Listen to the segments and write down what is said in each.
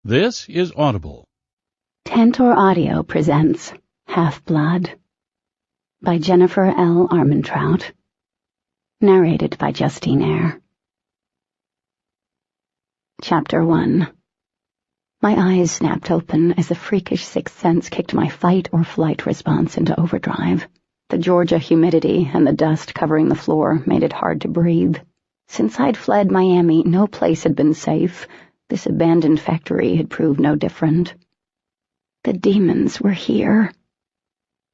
This is Audible. Tantor Audio presents Half-Blood by Jennifer L. Armentrout. Narrated by Justine Eyre. Chapter 1. My eyes snapped open as a freakish sixth sense kicked my fight-or-flight response into overdrive. The Georgia humidity and the dust covering the floor made it hard to breathe. Since I'd fled Miami, no place had been safe. This abandoned factory had proved no different. The demons were here.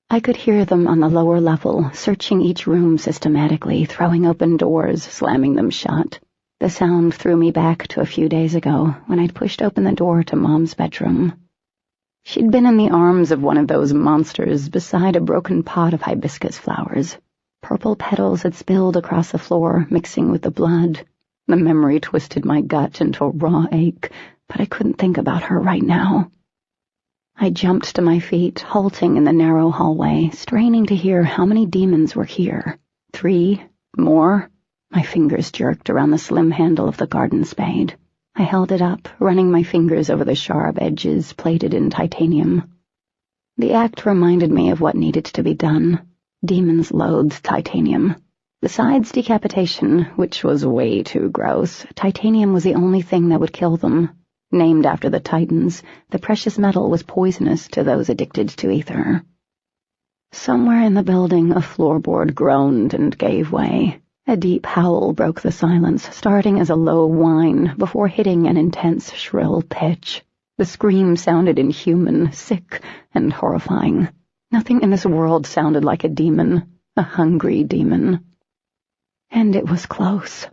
I could hear them on the lower level, searching each room systematically, throwing open doors, slamming them shut. The sound threw me back to a few days ago, when I'd pushed open the door to Mom's bedroom. She'd been in the arms of one of those monsters beside a broken pot of hibiscus flowers. Purple petals had spilled across the floor, mixing with the blood. The memory twisted my gut into a raw ache, but I couldn't think about her right now. I jumped to my feet, halting in the narrow hallway, straining to hear how many demons were here. 3? More? My fingers jerked around the slim handle of the garden spade. I held it up, running my fingers over the sharp edges plated in titanium. The act reminded me of what needed to be done. Demons loathed titanium. Besides decapitation, which was way too gross, titanium was the only thing that would kill them. Named after the Titans, the precious metal was poisonous to those addicted to ether. Somewhere in the building, a floorboard groaned and gave way. A deep howl broke the silence, starting as a low whine before hitting an intense, shrill pitch. The scream sounded inhuman, sick, and horrifying. Nothing in this world sounded like a demon, a hungry demon. And it was close.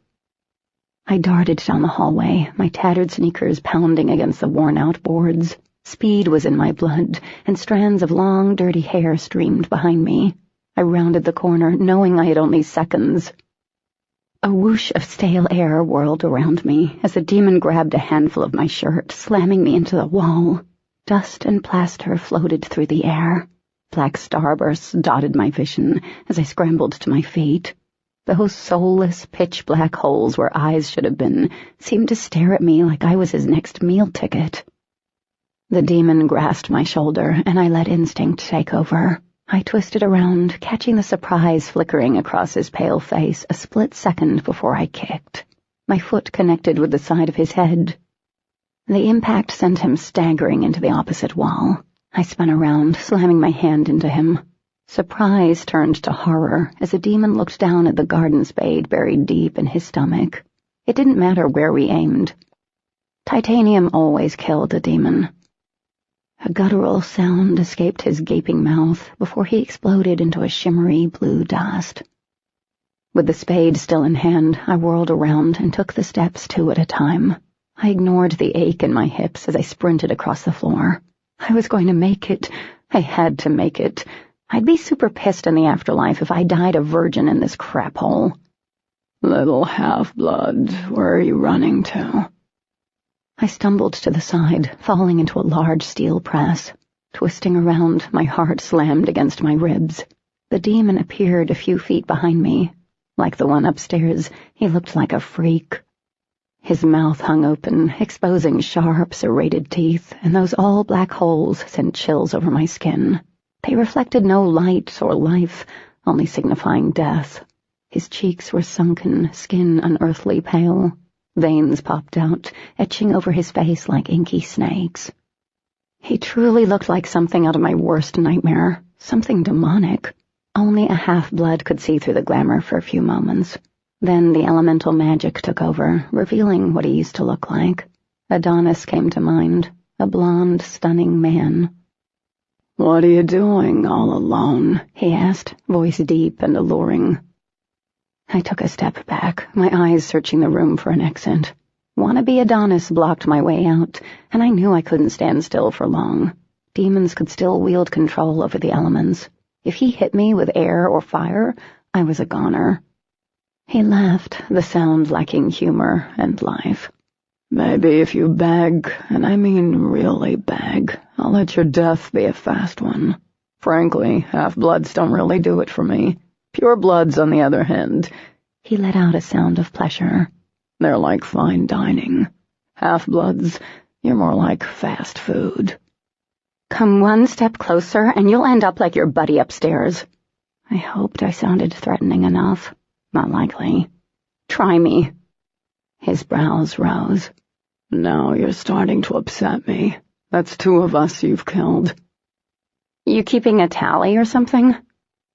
I darted down the hallway, my tattered sneakers pounding against the worn-out boards. Speed was in my blood, and strands of long, dirty hair streamed behind me. I rounded the corner, knowing I had only seconds. A whoosh of stale air whirled around me as the demon grabbed a handful of my shirt, slamming me into the wall. Dust and plaster floated through the air. Black starbursts dotted my vision as I scrambled to my feet. Those soulless, pitch-black holes where eyes should have been seemed to stare at me like I was his next meal ticket. The demon grasped my shoulder, and I let instinct take over. I twisted around, catching the surprise flickering across his pale face a split second before I kicked. My foot connected with the side of his head. The impact sent him staggering into the opposite wall. I spun around, slamming my hand into him. Surprise turned to horror as the demon looked down at the garden spade buried deep in his stomach. It didn't matter where we aimed. Titanium always killed a demon. A guttural sound escaped his gaping mouth before he exploded into a shimmery blue dust. With the spade still in hand, I whirled around and took the steps 2 at a time. I ignored the ache in my hips as I sprinted across the floor. I was going to make it. I had to make it. I'd be super pissed in the afterlife if I died a virgin in this crap hole. Little half-blood, where are you running to? I stumbled to the side, falling into a large steel press. Twisting around, my heart slammed against my ribs. The demon appeared a few feet behind me. Like the one upstairs, he looked like a freak. His mouth hung open, exposing sharp, serrated teeth, and those all-black holes sent chills over my skin. They reflected no light or life, only signifying death. His cheeks were sunken, skin unearthly pale. Veins popped out, etching over his face like inky snakes. He truly looked like something out of my worst nightmare, something demonic. Only a half-blood could see through the glamour for a few moments. Then the elemental magic took over, revealing what he used to look like. Adonis came to mind, a blonde, stunning man. "What are you doing all alone?" he asked, voice deep and alluring. I took a step back, my eyes searching the room for an exit. Wannabe Adonis blocked my way out, and I knew I couldn't stand still for long. Demons could still wield control over the elements. If he hit me with air or fire, I was a goner. He laughed, the sound lacking humor and life. "Maybe if you beg, and I mean really beg, I'll let your death be a fast one. Frankly, half-bloods don't really do it for me. Pure bloods, on the other hand." He let out a sound of pleasure. "They're like fine dining. Half-bloods, You're more like fast food. Come one step closer and you'll end up like your buddy upstairs. I hoped I sounded threatening enough. Not likely. Try me. His brows rose. Now you're starting to upset me. That's 2 of us you've killed. You keeping a tally or something?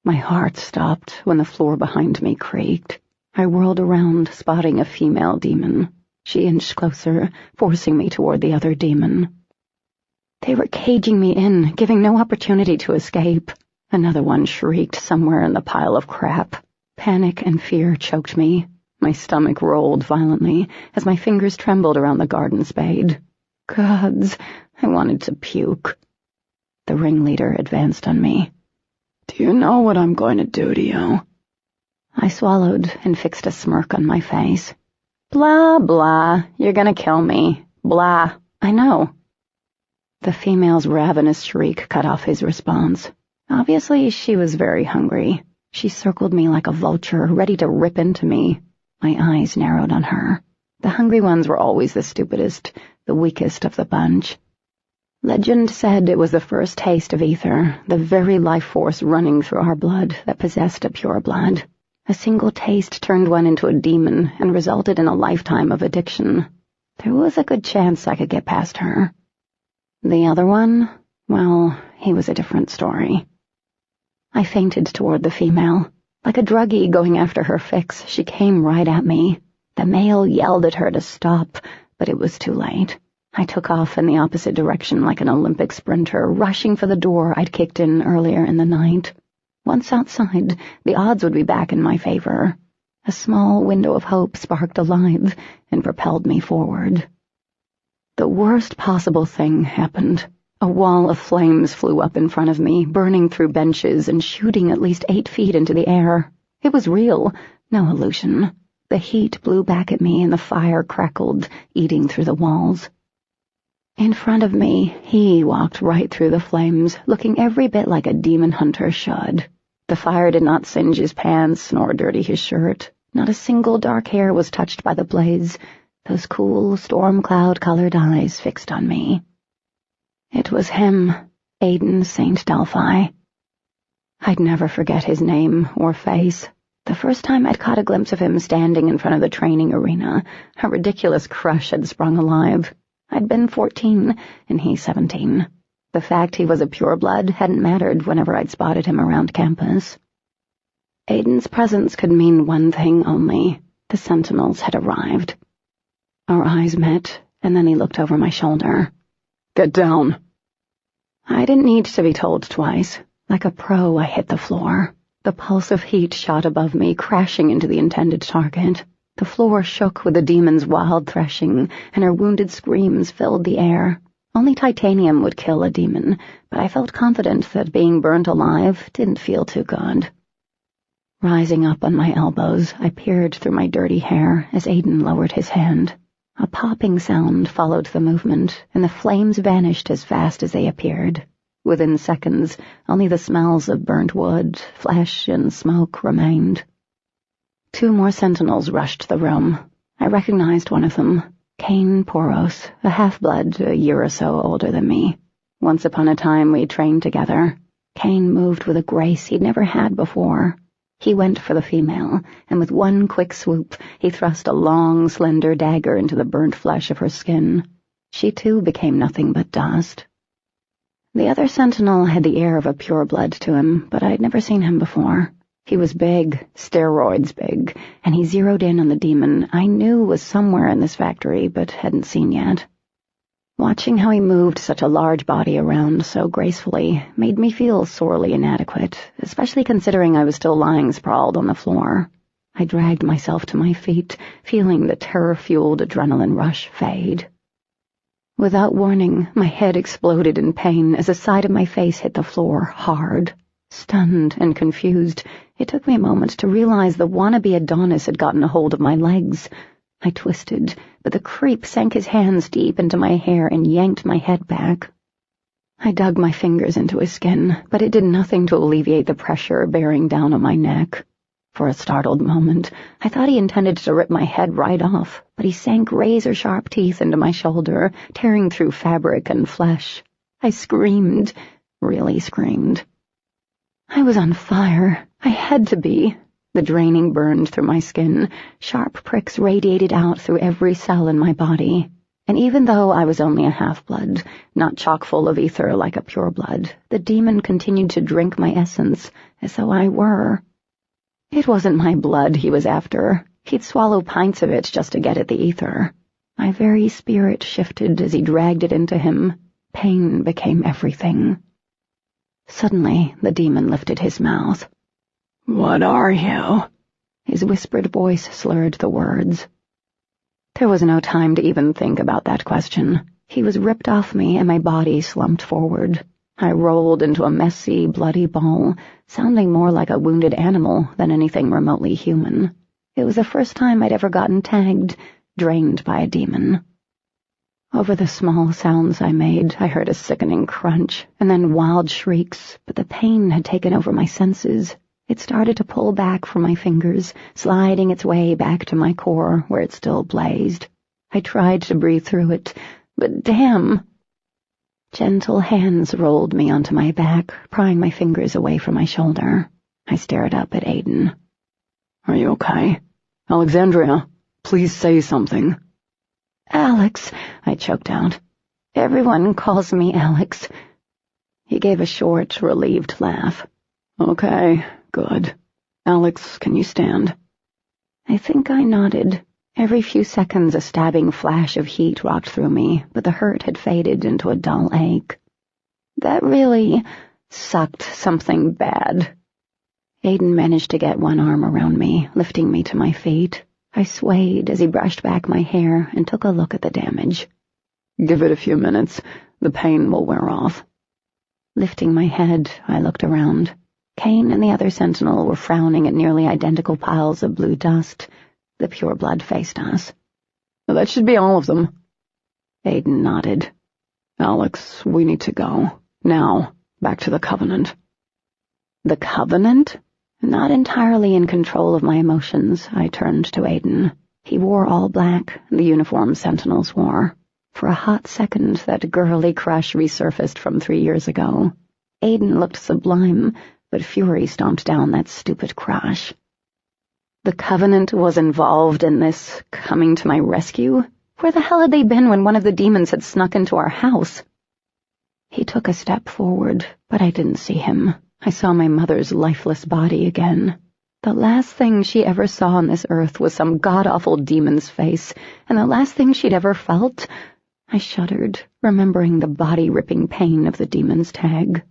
My heart stopped when the floor behind me creaked. I whirled around, spotting a female demon. She inched closer, forcing me toward the other demon. They were caging me in, giving no opportunity to escape. Another one shrieked somewhere in the pile of crap. Panic and fear choked me. My stomach rolled violently as my fingers trembled around the garden spade. Gods, I wanted to puke. The ringleader advanced on me. Do you know what I'm going to do to you? I swallowed and fixed a smirk on my face. Blah, blah, you're gonna kill me. Blah, I know. The female's ravenous shriek cut off his response. Obviously, she was very hungry. She circled me like a vulture, ready to rip into me. My eyes narrowed on her. The hungry ones were always the stupidest, the weakest of the bunch. Legend said it was the first taste of ether, the very life force running through our blood that possessed a pure blood. A single taste turned one into a demon and resulted in a lifetime of addiction. There was a good chance I could get past her. The other one, well, he was a different story. I fainted toward the female. Like a druggie going after her fix, she came right at me. The male yelled at her to stop, but it was too late. I took off in the opposite direction like an Olympic sprinter, rushing for the door I'd kicked in earlier in the night. Once outside, the odds would be back in my favor. A small window of hope sparked alive and propelled me forward. The worst possible thing happened. A wall of flames flew up in front of me, burning through benches and shooting at least 8 feet into the air. It was real, no illusion. The heat blew back at me and the fire crackled, eating through the walls. In front of me, he walked right through the flames, looking every bit like a demon hunter should. The fire did not singe his pants nor dirty his shirt. Not a single dark hair was touched by the blaze, those cool, storm cloud-colored eyes fixed on me. It was him, Aiden St. Delphi. I'd never forget his name or face. The first time I'd caught a glimpse of him standing in front of the training arena, a ridiculous crush had sprung alive. I'd been 14, and he 17. The fact he was a pureblood hadn't mattered whenever I'd spotted him around campus. Aiden's presence could mean one thing only. The Sentinels had arrived. Our eyes met, and then he looked over my shoulder. Get down. I didn't need to be told twice. Like a pro, I hit the floor. The pulse of heat shot above me, crashing into the intended target. The floor shook with the demon's wild threshing, and her wounded screams filled the air. Only titanium would kill a demon, but I felt confident that being burnt alive didn't feel too good. Rising up on my elbows, I peered through my dirty hair as Aiden lowered his hand. A popping sound followed the movement, and the flames vanished as fast as they appeared. Within seconds, only the smells of burnt wood, flesh, and smoke remained. 2 more sentinels rushed the room. I recognized one of them, Kane Poros, a half-blood a year or so older than me. Once upon a time we trained together. Kane moved with a grace he'd never had before. He went for the female, and with one quick swoop, he thrust a long, slender dagger into the burnt flesh of her skin. She too became nothing but dust. The other sentinel had the air of a pureblood to him, but I'd never seen him before. He was big, steroids big, and he zeroed in on the demon I knew was somewhere in this factory but hadn't seen yet. Watching how he moved such a large body around so gracefully made me feel sorely inadequate, especially considering I was still lying sprawled on the floor. I dragged myself to my feet, feeling the terror-fueled adrenaline rush fade. Without warning, my head exploded in pain as the side of my face hit the floor hard. Stunned and confused, it took me a moment to realize the wannabe Adonis had gotten a hold of my legs. I twisted, but the creep sank his hands deep into my hair and yanked my head back. I dug my fingers into his skin, but it did nothing to alleviate the pressure bearing down on my neck. For a startled moment, I thought he intended to rip my head right off, but he sank razor-sharp teeth into my shoulder, tearing through fabric and flesh. I screamed, really screamed. I was on fire. I had to be. The draining burned through my skin. Sharp pricks radiated out through every cell in my body. And even though I was only a half-blood, not chock full of ether like a pureblood, the demon continued to drink my essence, as though I were. It wasn't my blood he was after. He'd swallow pints of it just to get at the ether. My very spirit shifted as he dragged it into him. Pain became everything. Suddenly, the demon lifted his mouth. "What are you?" His whispered voice slurred the words. There was no time to even think about that question. He was ripped off me and my body slumped forward. I rolled into a messy, bloody ball, sounding more like a wounded animal than anything remotely human. It was the first time I'd ever gotten tagged, drained by a demon. Over the small sounds I made, I heard a sickening crunch, and then wild shrieks, but the pain had taken over my senses. It started to pull back from my fingers, sliding its way back to my core, where it still blazed. I tried to breathe through it, but damn! Gentle hands rolled me onto my back, prying my fingers away from my shoulder. I stared up at Aiden. "Are you okay? Alexandria, please say something." "Alex," I choked out. "Everyone calls me Alex." He gave a short, relieved laugh. "Okay, good. Alex, can you stand?" I think I nodded. Every few seconds a stabbing flash of heat rocked through me, but the hurt had faded into a dull ache. That really sucked something bad. Aiden managed to get one arm around me, lifting me to my feet. I swayed as he brushed back my hair and took a look at the damage. "Give it a few minutes. The pain will wear off." Lifting my head, I looked around. Kane and the other sentinel were frowning at nearly identical piles of blue dust. The pureblood faced us. "That should be all of them." Aiden nodded. "Alex, we need to go. Now, back to the Covenant." The Covenant? Not entirely in control of my emotions, I turned to Aiden. He wore all black, the uniform sentinels wore. For a hot second, that girly crush resurfaced from 3 years ago. Aiden looked sublime, but fury stomped down that stupid crush. The Covenant was involved in this, coming to my rescue? Where the hell had they been when one of the demons had snuck into our house? He took a step forward, but I didn't see him. I saw my mother's lifeless body again. The last thing she ever saw on this earth was some god-awful demon's face, and the last thing she'd ever felt... I shuddered, remembering the body-ripping pain of the demon's tag.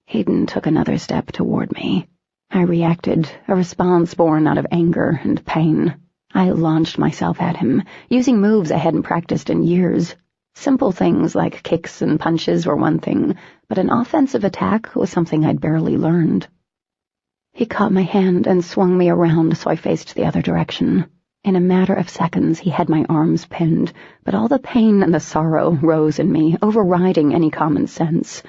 Aiden took another step toward me. I reacted, a response born out of anger and pain. I launched myself at him, using moves I hadn't practiced in years. Simple things like kicks and punches were one thing, but an offensive attack was something I'd barely learned. He caught my hand and swung me around so I faced the other direction. In a matter of seconds he had my arms pinned, but all the pain and the sorrow rose in me, overriding any common sense.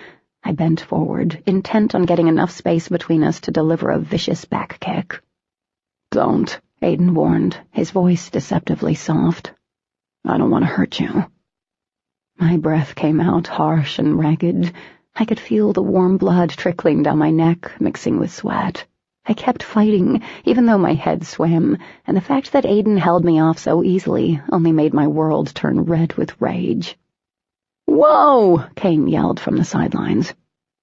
I bent forward, intent on getting enough space between us to deliver a vicious back kick. "Don't," Aiden warned, his voice deceptively soft. "I don't want to hurt you." My breath came out harsh and ragged. I could feel the warm blood trickling down my neck, mixing with sweat. I kept fighting, even though my head swam, and the fact that Aiden held me off so easily only made my world turn red with rage. "Whoa!" Kane yelled from the sidelines.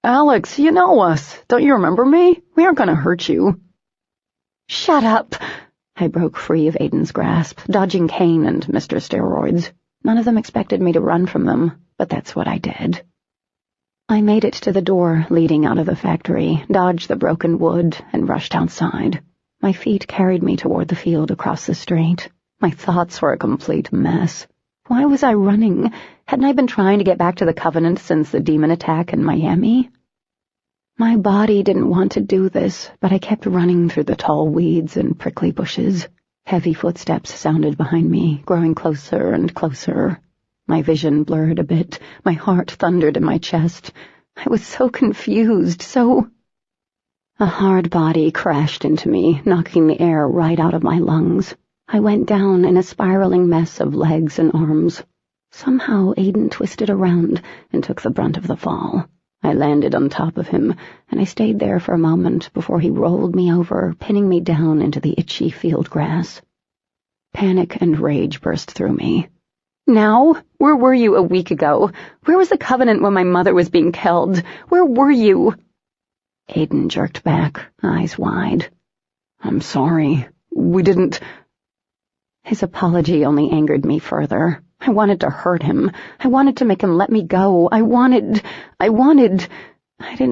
"Alex, you know us. Don't you remember me? We aren't going to hurt you." "Shut up!" I broke free of Aiden's grasp, dodging Kane and Mr. Steroids. None of them expected me to run from them, but that's what I did. I made it to the door leading out of the factory, dodged the broken wood, and rushed outside. My feet carried me toward the field across the street. My thoughts were a complete mess. Why was I running? Hadn't I been trying to get back to the Covenant since the demon attack in Miami? My body didn't want to do this, but I kept running through the tall weeds and prickly bushes. Heavy footsteps sounded behind me, growing closer and closer. My vision blurred a bit, my heart thundered in my chest. I was so confused, so... A hard body crashed into me, knocking the air right out of my lungs. I went down in a spiraling mess of legs and arms. Somehow Aiden twisted around and took the brunt of the fall. I landed on top of him, and I stayed there for a moment before he rolled me over, pinning me down into the itchy field grass. Panic and rage burst through me. Now? Where were you a week ago? Where was the Covenant when my mother was being killed? Where were you? Aiden jerked back, eyes wide. I'm sorry. We didn't... His apology only angered me further. I wanted to hurt him. I wanted to make him let me go. I didn't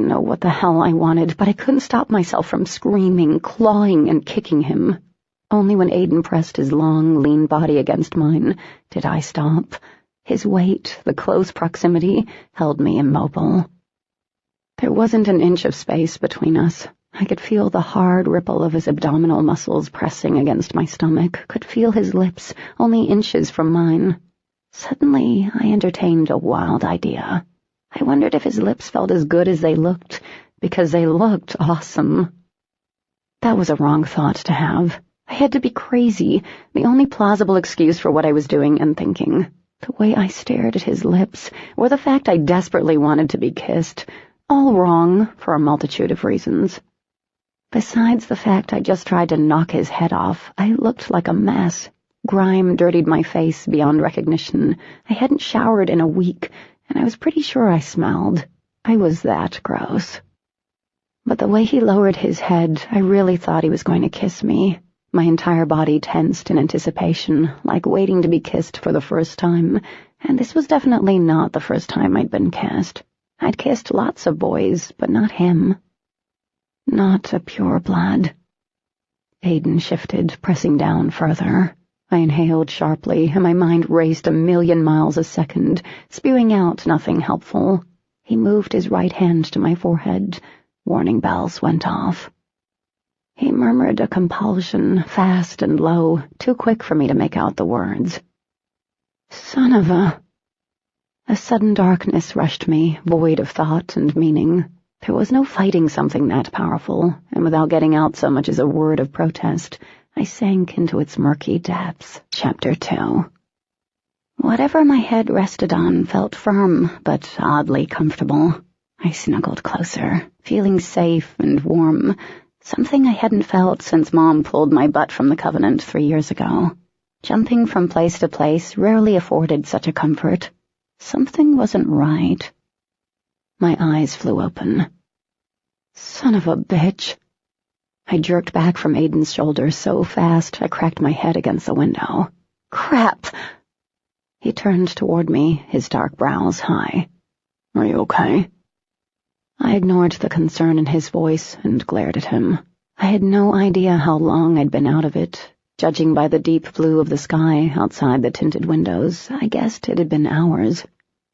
know what the hell I wanted, but I couldn't stop myself from screaming, clawing, and kicking him. Only when Aiden pressed his long, lean body against mine did I stop. His weight, the close proximity, held me immobile. There wasn't an inch of space between us. I could feel the hard ripple of his abdominal muscles pressing against my stomach, could feel his lips only inches from mine. Suddenly, I entertained a wild idea. I wondered if his lips felt as good as they looked, because they looked awesome. That was a wrong thought to have. I had to be crazy, the only plausible excuse for what I was doing and thinking. The way I stared at his lips, or the fact I desperately wanted to be kissed, all wrong for a multitude of reasons. Besides the fact I just tried to knock his head off, I looked like a mess. Grime dirtied my face beyond recognition. I hadn't showered in a week, and I was pretty sure I smelled. I was that gross. But the way he lowered his head, I really thought he was going to kiss me. My entire body tensed in anticipation, like waiting to be kissed for the first time, and this was definitely not the first time I'd been kissed. I'd kissed lots of boys, but not him. Not a pureblood. Aiden shifted, pressing down further. I inhaled sharply, and my mind raced 1,000,000 miles a second, spewing out nothing helpful. He moved his right hand to my forehead. Warning bells went off. He murmured a compulsion, fast and low, too quick for me to make out the words. Son of a... A sudden darkness rushed me, void of thought and meaning. There was no fighting something that powerful, and without getting out so much as a word of protest, I sank into its murky depths. Chapter 2. Whatever my head rested on felt firm, but oddly comfortable. I snuggled closer, feeling safe and warm, something I hadn't felt since Mom pulled my butt from the Covenant 3 years ago. Jumping from place to place rarely afforded such a comfort. Something wasn't right. My eyes flew open. Son of a bitch. I jerked back from Aiden's shoulder so fast I cracked my head against the window. Crap! He turned toward me, his dark brows high. Are you okay? I ignored the concern in his voice and glared at him. I had no idea how long I'd been out of it. Judging by the deep blue of the sky outside the tinted windows, I guessed it had been hours.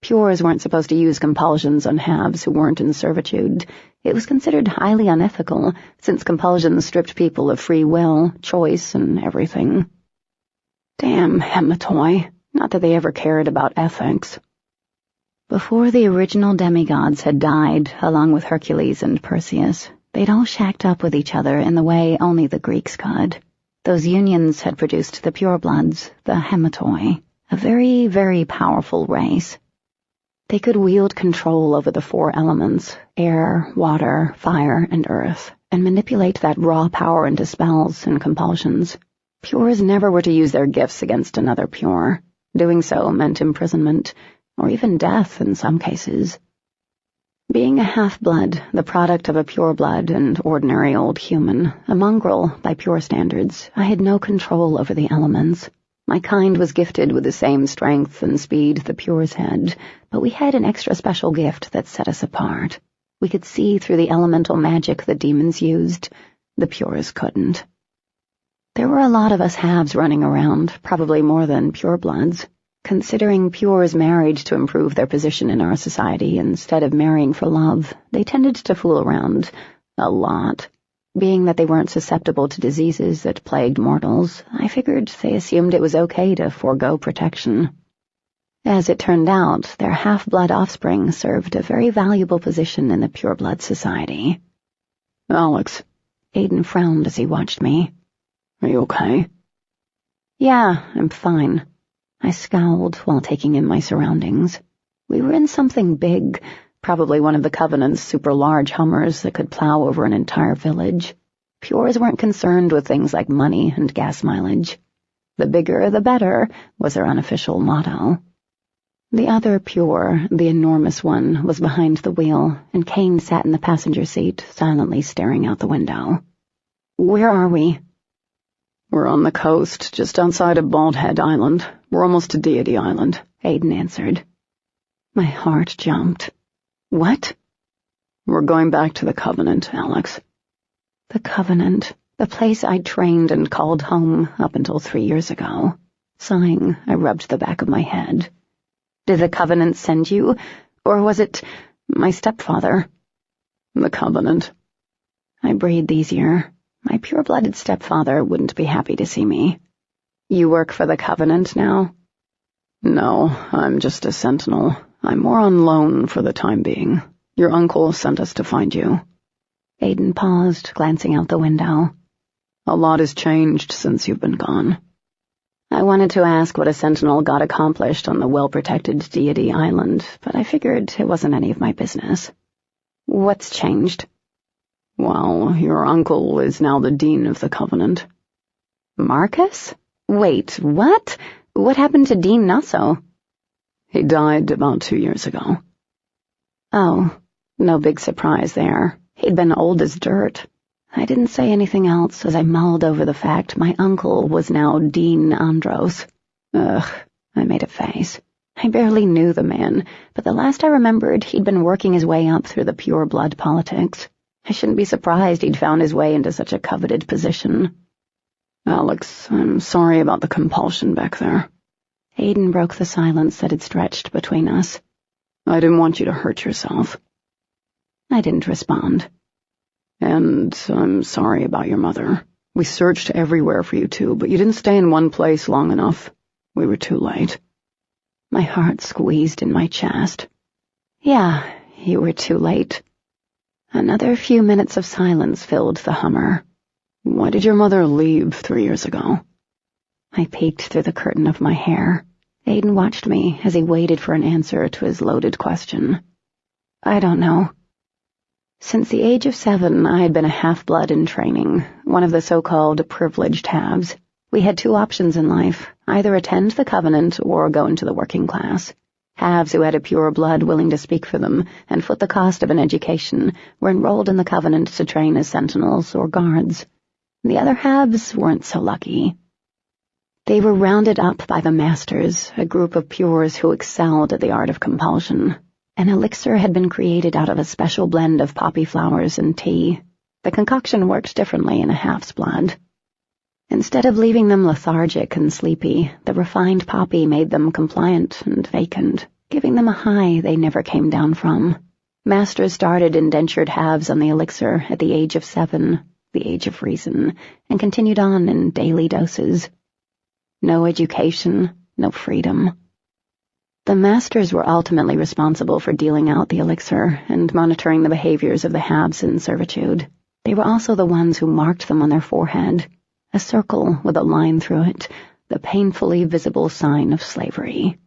Pures weren't supposed to use compulsions on halves who weren't in servitude. It was considered highly unethical, since compulsions stripped people of free will, choice, and everything. Damn Hematoy. Not that they ever cared about ethics. Before the original demigods had died, along with Hercules and Perseus, they'd all shacked up with each other in the way only the Greeks could. Those unions had produced the purebloods, the Hematoi, a very, very powerful race. They could wield control over the 4 elements, air, water, fire, and earth, and manipulate that raw power into spells and compulsions. Pures never were to use their gifts against another pure. Doing so meant imprisonment, or even death in some cases. Being a half-blood, the product of a pureblood and ordinary old human, a mongrel by pure standards, I had no control over the elements. My kind was gifted with the same strength and speed the pures had, but we had an extra special gift that set us apart. We could see through the elemental magic the demons used. The pures couldn't. There were a lot of us halves running around, probably more than purebloods. Considering pures married to improve their position in our society instead of marrying for love, they tended to fool around a lot. Being that they weren't susceptible to diseases that plagued mortals, I figured they assumed it was okay to forego protection. As it turned out, their half-blood offspring served a very valuable position in the pureblood society. Alex. Aiden frowned as he watched me. Are you okay? Yeah, I'm fine. I scowled while taking in my surroundings. We were in something big, probably one of the Covenant's super-large Hummers that could plow over an entire village. Pures weren't concerned with things like money and gas mileage. The bigger, the better, was their unofficial motto. The other Pure, the enormous one, was behind the wheel, and Kane sat in the passenger seat, silently staring out the window. Where are we? We're on the coast, just outside of Bald Head Island. We're almost to Deity Island, Aiden answered. My heart jumped. What? We're going back to the Covenant, Alex. The Covenant, the place I'd trained and called home up until 3 years ago. Sighing, I rubbed the back of my head. Did the Covenant send you, or was it my stepfather? The Covenant. I breathed easier. My pure-blooded stepfather wouldn't be happy to see me. You work for the Covenant now? No, I'm just a sentinel. I'm more on loan for the time being. Your uncle sent us to find you. Aiden paused, glancing out the window. A lot has changed since you've been gone. I wanted to ask what a sentinel got accomplished on the well-protected Deity Island, but I figured it wasn't any of my business. What's changed? Well, your uncle is now the Dean of the Covenant. Marcus? Wait, what? What happened to Dean Nasso? He died about 2 years ago. Oh, no big surprise there. He'd been old as dirt. I didn't say anything else as I mulled over the fact my uncle was now Dean Andros. Ugh, I made a face. I barely knew the man, but the last I remembered he'd been working his way up through the pure-blood politics. I shouldn't be surprised he'd found his way into such a coveted position. Alex, I'm sorry about the compulsion back there. Aiden broke the silence that had stretched between us. I didn't want you to hurt yourself. I didn't respond. And I'm sorry about your mother. We searched everywhere for you too, but you didn't stay in one place long enough. We were too late. My heart squeezed in my chest. Yeah, you were too late. Another few minutes of silence filled the Hummer. Why did your mother leave 3 years ago? I peeked through the curtain of my hair. Aiden watched me as he waited for an answer to his loaded question. I don't know. Since the age of 7, I had been a half-blood in training, one of the so-called privileged halves. We had 2 options in life, either attend the Covenant or go into the working class. Halves who had a pure blood willing to speak for them and foot the cost of an education were enrolled in the Covenant to train as sentinels or guards. The other halves weren't so lucky. They were rounded up by the Masters, a group of pures who excelled at the art of compulsion. An elixir had been created out of a special blend of poppy flowers and tea. The concoction worked differently in a half's blood. Instead of leaving them lethargic and sleepy, the refined poppy made them compliant and vacant, giving them a high they never came down from. Masters started indentured halves on the elixir at the age of 7, the age of reason, and continued on in daily doses. No education, no freedom. The Masters were ultimately responsible for dealing out the elixir and monitoring the behaviors of the halves in servitude. They were also the ones who marked them on their forehead, a circle with a line through it, the painfully visible sign of slavery.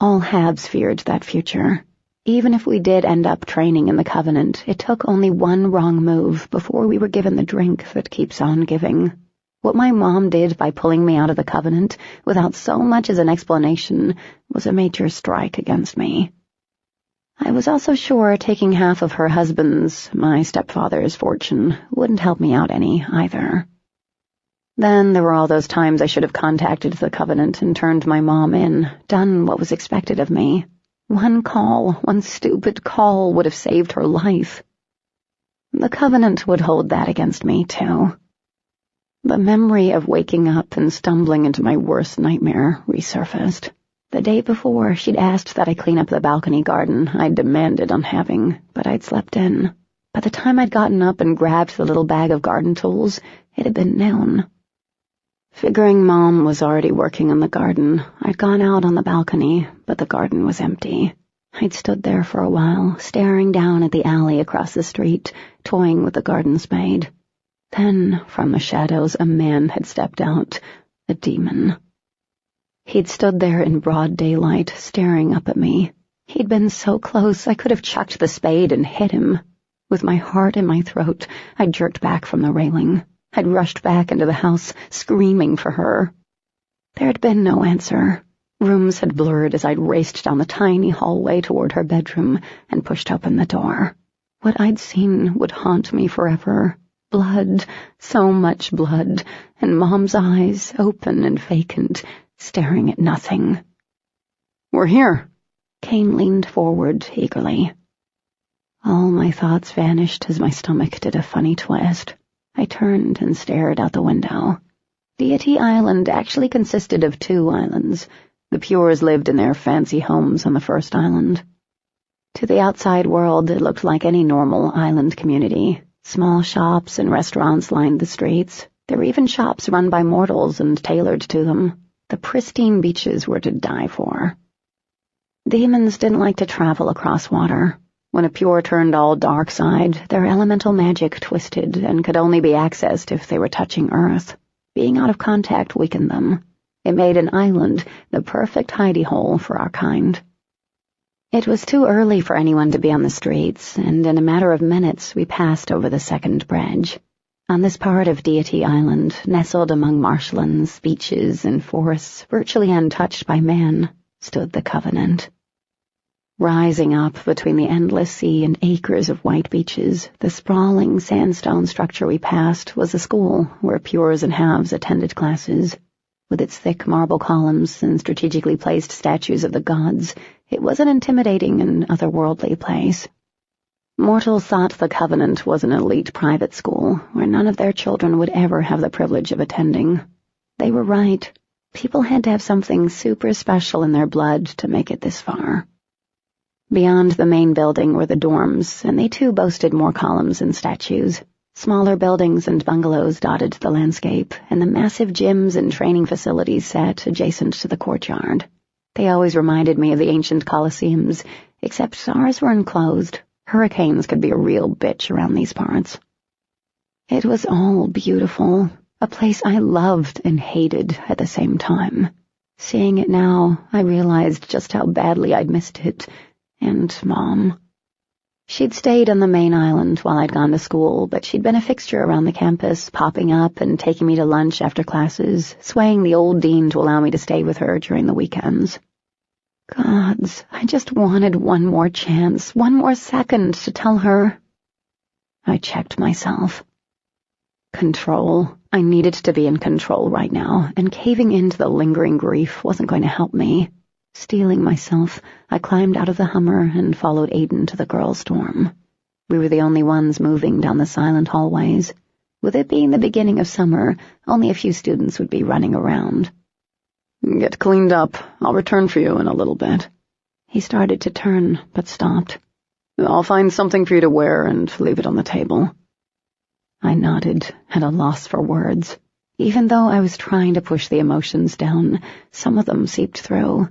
All halves feared that future. Even if we did end up training in the Covenant, it took only one wrong move before we were given the drink that keeps on giving. What my mom did by pulling me out of the Covenant, without so much as an explanation, was a major strike against me. I was also sure taking half of her husband's, my stepfather's, fortune wouldn't help me out any, either. Then there were all those times I should have contacted the Covenant and turned my mom in, done what was expected of me. One call, one stupid call would have saved her life. The Covenant would hold that against me, too. The memory of waking up and stumbling into my worst nightmare resurfaced. The day before, she'd asked that I clean up the balcony garden I'd demanded on having, but I'd slept in. By the time I'd gotten up and grabbed the little bag of garden tools, it had been noon. Figuring Mom was already working in the garden, I'd gone out on the balcony, but the garden was empty. I'd stood there for a while, staring down at the alley across the street, toying with the garden spade. Then, from the shadows, a man had stepped out, a demon. He'd stood there in broad daylight, staring up at me. He'd been so close I could have chucked the spade and hit him. With my heart in my throat, I jerked back from the railing. I'd rushed back into the house, screaming for her. There'd been no answer. Rooms had blurred as I'd raced down the tiny hallway toward her bedroom and pushed open the door. What I'd seen would haunt me forever. Blood, so much blood, and Mom's eyes, open and vacant, staring at nothing. "We're here." Kane leaned forward eagerly. All my thoughts vanished as my stomach did a funny twist. I turned and stared out the window. Deity Island actually consisted of 2 islands. The Pures lived in their fancy homes on the first island. To the outside world, it looked like any normal island community. Small shops and restaurants lined the streets. There were even shops run by mortals and tailored to them. The pristine beaches were to die for. Demons didn't like to travel across water. When a Pure turned all dark side, their elemental magic twisted and could only be accessed if they were touching Earth. Being out of contact weakened them. It made an island the perfect hidey hole for our kind. It was too early for anyone to be on the streets, and in a matter of minutes we passed over the second bridge. On this part of Deity Island, nestled among marshlands, beaches, and forests virtually untouched by man, stood the Covenant. Rising up between the endless sea and acres of white beaches, the sprawling sandstone structure we passed was a school where Pures and Halves attended classes. With its thick marble columns and strategically placed statues of the gods, it was an intimidating and otherworldly place. Mortals thought the Covenant was an elite private school where none of their children would ever have the privilege of attending. They were right. People had to have something super special in their blood to make it this far. Beyond the main building were the dorms, and they too boasted more columns and statues. Smaller buildings and bungalows dotted the landscape, and the massive gyms and training facilities sat adjacent to the courtyard. They always reminded me of the ancient coliseums, except ours were enclosed. Hurricanes could be a real bitch around these parts. It was all beautiful, a place I loved and hated at the same time. Seeing it now, I realized just how badly I'd missed it, and Mom. She'd stayed on the main island while I'd gone to school, but she'd been a fixture around the campus, popping up and taking me to lunch after classes, swaying the old dean to allow me to stay with her during the weekends. Gods, I just wanted one more chance, one more second to tell her. I checked myself. Control. I needed to be in control right now, and caving into the lingering grief wasn't going to help me. Steeling myself, I climbed out of the Hummer and followed Aiden to the girls' dorm. We were the only ones moving down the silent hallways. With it being the beginning of summer, only a few students would be running around. "Get cleaned up. I'll return for you in a little bit." He started to turn, but stopped. "I'll find something for you to wear and leave it on the table." I nodded, at a loss for words. Even though I was trying to push the emotions down, some of them seeped through.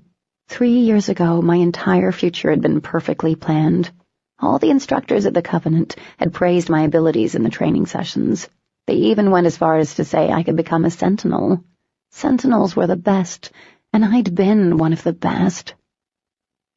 3 years ago, my entire future had been perfectly planned. All the instructors at the Covenant had praised my abilities in the training sessions. They even went as far as to say I could become a sentinel. Sentinels were the best, and I'd been one of the best.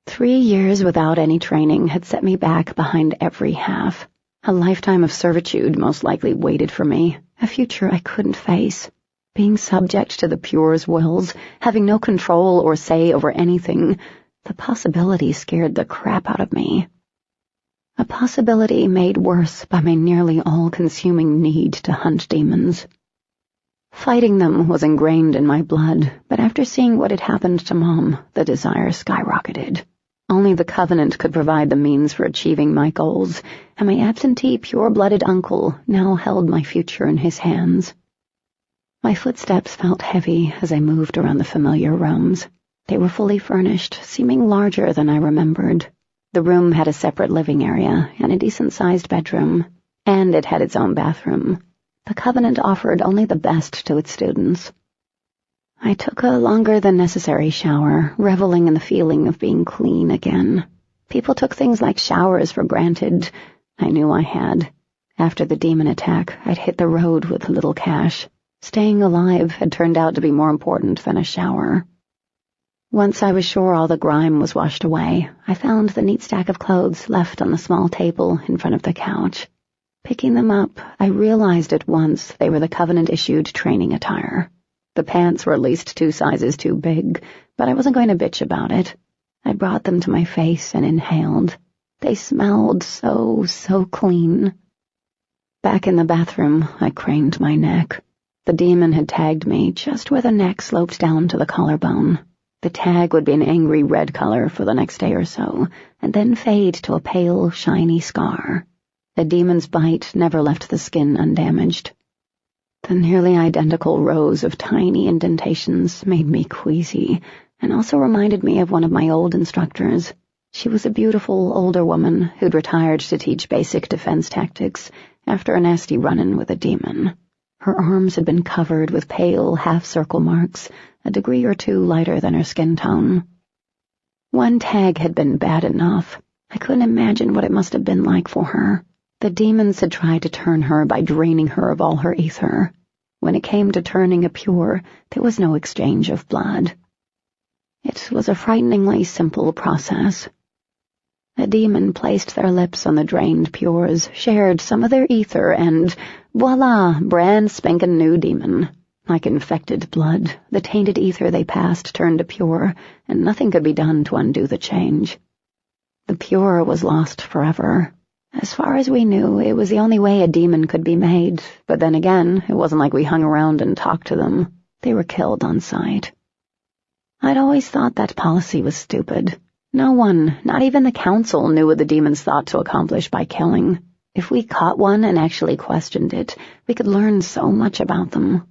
3 years without any training had set me back behind every half. A lifetime of servitude most likely waited for me, a future I couldn't face. Being subject to the Pures' wills, having no control or say over anything, the possibility scared the crap out of me. A possibility made worse by my nearly all-consuming need to hunt demons. Fighting them was ingrained in my blood, but after seeing what had happened to Mom, the desire skyrocketed. Only the Covenant could provide the means for achieving my goals, and my absentee, pure-blooded uncle now held my future in his hands. My footsteps felt heavy as I moved around the familiar rooms. They were fully furnished, seeming larger than I remembered. The room had a separate living area and a decent-sized bedroom, and it had its own bathroom. The Covenant offered only the best to its students. I took a longer-than-necessary shower, reveling in the feeling of being clean again. People took things like showers for granted. I knew I had. After the demon attack, I'd hit the road with little cash. Staying alive had turned out to be more important than a shower. Once I was sure all the grime was washed away, I found the neat stack of clothes left on the small table in front of the couch. Picking them up, I realized at once they were the Covenant-issued training attire. The pants were at least 2 sizes too big, but I wasn't going to bitch about it. I brought them to my face and inhaled. They smelled so clean. Back in the bathroom, I craned my neck. The demon had tagged me just where the neck sloped down to the collarbone. The tag would be an angry red color for the next day or so, and then fade to a pale, shiny scar. The demon's bite never left the skin undamaged. The nearly identical rows of tiny indentations made me queasy, and also reminded me of one of my old instructors. She was a beautiful, older woman who'd retired to teach basic defense tactics after a nasty run-in with a demon. Her arms had been covered with pale, half-circle marks, a degree or 2 lighter than her skin tone. One tag had been bad enough. I couldn't imagine what it must have been like for her. The demons had tried to turn her by draining her of all her ether. When it came to turning a pure, there was no exchange of blood. It was a frighteningly simple process. A demon placed their lips on the drained pures, shared some of their ether, and voila, brand spankin' new demon. Like infected blood, the tainted ether they passed turned to pure, and nothing could be done to undo the change. The pure was lost forever. As far as we knew, it was the only way a demon could be made, but then again, it wasn't like we hung around and talked to them. They were killed on sight. I'd always thought that policy was stupid. No one, not even the council, knew what the demons thought to accomplish by killing. If we caught one and actually questioned it, we could learn so much about them.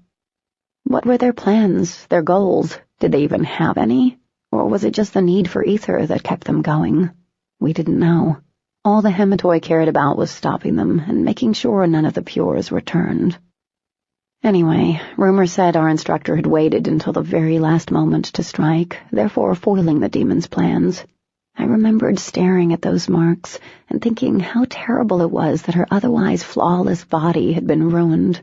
What were their plans, their goals? Did they even have any? Or was it just the need for ether that kept them going? We didn't know. All the Hematoi cared about was stopping them and making sure none of the pures returned. Anyway, rumor said our instructor had waited until the very last moment to strike, therefore foiling the demon's plans. I remembered staring at those marks and thinking how terrible it was that her otherwise flawless body had been ruined.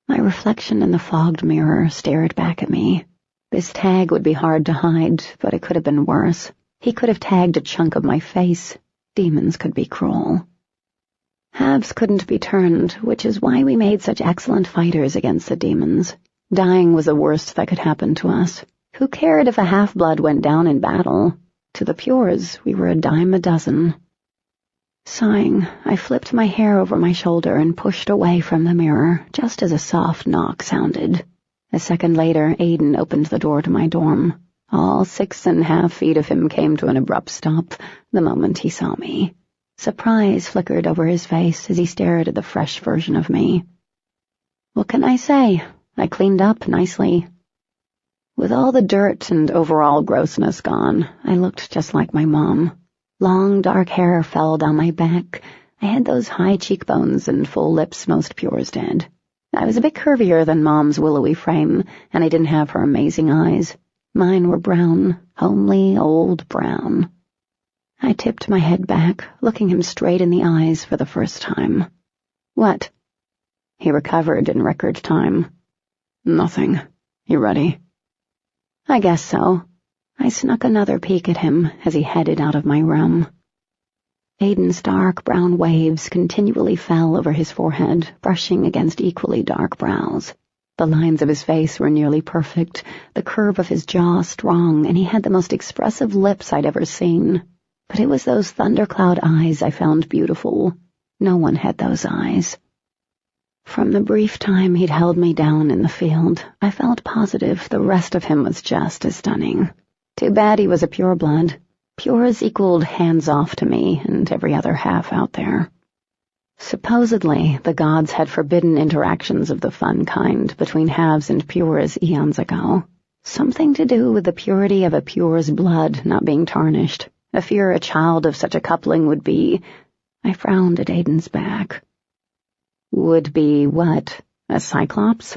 My reflection in the fogged mirror stared back at me. This tag would be hard to hide, but it could have been worse. He could have tagged a chunk of my face. Demons could be cruel. Halves couldn't be turned, which is why we made such excellent fighters against the demons. Dying was the worst that could happen to us. Who cared if a half-blood went down in battle? To the pures, we were a dime a dozen. Sighing, I flipped my hair over my shoulder and pushed away from the mirror, just as a soft knock sounded. A second later, Aiden opened the door to my dorm. All 6.5 feet of him came to an abrupt stop the moment he saw me. Surprise flickered over his face as he stared at the fresh version of me. What can I say? I cleaned up nicely. With all the dirt and overall grossness gone, I looked just like my mom. Long, dark hair fell down my back. I had those high cheekbones and full lips most pures did. I was a bit curvier than Mom's willowy frame, and I didn't have her amazing eyes. Mine were brown, homely, old brown. I tipped my head back, looking him straight in the eyes for the first time. What? He recovered in record time. Nothing. You ready? I guess so. I snuck another peek at him as he headed out of my room. Aiden's dark brown waves continually fell over his forehead, brushing against equally dark brows. The lines of his face were nearly perfect, the curve of his jaw strong, and he had the most expressive lips I'd ever seen. But it was those thundercloud eyes I found beautiful. No one had those eyes. From the brief time he'd held me down in the field, I felt positive the rest of him was just as stunning. Too bad he was a pureblood. Pures equaled hands-off to me and every other half out there. Supposedly, the gods had forbidden interactions of the fun kind between halves and pures eons ago. Something to do with the purity of a pure's blood not being tarnished. A fear a child of such a coupling would be... I frowned at Aiden's back. Would be what? A cyclops?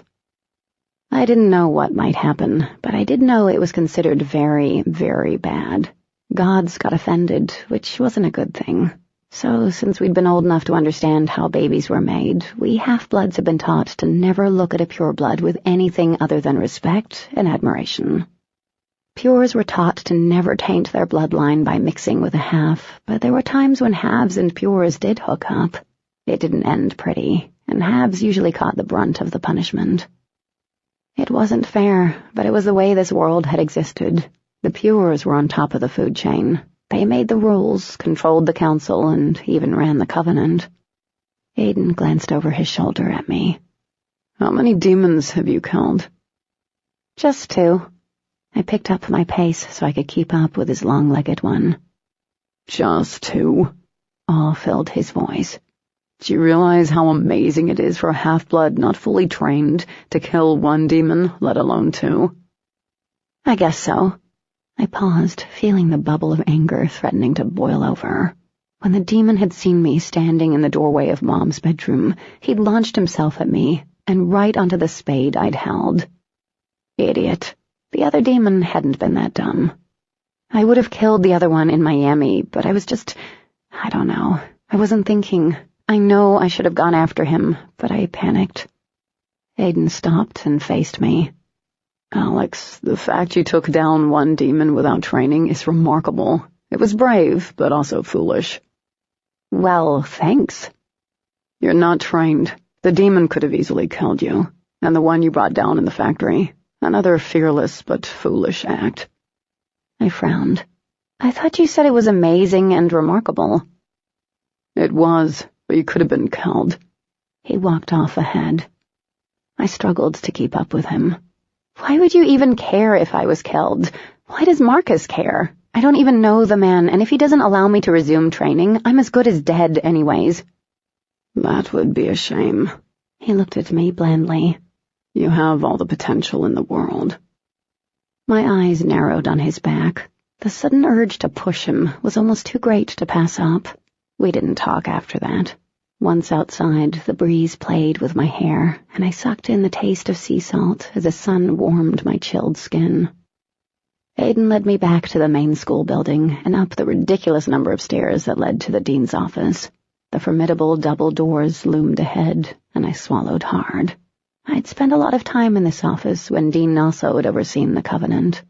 I didn't know what might happen, but I did know it was considered very, very bad. Gods got offended, which wasn't a good thing. So, since we'd been old enough to understand how babies were made, we half-bloods had been taught to never look at a pureblood with anything other than respect and admiration. Pures were taught to never taint their bloodline by mixing with a half, but there were times when halves and pures did hook up. It didn't end pretty, and halves usually caught the brunt of the punishment. It wasn't fair, but it was the way this world had existed. The pures were on top of the food chain. They made the rules, controlled the council, and even ran the covenant. Aiden glanced over his shoulder at me. How many demons have you killed? Just 2. I picked up my pace so I could keep up with his long-legged one. Just 2? Awe filled his voice. Do you realize how amazing it is for a half-blood not fully trained to kill 1 demon, let alone 2? I guess so. I paused, feeling the bubble of anger threatening to boil over. When the demon had seen me standing in the doorway of Mom's bedroom, he'd launched himself at me, and right onto the spade I'd held. Idiot. The other demon hadn't been that dumb. I would have killed the other one in Miami, but I was just... I don't know. I wasn't thinking. I know I should have gone after him, but I panicked. Aiden stopped and faced me. Alex, the fact you took down 1 demon without training is remarkable. It was brave, but also foolish. Well, thanks. You're not trained. The demon could have easily killed you, and the one you brought down in the factory. Another fearless but foolish act. I frowned. I thought you said it was amazing and remarkable. It was, but you could have been killed. He walked off ahead. I struggled to keep up with him. Why would you even care if I was killed? Why does Marcus care? I don't even know the man, and if he doesn't allow me to resume training, I'm as good as dead anyways. That would be a shame. He looked at me blandly. You have all the potential in the world. My eyes narrowed on his back. The sudden urge to push him was almost too great to pass up. We didn't talk after that. Once outside, the breeze played with my hair, and I sucked in the taste of sea salt as the sun warmed my chilled skin. Aiden led me back to the main school building and up the ridiculous number of stairs that led to the dean's office. The formidable double doors loomed ahead, and I swallowed hard. I'd spent a lot of time in this office when Dean Nasso had overseen the covenant.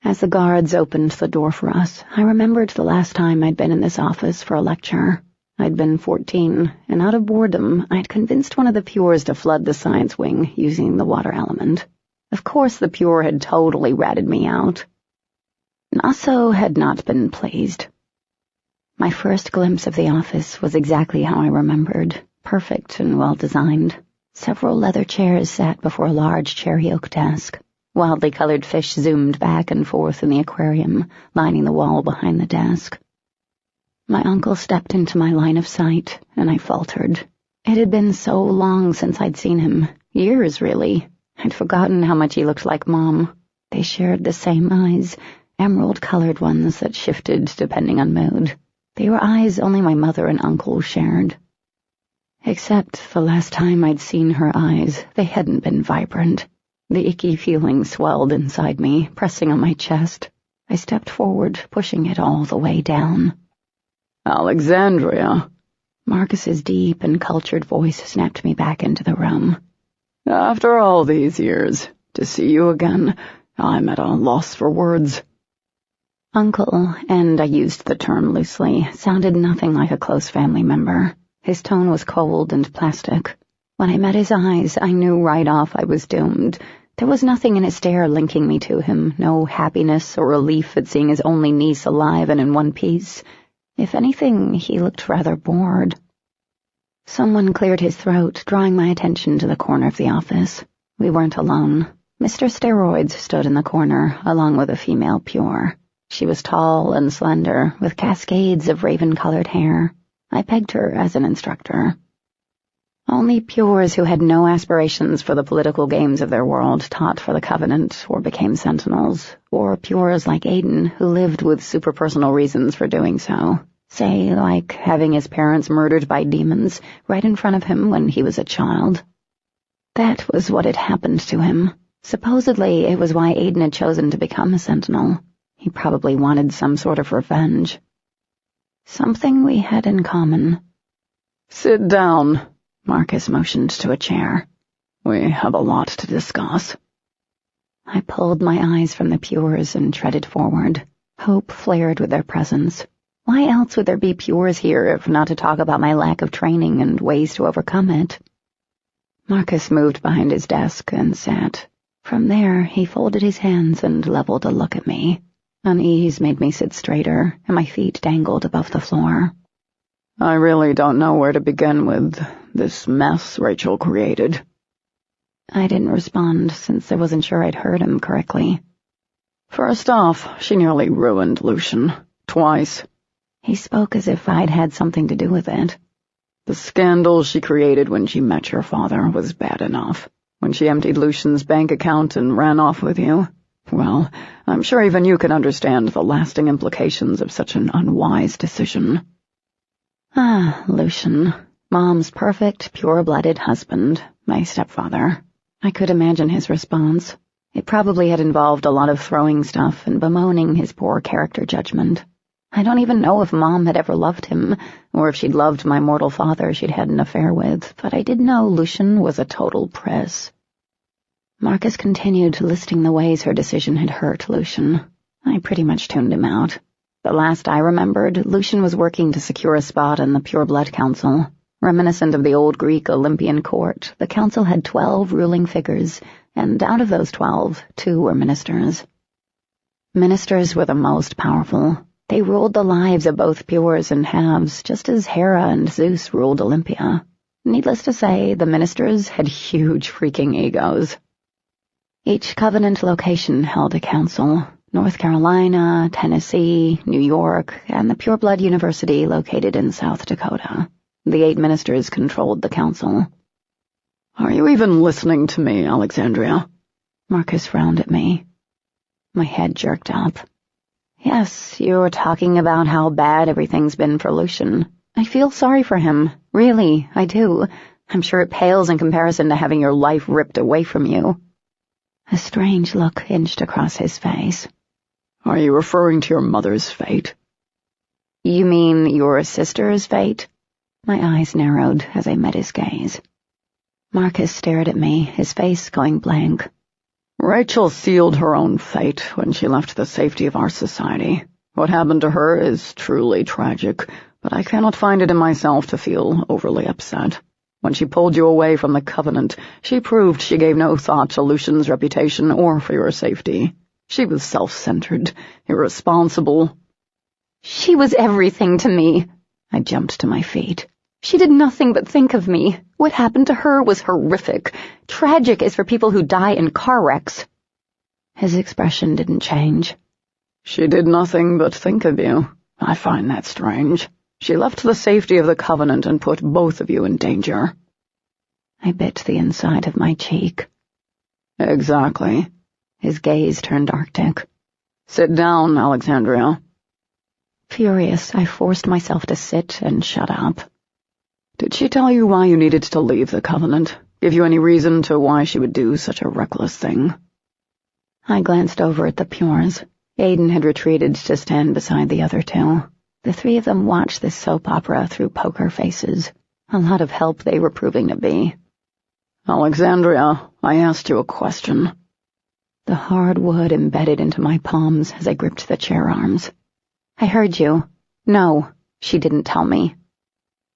As the guards opened the door for us, I remembered the last time I'd been in this office for a lecture. I'd been 14, and out of boredom, I'd convinced one of the Pures to flood the science wing using the water element. Of course the Pure had totally ratted me out. Nasso had not been pleased. My first glimpse of the office was exactly how I remembered, perfect and well-designed. Several leather chairs sat before a large cherry oak desk. Wildly colored fish zoomed back and forth in the aquarium, lining the wall behind the desk. My uncle stepped into my line of sight, and I faltered. It had been so long since I'd seen him. Years, really. I'd forgotten how much he looked like Mom. They shared the same eyes, emerald-colored ones that shifted depending on mood. They were eyes only my mother and uncle shared. Except the last time I'd seen her eyes, they hadn't been vibrant. The icky feeling swelled inside me, pressing on my chest. I stepped forward, pushing it all the way down. Alexandria. Marcus's deep and cultured voice snapped me back into the room. After all these years, to see you again, I'm at a loss for words. Uncle, and I used the term loosely, sounded nothing like a close family member. His tone was cold and plastic. When I met his eyes, I knew right off I was doomed. There was nothing in his stare linking me to him, no happiness or relief at seeing his only niece alive and in one piece. If anything, he looked rather bored. Someone cleared his throat, drawing my attention to the corner of the office. We weren't alone. Mr. Steroids stood in the corner, along with a female Pure. She was tall and slender, with cascades of raven-colored hair. I pegged her as an instructor. Only Pures who had no aspirations for the political games of their world taught for the Covenant or became Sentinels, or Pures like Aiden who lived with superpersonal reasons for doing so. Say, like having his parents murdered by demons right in front of him when he was a child. That was what had happened to him. Supposedly, it was why Aiden had chosen to become a Sentinel. He probably wanted some sort of revenge. Something we had in common. Sit down, Marcus motioned to a chair. We have a lot to discuss. I pulled my eyes from the Pures and treaded forward. Hope flared with their presence. Why else would there be Pures here if not to talk about my lack of training and ways to overcome it? Marcus moved behind his desk and sat. From there, he folded his hands and leveled a look at me. Unease made me sit straighter, and my feet dangled above the floor. I really don't know where to begin with this mess Rachel created. I didn't respond since I wasn't sure I'd heard him correctly. First off, she nearly ruined Lucian. Twice. He spoke as if I'd had something to do with it. The scandal she created when she met your father was bad enough. When she emptied Lucian's bank account and ran off with you, well, I'm sure even you can understand the lasting implications of such an unwise decision. Ah, Lucian. Mom's perfect, pure-blooded husband, my stepfather. I could imagine his response. It probably had involved a lot of throwing stuff and bemoaning his poor character judgment. I don't even know if Mom had ever loved him, or if she'd loved my mortal father she'd had an affair with, but I did know Lucian was a total press. Marcus continued listing the ways her decision had hurt Lucian. I pretty much tuned him out. The last I remembered, Lucian was working to secure a spot in the Pure Blood Council. Reminiscent of the old Greek Olympian court, the council had 12 ruling figures, and out of those 12, 2 were ministers. Ministers were the most powerful. They ruled the lives of both pures and halves, just as Hera and Zeus ruled Olympia. Needless to say, the ministers had huge freaking egos. Each covenant location held a council. North Carolina, Tennessee, New York, and the Pure Blood University located in South Dakota. The 8 ministers controlled the council. Are you even listening to me, Alexandria? Marcus frowned at me. My head jerked up. Yes, you're talking about how bad everything's been for Lucian. I feel sorry for him. Really, I do. I'm sure it pales in comparison to having your life ripped away from you. A strange look inched across his face. Are you referring to your mother's fate? You mean your sister's fate? My eyes narrowed as I met his gaze. Marcus stared at me, his face going blank. Rachel sealed her own fate when she left the safety of our society. What happened to her is truly tragic, but I cannot find it in myself to feel overly upset. When she pulled you away from the Covenant, she proved she gave no thought to Lucian's reputation or for your safety. She was self-centered, irresponsible. She was everything to me. I jumped to my feet. She did nothing but think of me. What happened to her was horrific. Tragic as for people who die in car wrecks. His expression didn't change. She did nothing but think of you. I find that strange. She left the safety of the Covenant and put both of you in danger. I bit the inside of my cheek. Exactly. His gaze turned arctic. Sit down, Alexandria. Furious, I forced myself to sit and shut up. Did she tell you why you needed to leave the Covenant? Give you any reason to why she would do such a reckless thing? I glanced over at the Pures. Aiden had retreated to stand beside the other 2. The 3 of them watched this soap opera through poker faces. A lot of help they were proving to be. Alexandria, I asked you a question. The hard wood embedded into my palms as I gripped the chair arms. I heard you. No, she didn't tell me.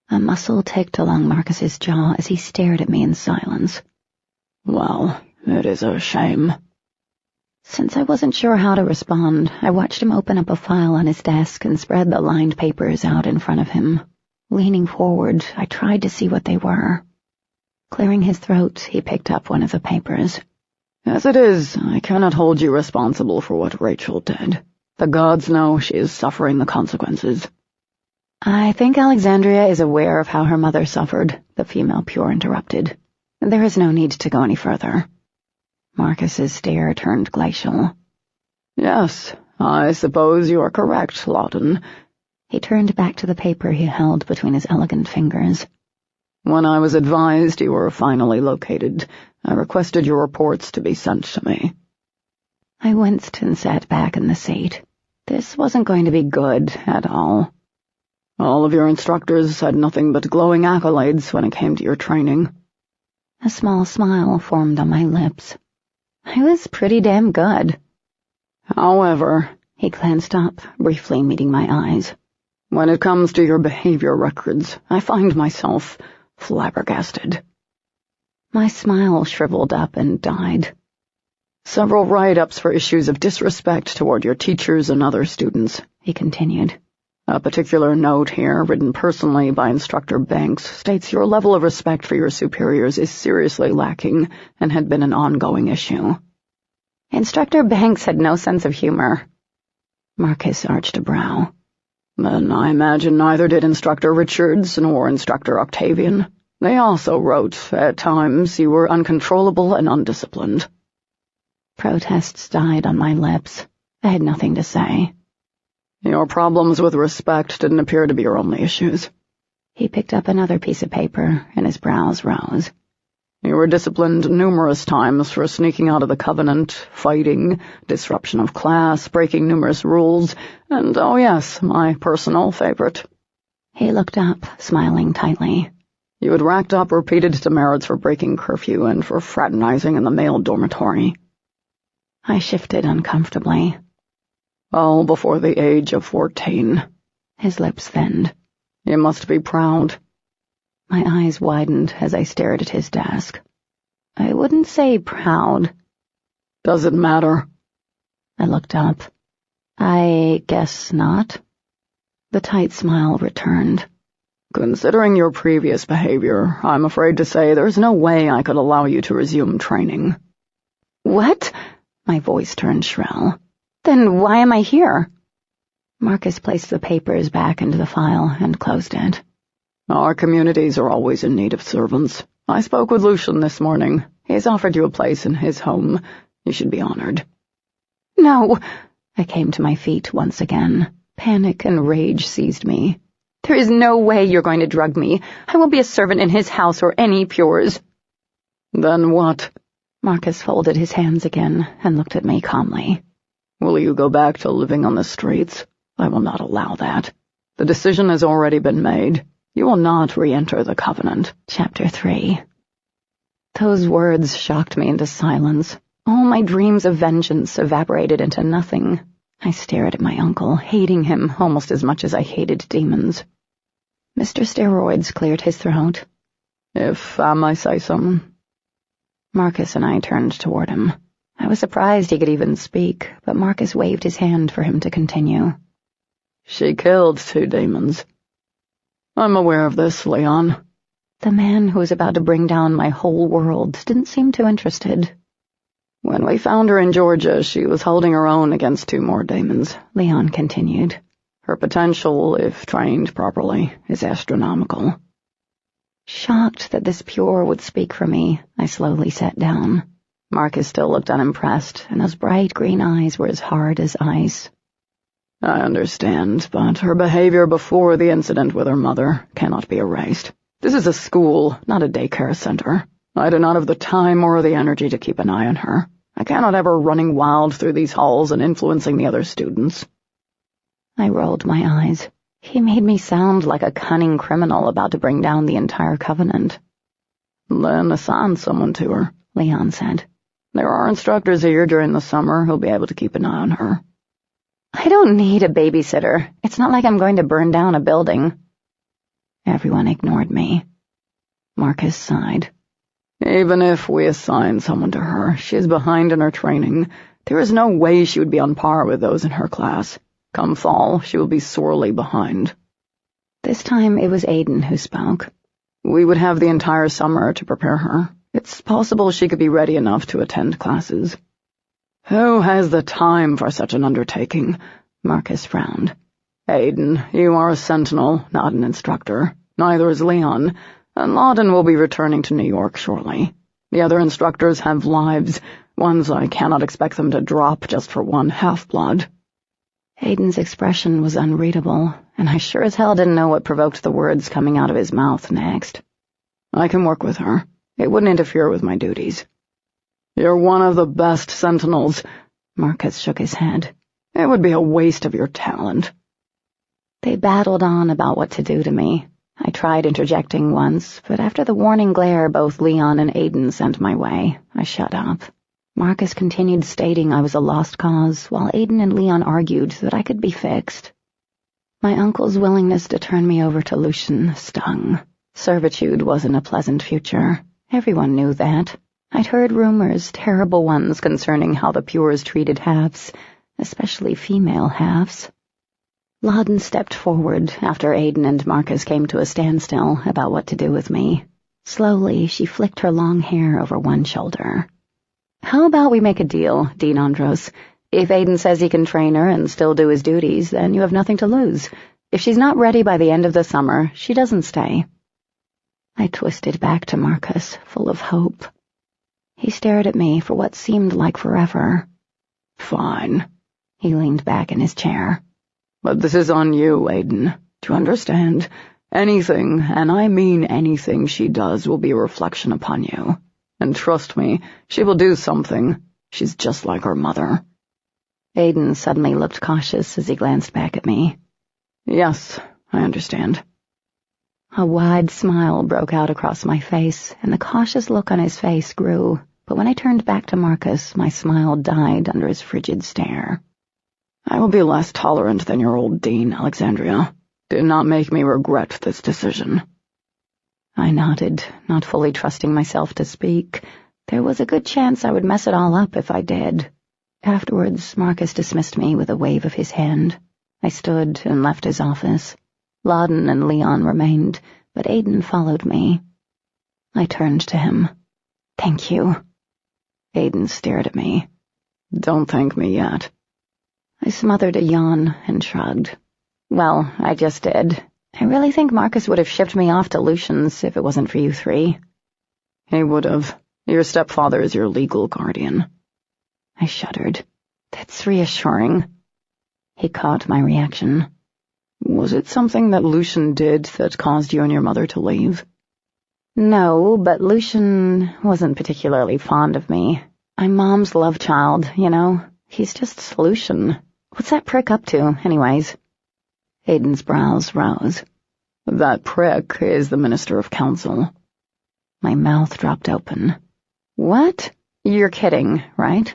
A muscle ticked along Marcus's jaw as he stared at me in silence. Well, it is a shame. Since I wasn't sure how to respond, I watched him open up a file on his desk and spread the lined papers out in front of him. Leaning forward, I tried to see what they were. Clearing his throat, he picked up one of the papers. As it is, I cannot hold you responsible for what Rachel did. The gods know she is suffering the consequences. I think Alexandria is aware of how her mother suffered, the female Pure interrupted. There is no need to go any further. Marcus's stare turned glacial. Yes, I suppose you are correct, Lawton. He turned back to the paper he held between his elegant fingers. When I was advised you were finally located, I requested your reports to be sent to me. I winced and sat back in the seat. This wasn't going to be good at all. All of your instructors had nothing but glowing accolades when it came to your training. A small smile formed on my lips. I was pretty damn good. However, he glanced up, briefly meeting my eyes. When it comes to your behavior records, I find myself flabbergasted. My smile shriveled up and died. Several write-ups for issues of disrespect toward your teachers and other students, he continued. A particular note here, written personally by Instructor Banks, states your level of respect for your superiors is seriously lacking and had been an ongoing issue. Instructor Banks had no sense of humor. Marcus arched a brow. Then I imagine neither did Instructor Richards nor Instructor Octavian. They also wrote, at times, you were uncontrollable and undisciplined. Protests died on my lips. I had nothing to say. Your problems with respect didn't appear to be your only issues. He picked up another piece of paper, and his brows rose. You were disciplined numerous times for sneaking out of the Covenant, fighting, disruption of class, breaking numerous rules, and, oh yes, my personal favorite. He looked up, smiling tightly. You had racked up repeated demerits for breaking curfew and for fraternizing in the male dormitory. I shifted uncomfortably. All before the age of 14. His lips thinned. You must be proud. My eyes widened as I stared at his desk. I wouldn't say proud. Does it matter? I looked up. I guess not. The tight smile returned. Considering your previous behavior, I'm afraid to say there's no way I could allow you to resume training. What? My voice turned shrill. Then why am I here? Marcus placed the papers back into the file and closed it. Our communities are always in need of servants. I spoke with Lucian this morning. He's offered you a place in his home. You should be honored. No! I came to my feet once again. Panic and rage seized me. There is no way you're going to drug me. I won't be a servant in his house or any Pure's. Then what? Marcus folded his hands again and looked at me calmly. Will you go back to living on the streets? I will not allow that. The decision has already been made. You will not re-enter the Covenant. Chapter 3. Those words shocked me into silence. All my dreams of vengeance evaporated into nothing. I stared at my uncle, hating him almost as much as I hated demons. Mr. Steroids cleared his throat. If I may say so. Marcus and I turned toward him. I was surprised he could even speak, but Marcus waved his hand for him to continue. She killed 2 demons. I'm aware of this, Leon. The man who was about to bring down my whole world didn't seem too interested. When we found her in Georgia, she was holding her own against 2 more demons, Leon continued. Her potential, if trained properly, is astronomical. Shocked that this Pure would speak for me, I slowly sat down. Marcus still looked unimpressed, and those bright green eyes were as hard as ice. I understand, but her behavior before the incident with her mother cannot be erased. This is a school, not a daycare center. I do not have the time or the energy to keep an eye on her. I cannot have her running wild through these halls and influencing the other students. I rolled my eyes. He made me sound like a cunning criminal about to bring down the entire Covenant. Then assign someone to her, Leon said. There are instructors here during the summer who'll be able to keep an eye on her. I don't need a babysitter. It's not like I'm going to burn down a building. Everyone ignored me. Marcus sighed. Even if we assign someone to her, she is behind in her training. There is no way she would be on par with those in her class. Come fall, she will be sorely behind. This time it was Aiden who spoke. We would have the entire summer to prepare her. It's possible she could be ready enough to attend classes. Who has the time for such an undertaking? Marcus frowned. Aiden, you are a sentinel, not an instructor. Neither is Leon, and Lawton will be returning to New York shortly. The other instructors have lives, ones I cannot expect them to drop just for one half-blood. Aiden's expression was unreadable, and I sure as hell didn't know what provoked the words coming out of his mouth next. I can work with her. It wouldn't interfere with my duties. You're one of the best sentinels. Marcus shook his head. It would be a waste of your talent." They battled on about what to do to me. I tried interjecting once, but after the warning glare both Leon and Aiden sent my way, I shut up. Marcus continued stating I was a lost cause, while Aiden and Leon argued that I could be fixed. My uncle's willingness to turn me over to Lucian stung. Servitude wasn't a pleasant future. Everyone knew that. I'd heard rumors, terrible ones, concerning how the Pures treated halves, especially female halves. Loudon stepped forward after Aiden and Marcus came to a standstill about what to do with me. Slowly, she flicked her long hair over one shoulder. "How about we make a deal, Dean Andros? If Aiden says he can train her and still do his duties, then you have nothing to lose. If she's not ready by the end of the summer, she doesn't stay." I twisted back to Marcus, full of hope. He stared at me for what seemed like forever. "Fine." He leaned back in his chair. "But this is on you, Aiden. Do you understand? Anything, and I mean anything she does will be a reflection upon you. And trust me, she will do something. She's just like her mother." Aiden suddenly looked cautious as he glanced back at me. "Yes, I understand." A wide smile broke out across my face, and the cautious look on his face grew, but when I turned back to Marcus, my smile died under his frigid stare. "I will be less tolerant than your old dean, Alexandria. Do not make me regret this decision." I nodded, not fully trusting myself to speak. There was a good chance I would mess it all up if I did. Afterwards, Marcus dismissed me with a wave of his hand. I stood and left his office. Loudon and Leon remained, but Aiden followed me. I turned to him. "Thank you." Aiden stared at me. "Don't thank me yet." I smothered a yawn and shrugged. "Well, I just did. I really think Marcus would have shipped me off to Lucian's if it wasn't for you three." "He would have. Your stepfather is your legal guardian." I shuddered. "That's reassuring." He caught my reaction. "Was it something that Lucian did that caused you and your mother to leave?" "No, but Lucian wasn't particularly fond of me. I'm Mom's love child, you know. He's just Lucian. What's that prick up to, anyways?" Aiden's brows rose. "That prick is the Minister of Council." My mouth dropped open. "What? You're kidding, right?"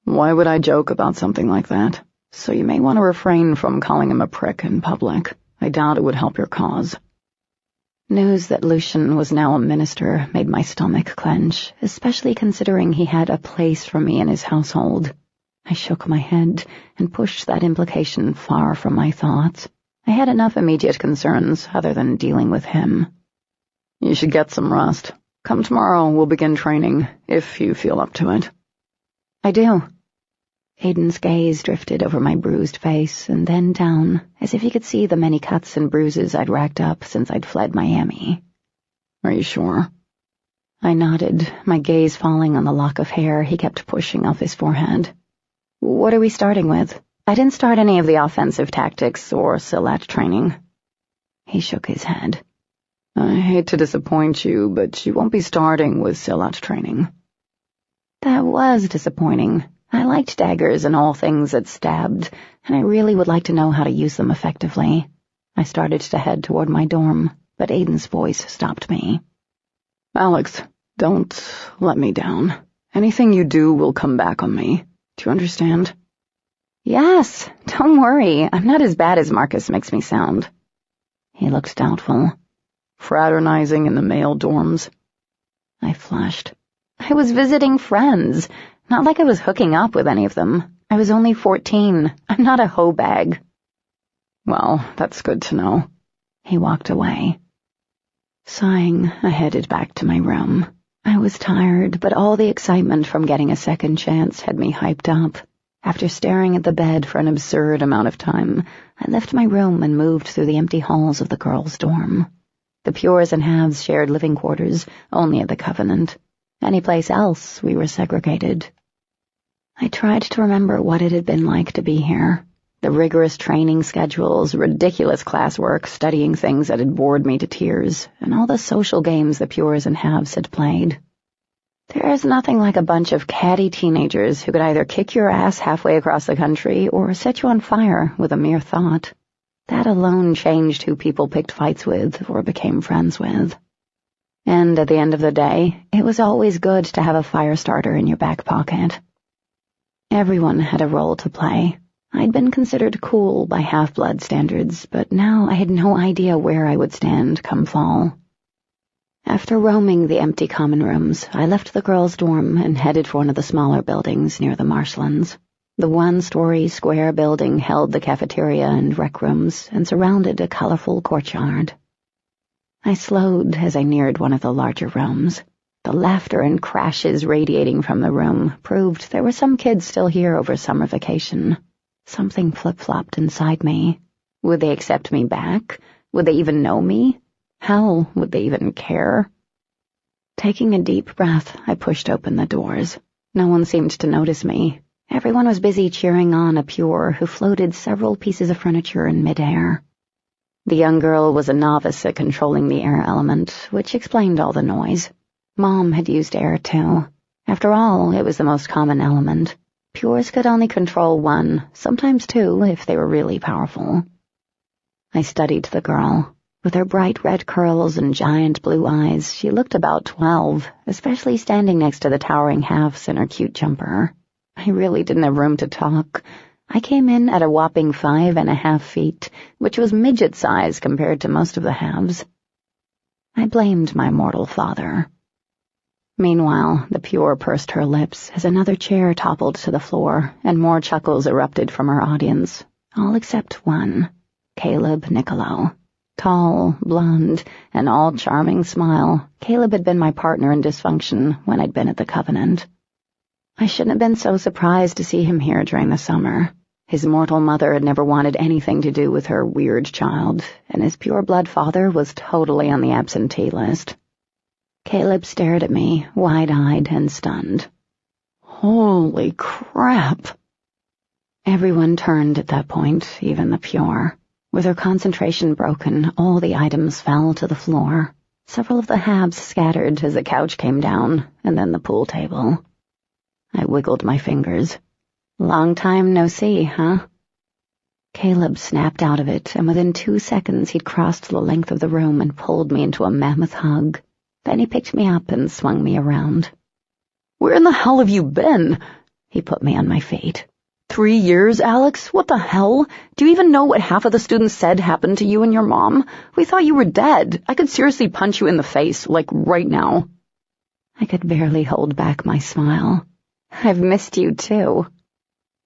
"Why would I joke about something like that? So you may want to refrain from calling him a prick in public. I doubt it would help your cause." News that Lucian was now a minister made my stomach clench, especially considering he had a place for me in his household. I shook my head and pushed that implication far from my thoughts. I had enough immediate concerns other than dealing with him. "You should get some rest. Come tomorrow, we'll begin training, if you feel up to it." "I do." Aiden's gaze drifted over my bruised face and then down, as if he could see the many cuts and bruises I'd racked up since I'd fled Miami. "Are you sure?" I nodded, my gaze falling on the lock of hair he kept pushing off his forehead. "What are we starting with? I didn't start any of the offensive tactics or Silat training." He shook his head. "I hate to disappoint you, but you won't be starting with Silat training." That was disappointing. I liked daggers and all things that stabbed, and I really would like to know how to use them effectively. I started to head toward my dorm, but Aiden's voice stopped me. "Alex, don't let me down. Anything you do will come back on me. Do you understand?" "Yes, don't worry. I'm not as bad as Marcus makes me sound." He looked doubtful. "Fraternizing in the male dorms?" I flushed. "I was visiting friends. Not like I was hooking up with any of them. I was only 14. I'm not a hoe bag." "Well, that's good to know." He walked away. Sighing, I headed back to my room. I was tired, but all the excitement from getting a second chance had me hyped up. After staring at the bed for an absurd amount of time, I left my room and moved through the empty halls of the girls' dorm. The Pures and Halves shared living quarters, only at the Covenant. Any place else, we were segregated. I tried to remember what it had been like to be here. The rigorous training schedules, ridiculous classwork, studying things that had bored me to tears, and all the social games the Pures and Halves had played. There's nothing like a bunch of catty teenagers who could either kick your ass halfway across the country or set you on fire with a mere thought. That alone changed who people picked fights with or became friends with. And at the end of the day, it was always good to have a fire starter in your back pocket. Everyone had a role to play. I'd been considered cool by half-blood standards, but now I had no idea where I would stand come fall. After roaming the empty common rooms, I left the girls' dorm and headed for one of the smaller buildings near the marshlands. The one-story square building held the cafeteria and rec rooms and surrounded a colorful courtyard. I slowed as I neared one of the larger rooms. The laughter and crashes radiating from the room proved there were some kids still here over summer vacation. Something flip-flopped inside me. Would they accept me back? Would they even know me? How would they even care? Taking a deep breath, I pushed open the doors. No one seemed to notice me. Everyone was busy cheering on a Pure who floated several pieces of furniture in midair. The young girl was a novice at controlling the air element, which explained all the noise. Mom had used air, too. After all, it was the most common element. Pures could only control one, sometimes two, if they were really powerful. I studied the girl. With her bright red curls and giant blue eyes, she looked about 12, especially standing next to the towering halves in her cute jumper. I really didn't have room to talk. I came in at a whopping 5.5 feet, which was midget size compared to most of the halves. I blamed my mortal father. Meanwhile, the Pure pursed her lips as another chair toppled to the floor, and more chuckles erupted from her audience, all except one, Caleb Niccolo. Tall, blonde, an all-charming smile, Caleb had been my partner in dysfunction when I'd been at the Covenant. I shouldn't have been so surprised to see him here during the summer. His mortal mother had never wanted anything to do with her weird child, and his pure-blood father was totally on the absentee list. Caleb stared at me, wide-eyed and stunned. Holy crap! Everyone turned at that point, even the Pure. With her concentration broken, all the items fell to the floor. Several of the halves scattered as the couch came down, and then the pool table. I wiggled my fingers. Long time no see, huh? Caleb snapped out of it, and within 2 seconds he'd crossed the length of the room and pulled me into a mammoth hug. Then he picked me up and swung me around. Where in the hell have you been? He put me on my feet. 3 years, Alex? What the hell? Do you even know what half of the students said happened to you and your mom? We thought you were dead. I could seriously punch you in the face, like right now. I could barely hold back my smile. I've missed you, too.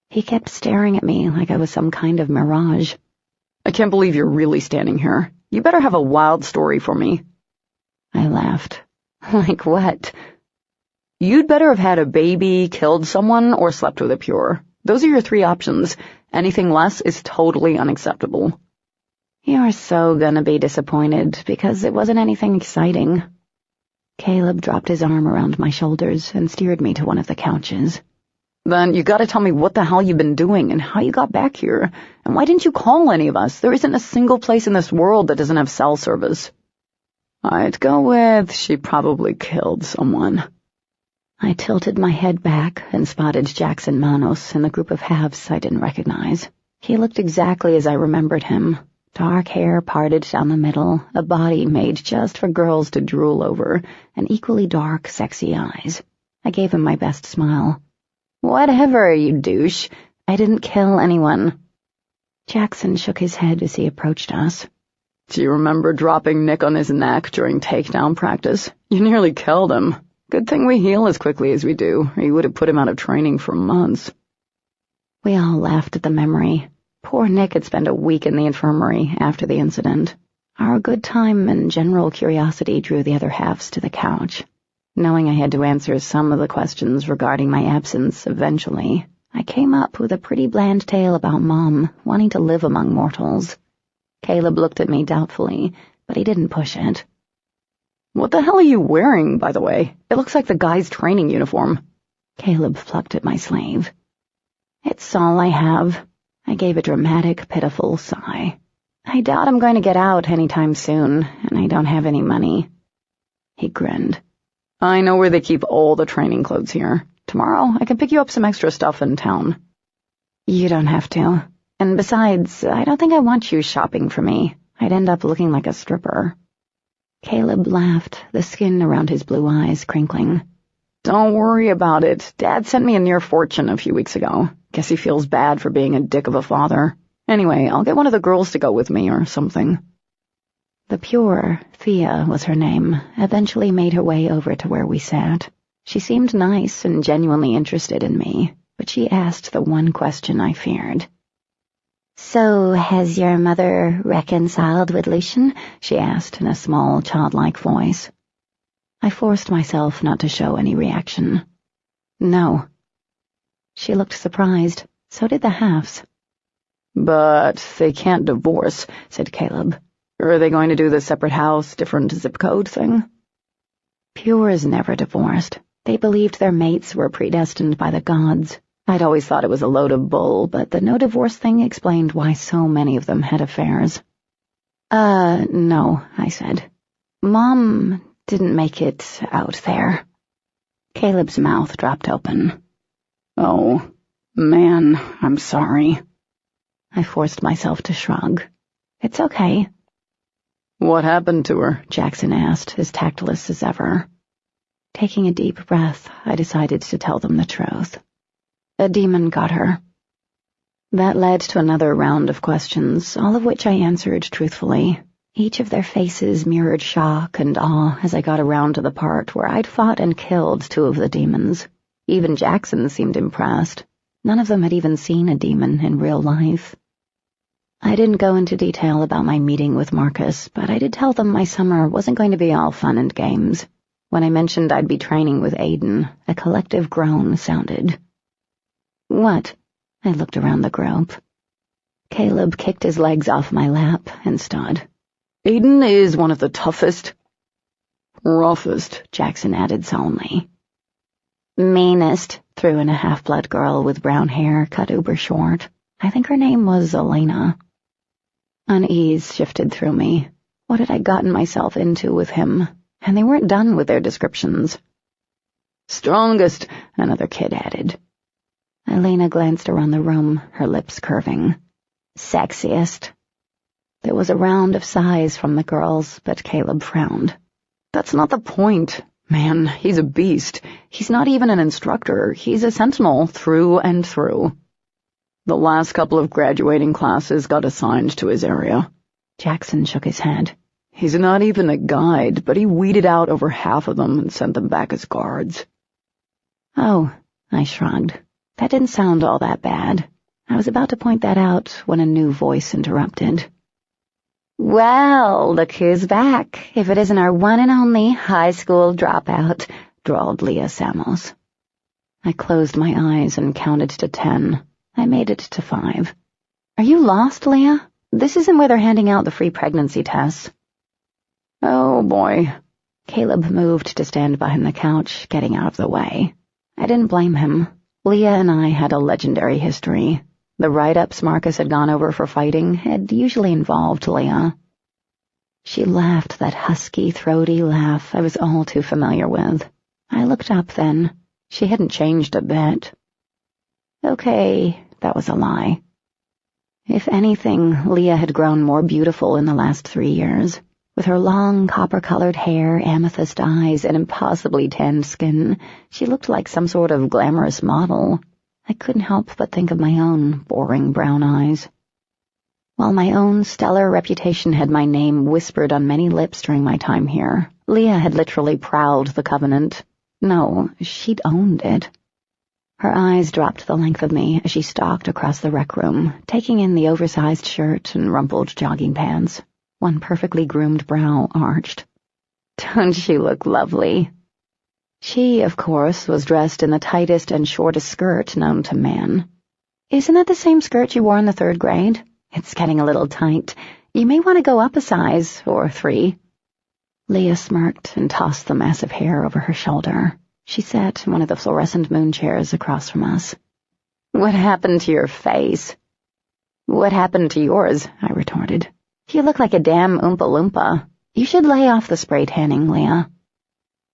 He kept staring at me like I was some kind of mirage. I can't believe you're really standing here. You better have a wild story for me. I laughed. Like what? You'd better have had a baby, killed someone, or slept with a Pure. Those are your 3 options. Anything less is totally unacceptable. You're so gonna be disappointed, because it wasn't anything exciting. Caleb dropped his arm around my shoulders and steered me to one of the couches. Then you gotta tell me what the hell you've been doing and how you got back here. And why didn't you call any of us? There isn't a single place in this world that doesn't have cell service. I'd go with she probably killed someone. I tilted my head back and spotted Jackson Manos in the group of halves I didn't recognize. He looked exactly as I remembered him. Dark hair parted down the middle, a body made just for girls to drool over, and equally dark, sexy eyes. I gave him my best smile. Whatever, you douche. I didn't kill anyone. Jackson shook his head as he approached us. Do you remember dropping Nick on his neck during takedown practice? You nearly killed him. Good thing we heal as quickly as we do, or you would have put him out of training for months. We all laughed at the memory. Poor Nick had spent a week in the infirmary after the incident. Our good time and general curiosity drew the other halves to the couch. Knowing I had to answer some of the questions regarding my absence eventually, I came up with a pretty bland tale about Mom wanting to live among mortals. Caleb looked at me doubtfully, but he didn't push it. What the hell are you wearing, by the way? It looks like the guy's training uniform. Caleb plucked at my sleeve. It's all I have. I gave a dramatic, pitiful sigh. I doubt I'm going to get out anytime soon, and I don't have any money. He grinned. I know where they keep all the training clothes here. Tomorrow, I can pick you up some extra stuff in town. You don't have to. And besides, I don't think I want you shopping for me. I'd end up looking like a stripper. Caleb laughed, the skin around his blue eyes crinkling. Don't worry about it. Dad sent me a near fortune a few weeks ago. Guess he feels bad for being a dick of a father. Anyway, I'll get one of the girls to go with me or something. The pure, Thea was her name, eventually made her way over to where we sat. She seemed nice and genuinely interested in me, but she asked the one question I feared. "So, has your mother reconciled with Lucian?" she asked in a small, childlike voice. I forced myself not to show any reaction. "No." She looked surprised. So did the Halfs. "But they can't divorce," said Caleb. "Or are they going to do the separate house, different zip code thing?" Pures never divorced. They believed their mates were predestined by the gods. I'd always thought it was a load of bull, but the no-divorce thing explained why so many of them had affairs. No," I said. "Mom didn't make it out there." Caleb's mouth dropped open. "Oh, man, I'm sorry." I forced myself to shrug. "It's okay." "What happened to her?" Jackson asked, as tactless as ever. Taking a deep breath, I decided to tell them the truth. A demon got her. That led to another round of questions, all of which I answered truthfully. Each of their faces mirrored shock and awe as I got around to the part where I'd fought and killed 2 of the demons. Even Jackson seemed impressed. None of them had even seen a demon in real life. I didn't go into detail about my meeting with Marcus, but I did tell them my summer wasn't going to be all fun and games. When I mentioned I'd be training with Aiden, a collective groan sounded. "What?" I looked around the group. Caleb kicked his legs off my lap and stood. "Aiden is one of the toughest." "Roughest," Jackson added solemnly. "Meanest," threw in a half-blood girl with brown hair cut uber short. I think her name was Elena. Unease shifted through me. What had I gotten myself into with him? And they weren't done with their descriptions. "Strongest," another kid added. Elena glanced around the room, her lips curving. "Sexiest." There was a round of sighs from the girls, but Caleb frowned. "That's not the point. Man, he's a beast. He's not even an instructor. He's a sentinel through and through. The last couple of graduating classes got assigned to his area." Jackson shook his head. "He's not even a guide, but he weeded out over half of them and sent them back as guards." "Oh," I shrugged. That didn't sound all that bad. I was about to point that out when a new voice interrupted. "Well, look who's back, if it isn't our one and only high school dropout," drawled Leah Samos. I closed my eyes and counted to 10. I made it to 5. "Are you lost, Leah? This isn't where they're handing out the free pregnancy tests." "Oh, boy." Caleb moved to stand behind the couch, getting out of the way. I didn't blame him. Leah and I had a legendary history. The write-ups Marcus had gone over for fighting had usually involved Leah. She laughed that husky, throaty laugh I was all too familiar with. I looked up then. She hadn't changed a bit. Okay, that was a lie. If anything, Leah had grown more beautiful in the last 3 years. With her long, copper-colored hair, amethyst eyes, and impossibly tanned skin, she looked like some sort of glamorous model. I couldn't help but think of my own boring brown eyes. While my own stellar reputation had my name whispered on many lips during my time here, Leah had literally prowled the Covenant. No, she'd owned it. Her eyes dropped the length of me as she stalked across the rec room, taking in the oversized shirt and rumpled jogging pants. One perfectly groomed brow arched. "Don't she look lovely?" She, of course, was dressed in the tightest and shortest skirt known to man. "Isn't that the same skirt you wore in the 3rd grade? It's getting a little tight. You may want to go up a size, or 3. Leah smirked and tossed the massive hair over her shoulder. She sat in one of the fluorescent moon chairs across from us. "What happened to your face?" "What happened to yours?" I retorted. "You look like a damn Oompa Loompa. You should lay off the spray tanning, Leah."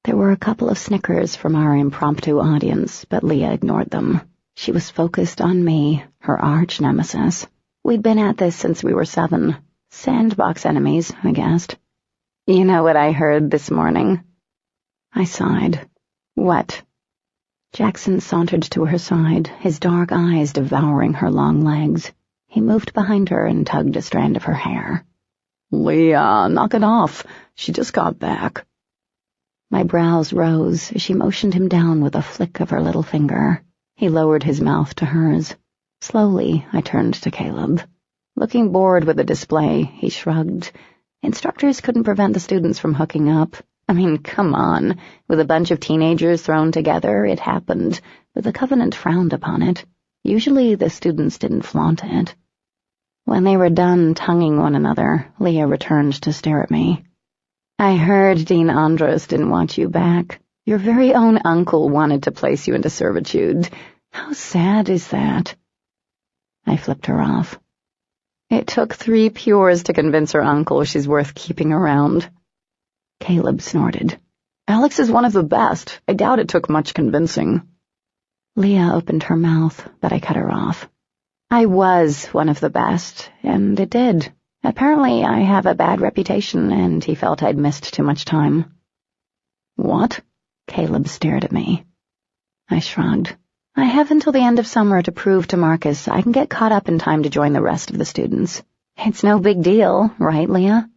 There were a couple of snickers from our impromptu audience, but Leah ignored them. She was focused on me, her arch nemesis. We'd been at this since we were 7. Sandbox enemies, I guessed. You know what I heard this morning? I sighed. What? Jackson sauntered to her side, his dark eyes devouring her long legs. He moved behind her and tugged a strand of her hair. Leah, knock it off. She just got back. My brows rose as she motioned him down with a flick of her little finger. He lowered his mouth to hers. Slowly, I turned to Caleb. Looking bored with the display, he shrugged. Instructors couldn't prevent the students from hooking up. I mean, come on. With a bunch of teenagers thrown together, it happened, but the Covenant frowned upon it. Usually, the students didn't flaunt it. When they were done tonguing one another, Leah returned to stare at me. I heard Dean Andros didn't want you back. Your very own uncle wanted to place you into servitude. How sad is that? I flipped her off. It took 3 pures to convince her uncle she's worth keeping around. Caleb snorted. Alex is one of the best. I doubt it took much convincing. Leah opened her mouth, but I cut her off. I was one of the best, and it did. Apparently I have a bad reputation, and he felt I'd missed too much time. What? Caleb stared at me. I shrugged. I have until the end of summer to prove to Marcus I can get caught up in time to join the rest of the students. It's no big deal, right, Leah?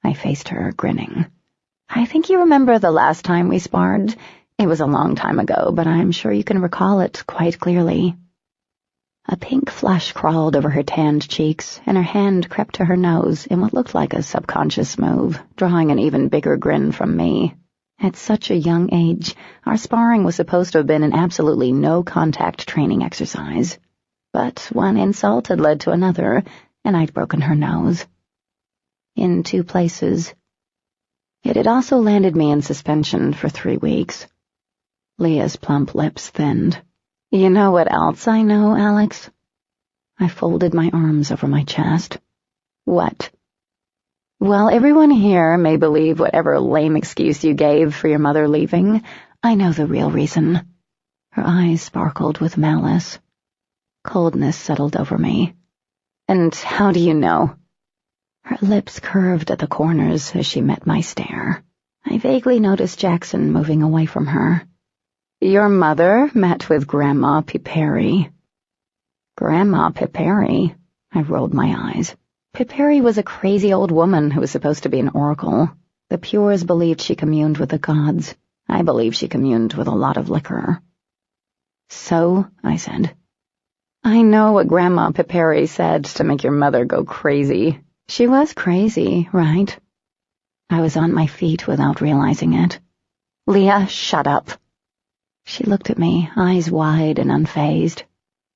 I faced her, grinning. I think you remember the last time we sparred. It was a long time ago, but I'm sure you can recall it quite clearly. A pink flush crawled over her tanned cheeks, and her hand crept to her nose in what looked like a subconscious move, drawing an even bigger grin from me. At such a young age, our sparring was supposed to have been an absolutely no-contact training exercise. But one insult had led to another, and I'd broken her nose. In 2 places. It had also landed me in suspension for 3 weeks. Leah's plump lips thinned. You know what else I know, Alex? I folded my arms over my chest. What? Well, everyone here may believe whatever lame excuse you gave for your mother leaving. I know the real reason. Her eyes sparkled with malice. Coldness settled over me. And how do you know? Her lips curved at the corners as she met my stare. I vaguely noticed Jackson moving away from her. Your mother met with Grandma Piperi. Grandma Piperi? I rolled my eyes. Piperi was a crazy old woman who was supposed to be an oracle. The Pures believed she communed with the gods. I believe she communed with a lot of liquor. So, I said. I know what Grandma Piperi said to make your mother go crazy. She was crazy, right? I was on my feet without realizing it. Leah, shut up. She looked at me, eyes wide and unfazed.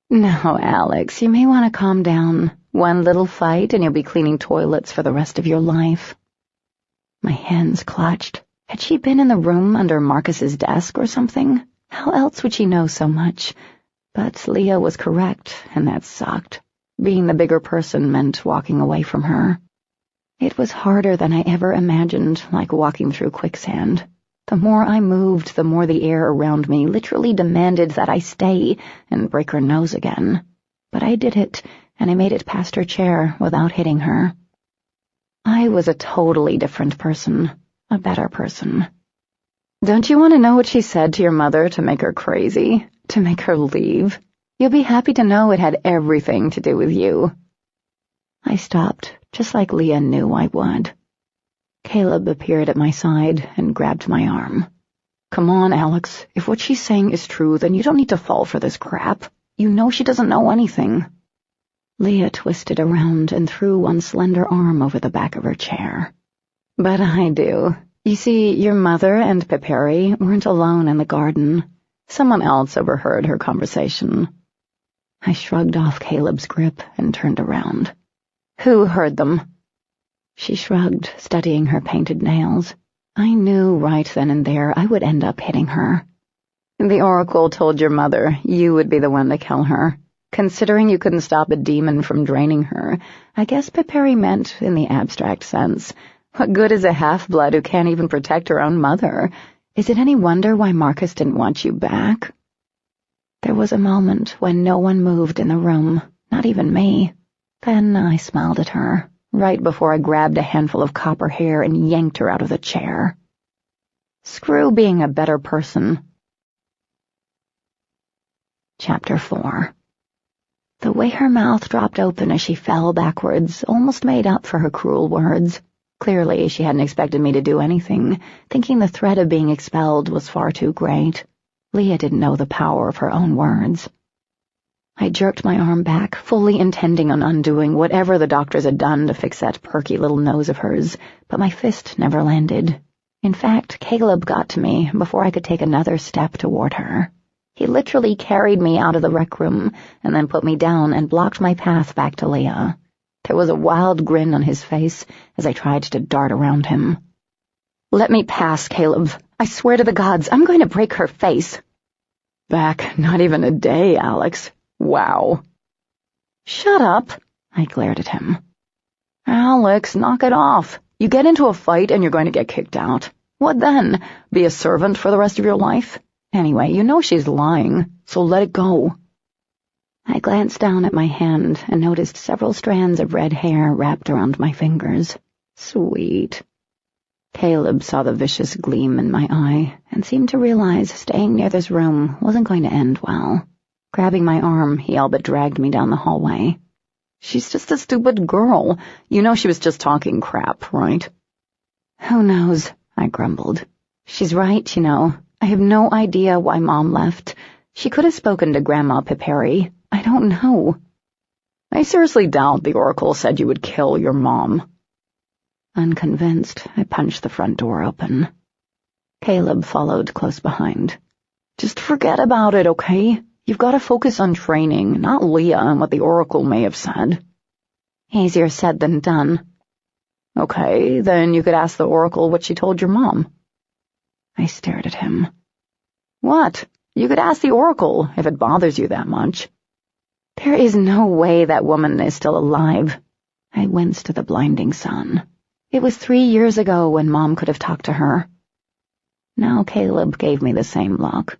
No, Alex, you may want to calm down. One little fight and you'll be cleaning toilets for the rest of your life. My hands clutched. Had she been in the room under Marcus's desk or something? How else would she know so much? But Leah was correct, and that sucked. Being the bigger person meant walking away from her. It was harder than I ever imagined, like walking through quicksand. The more I moved, the more the air around me literally demanded that I stay and break her nose again. But I did it, and I made it past her chair without hitting her. I was a totally different person, a better person. Don't you want to know what she said to your mother to make her crazy, to make her leave? You'll be happy to know it had everything to do with you. I stopped, just like Leah knew I would. Caleb appeared at my side and grabbed my arm. Come on, Alex. If what she's saying is true, then you don't need to fall for this crap. You know she doesn't know anything. Leah twisted around and threw one slender arm over the back of her chair. But I do. You see, your mother and Piperi weren't alone in the garden. Someone else overheard her conversation. I shrugged off Caleb's grip and turned around. Who heard them? She shrugged, studying her painted nails. I knew right then and there I would end up hitting her. The oracle told your mother you would be the one to kill her. Considering you couldn't stop a demon from draining her, I guess Piperi meant in the abstract sense. What good is a half-blood who can't even protect her own mother? Is it any wonder why Marcus didn't want you back? There was a moment when no one moved in the room, not even me. Then I smiled at her, right before I grabbed a handful of copper hair and yanked her out of the chair. Screw being a better person. Chapter 4. The way her mouth dropped open as she fell backwards almost made up for her cruel words. Clearly, she hadn't expected me to do anything, thinking the threat of being expelled was far too great. Leah didn't know the power of her own words. I jerked my arm back, fully intending on undoing whatever the doctors had done to fix that perky little nose of hers, but my fist never landed. In fact, Caleb got to me before I could take another step toward her. He literally carried me out of the rec room and then put me down and blocked my path back to Leah. There was a wild grin on his face as I tried to dart around him. "Let me pass, Caleb. I swear to the gods, I'm going to break her face." Back not even a day, Alex. Wow. "Shut up," I glared at him. Alex, knock it off. You get into a fight and you're going to get kicked out. What then? Be a servant for the rest of your life? Anyway, you know she's lying, so let it go. I glanced down at my hand and noticed several strands of red hair wrapped around my fingers. Sweet. Caleb saw the vicious gleam in my eye and seemed to realize staying near this room wasn't going to end well. Grabbing my arm, he all but dragged me down the hallway. She's just a stupid girl. You know she was just talking crap, right? Who knows, I grumbled. She's right, you know. I have no idea why Mom left. She could have spoken to Grandma Piperi. I don't know. I seriously doubt the Oracle said you would kill your mom. Unconvinced, I punched the front door open. Caleb followed close behind. Just forget about it, okay? You've got to focus on training, not Leah and what the Oracle may have said. Easier said than done. Okay, then you could ask the Oracle what she told your mom. I stared at him. What? You could ask the Oracle if it bothers you that much. There is no way that woman is still alive. I winced at the blinding sun. It was 3 years ago when Mom could have talked to her. Now Caleb gave me the same look.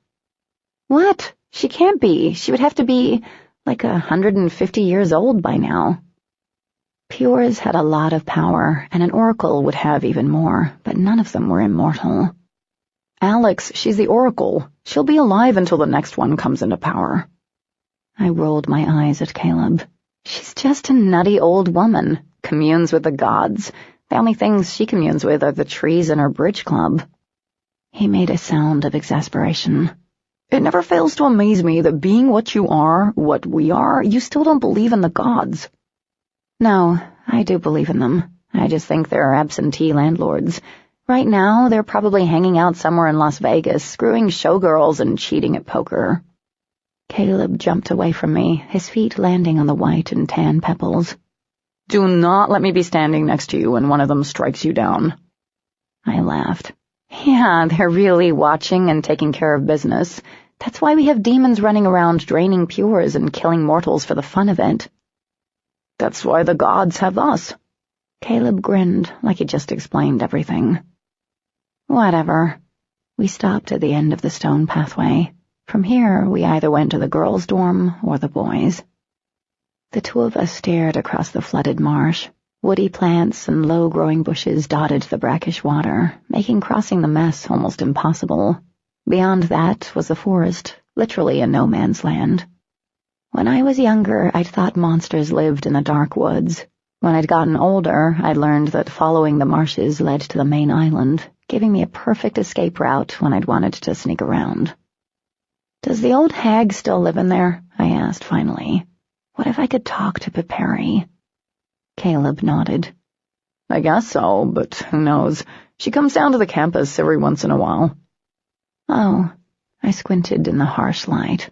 What? She can't be. She would have to be like 150 years old by now. Pures had a lot of power, and an Oracle would have even more, but none of them were immortal. Alex, she's the Oracle. She'll be alive until the next one comes into power. I rolled my eyes at Caleb. She's just a nutty old woman, communes with the gods. The only things she communes with are the trees in her bridge club. He made a sound of exasperation. It never fails to amaze me that being what you are, what we are, you still don't believe in the gods. No, I do believe in them. I just think they're absentee landlords. Right now, they're probably hanging out somewhere in Las Vegas, screwing showgirls and cheating at poker. Caleb jumped away from me, his feet landing on the white and tan pebbles. Do not let me be standing next to you when one of them strikes you down. I laughed. Yeah, they're really watching and taking care of business. That's why we have demons running around draining pures and killing mortals for the fun of it. That's why the gods have us. Caleb grinned like he just explained everything. Whatever. We stopped at the end of the stone pathway. From here, we either went to the girls' dorm or the boys'. The two of us stared across the flooded marsh. Woody plants and low-growing bushes dotted the brackish water, making crossing the mess almost impossible. Beyond that was the forest, literally a no-man's land. When I was younger, I'd thought monsters lived in the dark woods. When I'd gotten older, I'd learned that following the marshes led to the main island, giving me a perfect escape route when I'd wanted to sneak around. "Does the old hag still live in there?" I asked finally. "What if I could talk to Piperi?" Caleb nodded. "I guess so, but who knows? She comes down to the campus every once in a while." "Oh," I squinted in the harsh light.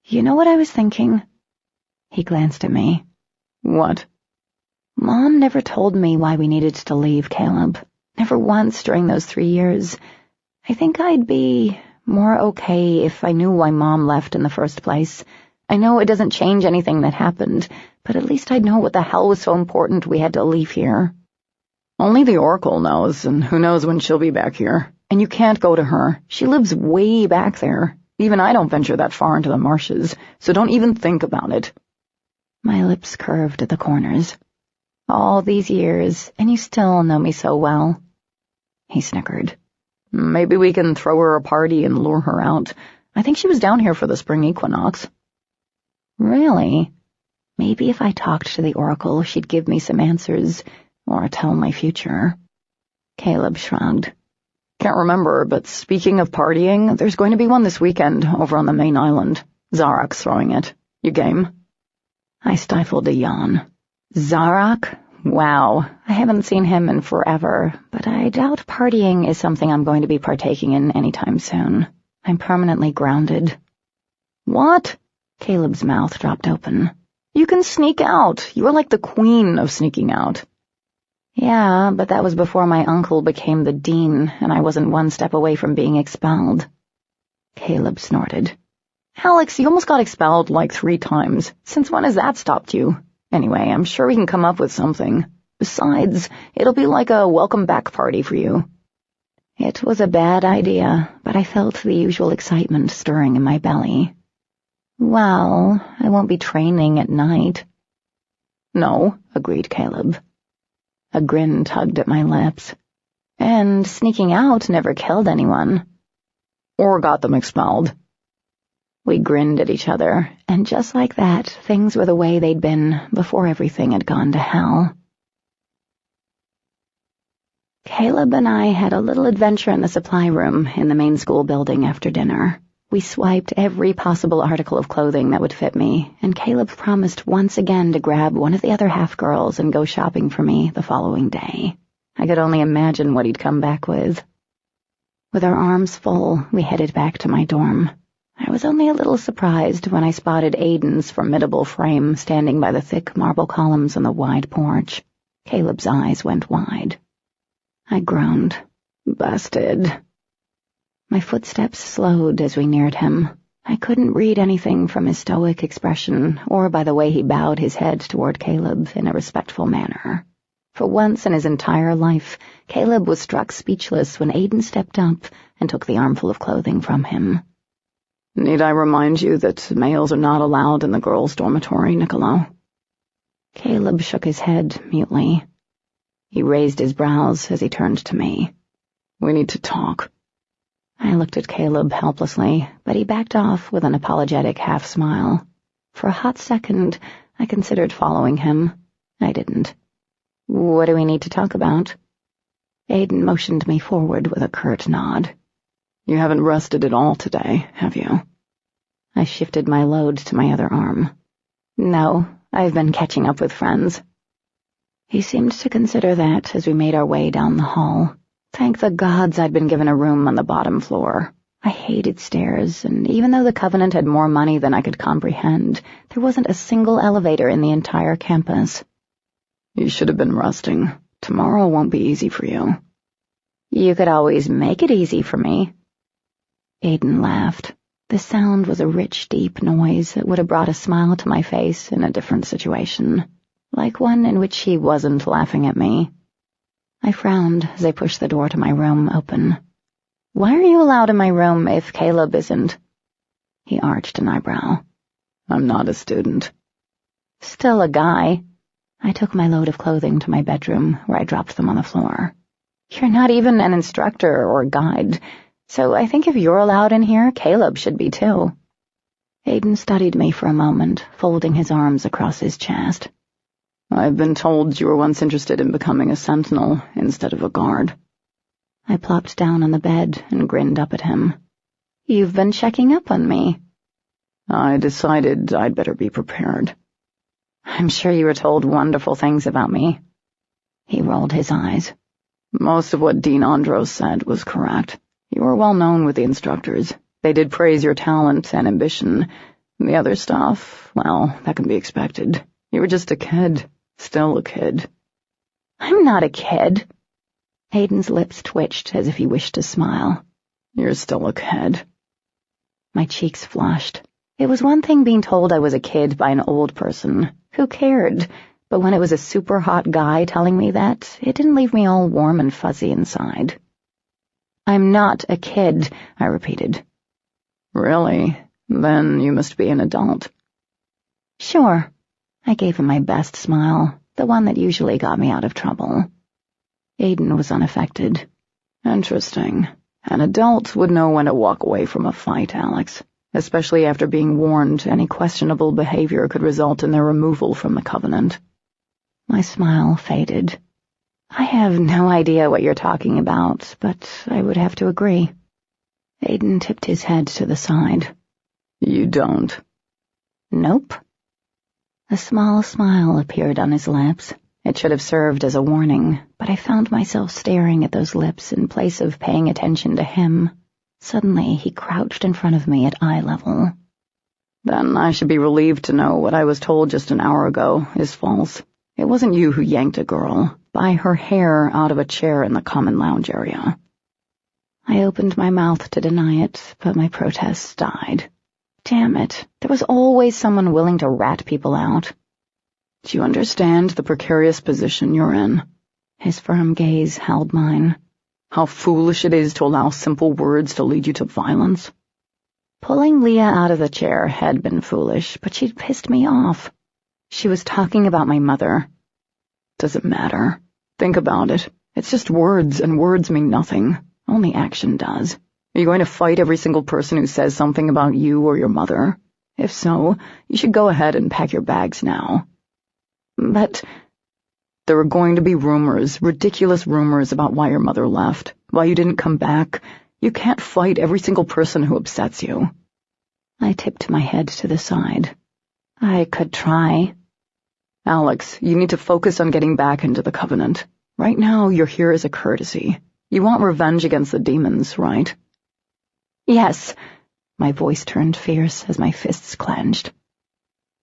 "You know what I was thinking?" He glanced at me. "What?" "Mom never told me why we needed to leave, Caleb. Never once during those 3 years. I think I'd be more okay if I knew why Mom left in the first place. I know it doesn't change anything that happened, but at least I'd know what the hell was so important we had to leave here." "Only the Oracle knows, and who knows when she'll be back here. And you can't go to her. She lives way back there. Even I don't venture that far into the marshes, so don't even think about it. My lips curved at the corners. All these years, and you still know me so well. He snickered. Maybe we can throw her a party and lure her out. I think she was down here for the spring equinox. Really? Maybe if I talked to the oracle, she'd give me some answers, or tell my future. Caleb shrugged. Can't remember, but speaking of partying, there's going to be one this weekend over on the main island. Zarak's throwing it. You game? I stifled a yawn. Zarak? Wow, I haven't seen him in forever, but I doubt partying is something I'm going to be partaking in anytime soon. I'm permanently grounded. What? Caleb's mouth dropped open. You can sneak out. You are like the queen of sneaking out. Yeah, but that was before my uncle became the dean, and I wasn't one step away from being expelled. Caleb snorted. Alex, you almost got expelled like 3 times. Since when has that stopped you? Anyway, I'm sure we can come up with something. Besides, it'll be like a welcome-back party for you. It was a bad idea, but I felt the usual excitement stirring in my belly. Well, I won't be training at night. No, agreed Caleb. A grin tugged at my lips. And sneaking out never killed anyone. Or got them expelled. We grinned at each other, and just like that, things were the way they'd been before everything had gone to hell. Caleb and I had a little adventure in the supply room in the main school building after dinner. We swiped every possible article of clothing that would fit me, and Caleb promised once again to grab one of the other half-girls and go shopping for me the following day. I could only imagine what he'd come back with. With our arms full, we headed back to my dorm. I was only a little surprised when I spotted Aiden's formidable frame standing by the thick marble columns on the wide porch. Caleb's eyes went wide. I groaned. Busted. My footsteps slowed as we neared him. I couldn't read anything from his stoic expression or by the way he bowed his head toward Caleb in a respectful manner. For once in his entire life, Caleb was struck speechless when Aiden stepped up and took the armful of clothing from him. Need I remind you that males are not allowed in the girls' dormitory, Niccolo? Caleb shook his head mutely. He raised his brows as he turned to me. We need to talk. I looked at Caleb helplessly, but he backed off with an apologetic half-smile. For a hot second, I considered following him. I didn't. What do we need to talk about? Aiden motioned me forward with a curt nod. You haven't rested at all today, have you? I shifted my load to my other arm. No, I've been catching up with friends. He seemed to consider that as we made our way down the hall. Thank the gods I'd been given a room on the bottom floor. I hated stairs, and even though the Covenant had more money than I could comprehend, there wasn't a single elevator in the entire campus. You should have been resting. Tomorrow won't be easy for you. You could always make it easy for me. Aiden laughed. The sound was a rich, deep noise that would have brought a smile to my face in a different situation, like one in which he wasn't laughing at me. I frowned as I pushed the door to my room open. Why are you allowed in my room if Caleb isn't? He arched an eyebrow. I'm not a student. Still a guy. I took my load of clothing to my bedroom, where I dropped them on the floor. You're not even an instructor or guide, so I think if you're allowed in here, Caleb should be too. Aiden studied me for a moment, folding his arms across his chest. I've been told you were once interested in becoming a sentinel instead of a guard. I plopped down on the bed and grinned up at him. You've been checking up on me. I decided I'd better be prepared. I'm sure you were told wonderful things about me. He rolled his eyes. Most of what Dean Andros said was correct. You were well known with the instructors. They did praise your talent and ambition. The other stuff, well, that can be expected. You were just a kid. Still a kid. I'm not a kid. Aiden's lips twitched as if he wished to smile. You're still a kid. My cheeks flushed. It was one thing being told I was a kid by an old person. Who cared? But when it was a super hot guy telling me that, it didn't leave me all warm and fuzzy inside. I'm not a kid, I repeated. Really? Then you must be an adult. Sure. I gave him my best smile, the one that usually got me out of trouble. Aiden was unaffected. Interesting. An adult would know when to walk away from a fight, Alex, especially after being warned any questionable behavior could result in their removal from the Covenant. My smile faded. I have no idea what you're talking about, but I would have to agree. Aiden tipped his head to the side. You don't? Nope. A small smile appeared on his lips. It should have served as a warning, but I found myself staring at those lips in place of paying attention to him. Suddenly, he crouched in front of me at eye level. Then I should be relieved to know what I was told just an hour ago is false. It wasn't you who yanked a girl by her hair out of a chair in the common lounge area. I opened my mouth to deny it, but my protests died. Damn it, there was always someone willing to rat people out. Do you understand the precarious position you're in? His firm gaze held mine. How foolish it is to allow simple words to lead you to violence? Pulling Leah out of the chair had been foolish, but she'd pissed me off. She was talking about my mother. Does it matter? Think about it. It's just words, and words mean nothing. Only action does. Are you going to fight every single person who says something about you or your mother? If so, you should go ahead and pack your bags now. But there are going to be rumors, ridiculous rumors about why your mother left, why you didn't come back. You can't fight every single person who upsets you. I tipped my head to the side. I could try. Alex, you need to focus on getting back into the Covenant. Right now, you're here as a courtesy. You want revenge against the demons, right? Yes. My voice turned fierce as my fists clenched.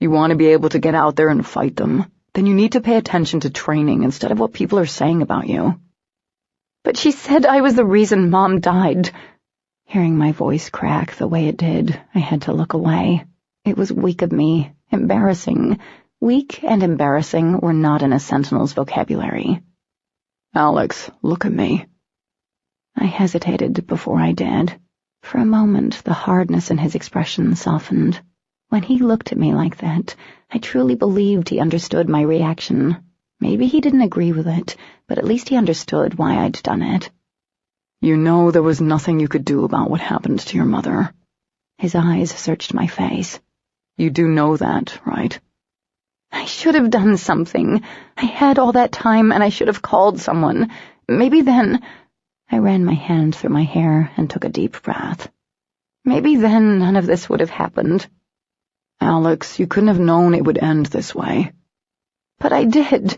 You want to be able to get out there and fight them. Then you need to pay attention to training instead of what people are saying about you. But she said I was the reason Mom died. Hearing my voice crack the way it did, I had to look away. It was weak of me, embarrassing. Weak and embarrassing were not in a Sentinel's vocabulary. Alex, look at me. I hesitated before I did. For a moment, the hardness in his expression softened. When he looked at me like that, I truly believed he understood my reaction. Maybe he didn't agree with it, but at least he understood why I'd done it. You know there was nothing you could do about what happened to your mother. His eyes searched my face. You do know that, right? I should have done something. I had all that time, and I should have called someone. Maybe then... I ran my hand through my hair and took a deep breath. Maybe then none of this would have happened. Alex, you couldn't have known it would end this way. But I did.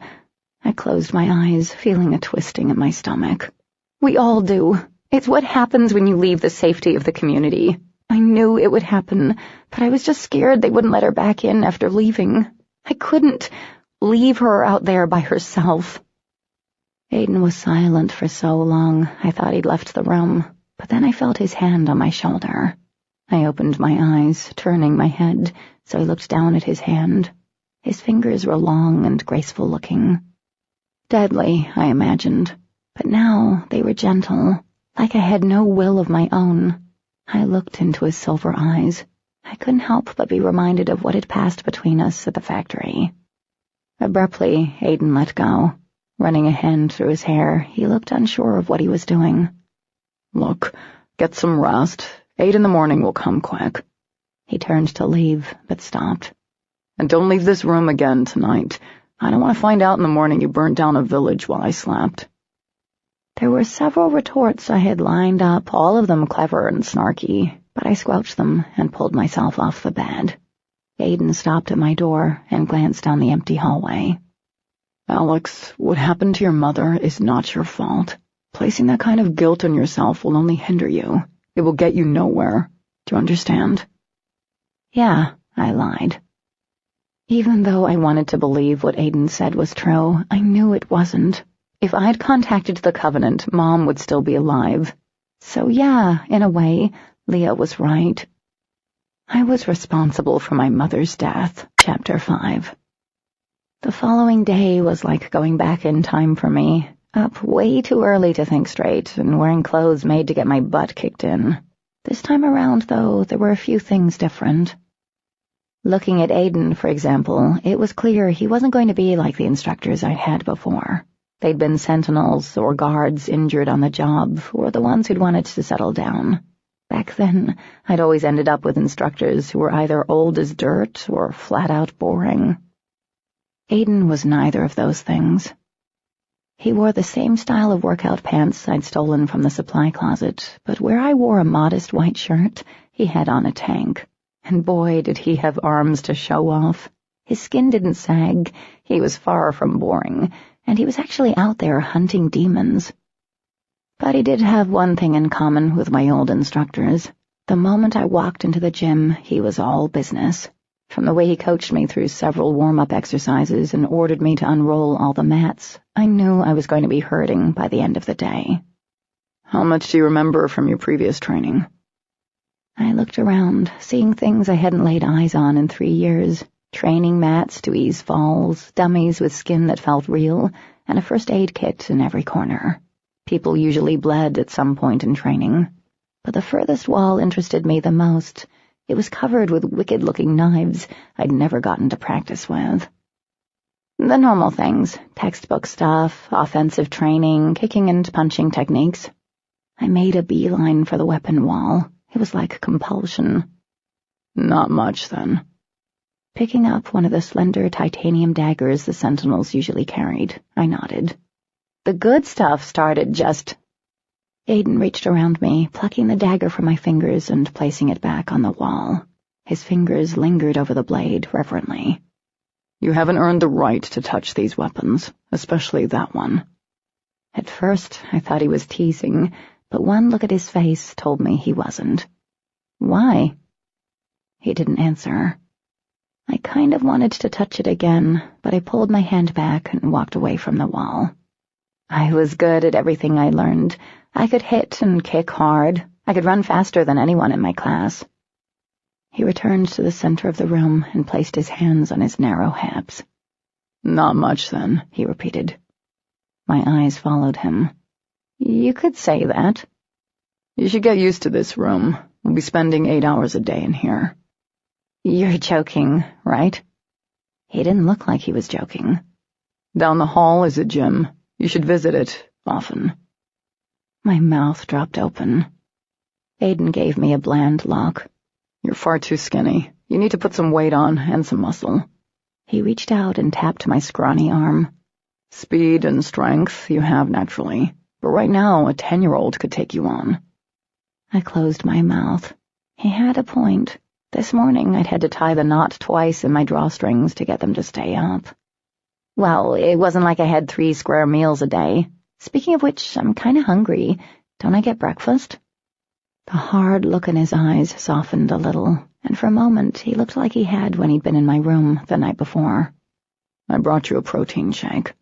I closed my eyes, feeling a twisting in my stomach. We all do. It's what happens when you leave the safety of the community. I knew it would happen, but I was just scared they wouldn't let her back in after leaving. I couldn't leave her out there by herself. Aiden was silent for so long, I thought he'd left the room, but then I felt his hand on my shoulder. I opened my eyes, turning my head, so I looked down at his hand. His fingers were long and graceful-looking. Deadly, I imagined, but now they were gentle, like I had no will of my own. I looked into his silver eyes. I couldn't help but be reminded of what had passed between us at the factory. Abruptly, Aiden let go. Running a hand through his hair, he looked unsure of what he was doing. Look, get some rest. 8 in the morning will come quick. He turned to leave, but stopped. And don't leave this room again tonight. I don't want to find out in the morning you burnt down a village while I slept. There were several retorts I had lined up, all of them clever and snarky, but I squelched them and pulled myself off the bed. Aiden stopped at my door and glanced down the empty hallway. Alex, what happened to your mother is not your fault. Placing that kind of guilt on yourself will only hinder you. It will get you nowhere. Do you understand? Yeah, I lied. Even though I wanted to believe what Aiden said was true, I knew it wasn't. If I'd contacted the Covenant, Mom would still be alive. So yeah, in a way, Leah was right. I was responsible for my mother's death. Chapter 5. The following day was like going back in time for me. Up way too early to think straight and wearing clothes made to get my butt kicked in. This time around, though, there were a few things different. Looking at Aiden, for example, it was clear he wasn't going to be like the instructors I'd had before. They'd been sentinels or guards injured on the job, or the ones who'd wanted to settle down. Back then, I'd always ended up with instructors who were either old as dirt or flat-out boring. Aiden was neither of those things. He wore the same style of workout pants I'd stolen from the supply closet, but where I wore a modest white shirt, he had on a tank. And boy, did he have arms to show off. His skin didn't sag, he was far from boring, and he was actually out there hunting demons. But he did have one thing in common with my old instructors. The moment I walked into the gym, he was all business. From the way he coached me through several warm-up exercises and ordered me to unroll all the mats, I knew I was going to be hurting by the end of the day. How much do you remember from your previous training? I looked around, seeing things I hadn't laid eyes on in 3 years. Training mats to ease falls, dummies with skin that felt real, and a first aid kit in every corner. People usually bled at some point in training. But the furthest wall interested me the most. It was covered with wicked-looking knives I'd never gotten to practice with. The normal things, textbook stuff, offensive training, kicking and punching techniques. I made a beeline for the weapon wall. It was like compulsion. Not much, then. Picking up one of the slender titanium daggers the sentinels usually carried, I nodded. The good stuff started just... Aiden reached around me, plucking the dagger from my fingers and placing it back on the wall. His fingers lingered over the blade reverently. You haven't earned the right to touch these weapons, especially that one. At first, I thought he was teasing, but one look at his face told me he wasn't. Why? He didn't answer. I kind of wanted to touch it again, but I pulled my hand back and walked away from the wall. I was good at everything I learned. I could hit and kick hard. I could run faster than anyone in my class. He returned to the center of the room and placed his hands on his narrow hips. Not much, then, he repeated. My eyes followed him. You could say that. You should get used to this room. We'll be spending 8 hours a day in here. You're joking, right? He didn't look like he was joking. Down the hall is a gym. You should visit it often. My mouth dropped open. Aiden gave me a bland look. You're far too skinny. You need to put some weight on and some muscle. He reached out and tapped my scrawny arm. Speed and strength you have naturally, but right now a 10-year-old could take you on. I closed my mouth. He had a point. This morning I'd had to tie the knot twice in my drawstrings to get them to stay up. Well, it wasn't like I had 3 square meals a day. Speaking of which, I'm kind of hungry. Don't I get breakfast? The hard look in his eyes softened a little, and for a moment he looked like he had when he'd been in my room the night before. I brought you a protein shake.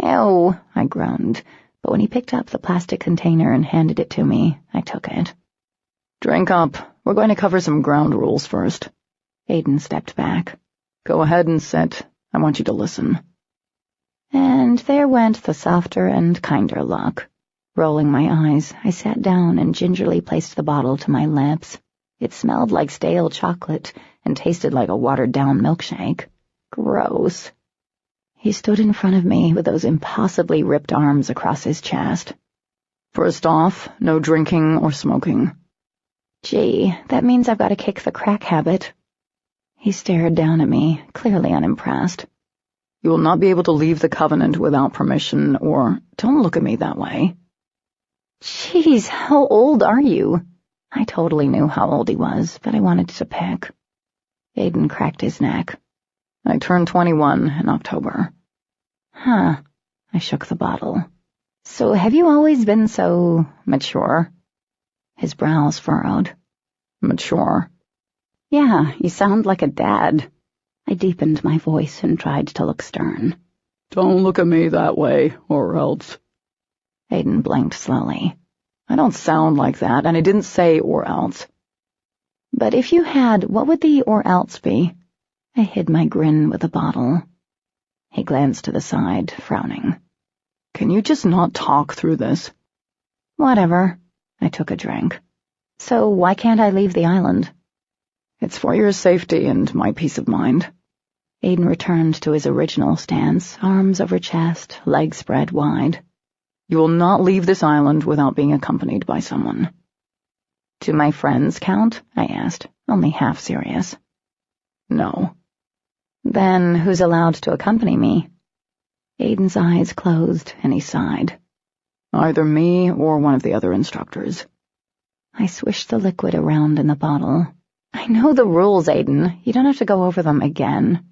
Ew, I groaned, but when he picked up the plastic container and handed it to me, I took it. Drink up. We're going to cover some ground rules first. Aiden stepped back. Go ahead and sit. I want you to listen. And there went the softer and kinder look. Rolling my eyes, I sat down and gingerly placed the bottle to my lips. It smelled like stale chocolate and tasted like a watered-down milkshake. Gross. He stood in front of me with those impossibly ripped arms across his chest. First off, no drinking or smoking. Gee, that means I've got to kick the crack habit. He stared down at me, clearly unimpressed. You will not be able to leave the Covenant without permission, or don't look at me that way. Jeez, how old are you? I totally knew how old he was, but I wanted to pick. Aiden cracked his neck. I turned 21 in October. Huh. I shook the bottle. So have you always been so mature? His brows furrowed. Mature? Yeah, you sound like a dad. I deepened my voice and tried to look stern. Don't look at me that way, or else. Aiden blinked slowly. I don't sound like that, and I didn't say or else. But if you had, what would the or else be? I hid my grin with the bottle. He glanced to the side, frowning. Can you just not talk through this? Whatever. I took a drink. So why can't I leave the island? It's for your safety and my peace of mind. Aiden returned to his original stance, arms over chest, legs spread wide. You will not leave this island without being accompanied by someone. Do my friends count? I asked, only half serious. No. Then who's allowed to accompany me? Aiden's eyes closed, and he sighed. Either me or one of the other instructors. I swished the liquid around in the bottle. I know the rules, Aiden. You don't have to go over them again.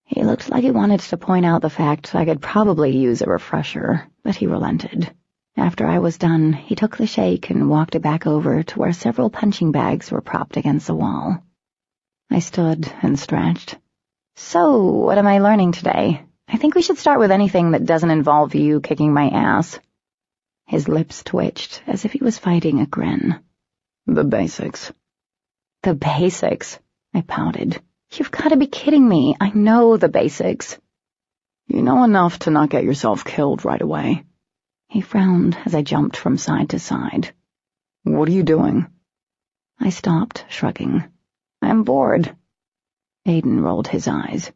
He looked like he wanted to point out the fact I could probably use a refresher, but he relented. After I was done, he took the shake and walked it back over to where several punching bags were propped against the wall. I stood and stretched. So, what am I learning today? I think we should start with anything that doesn't involve you kicking my ass. His lips twitched, as if he was fighting a grin. The basics. The basics? I pouted. You've got to be kidding me. I know the basics. You know enough to not get yourself killed right away. He frowned as I jumped from side to side. What are you doing? I stopped, shrugging. I'm bored. Aiden rolled his eyes.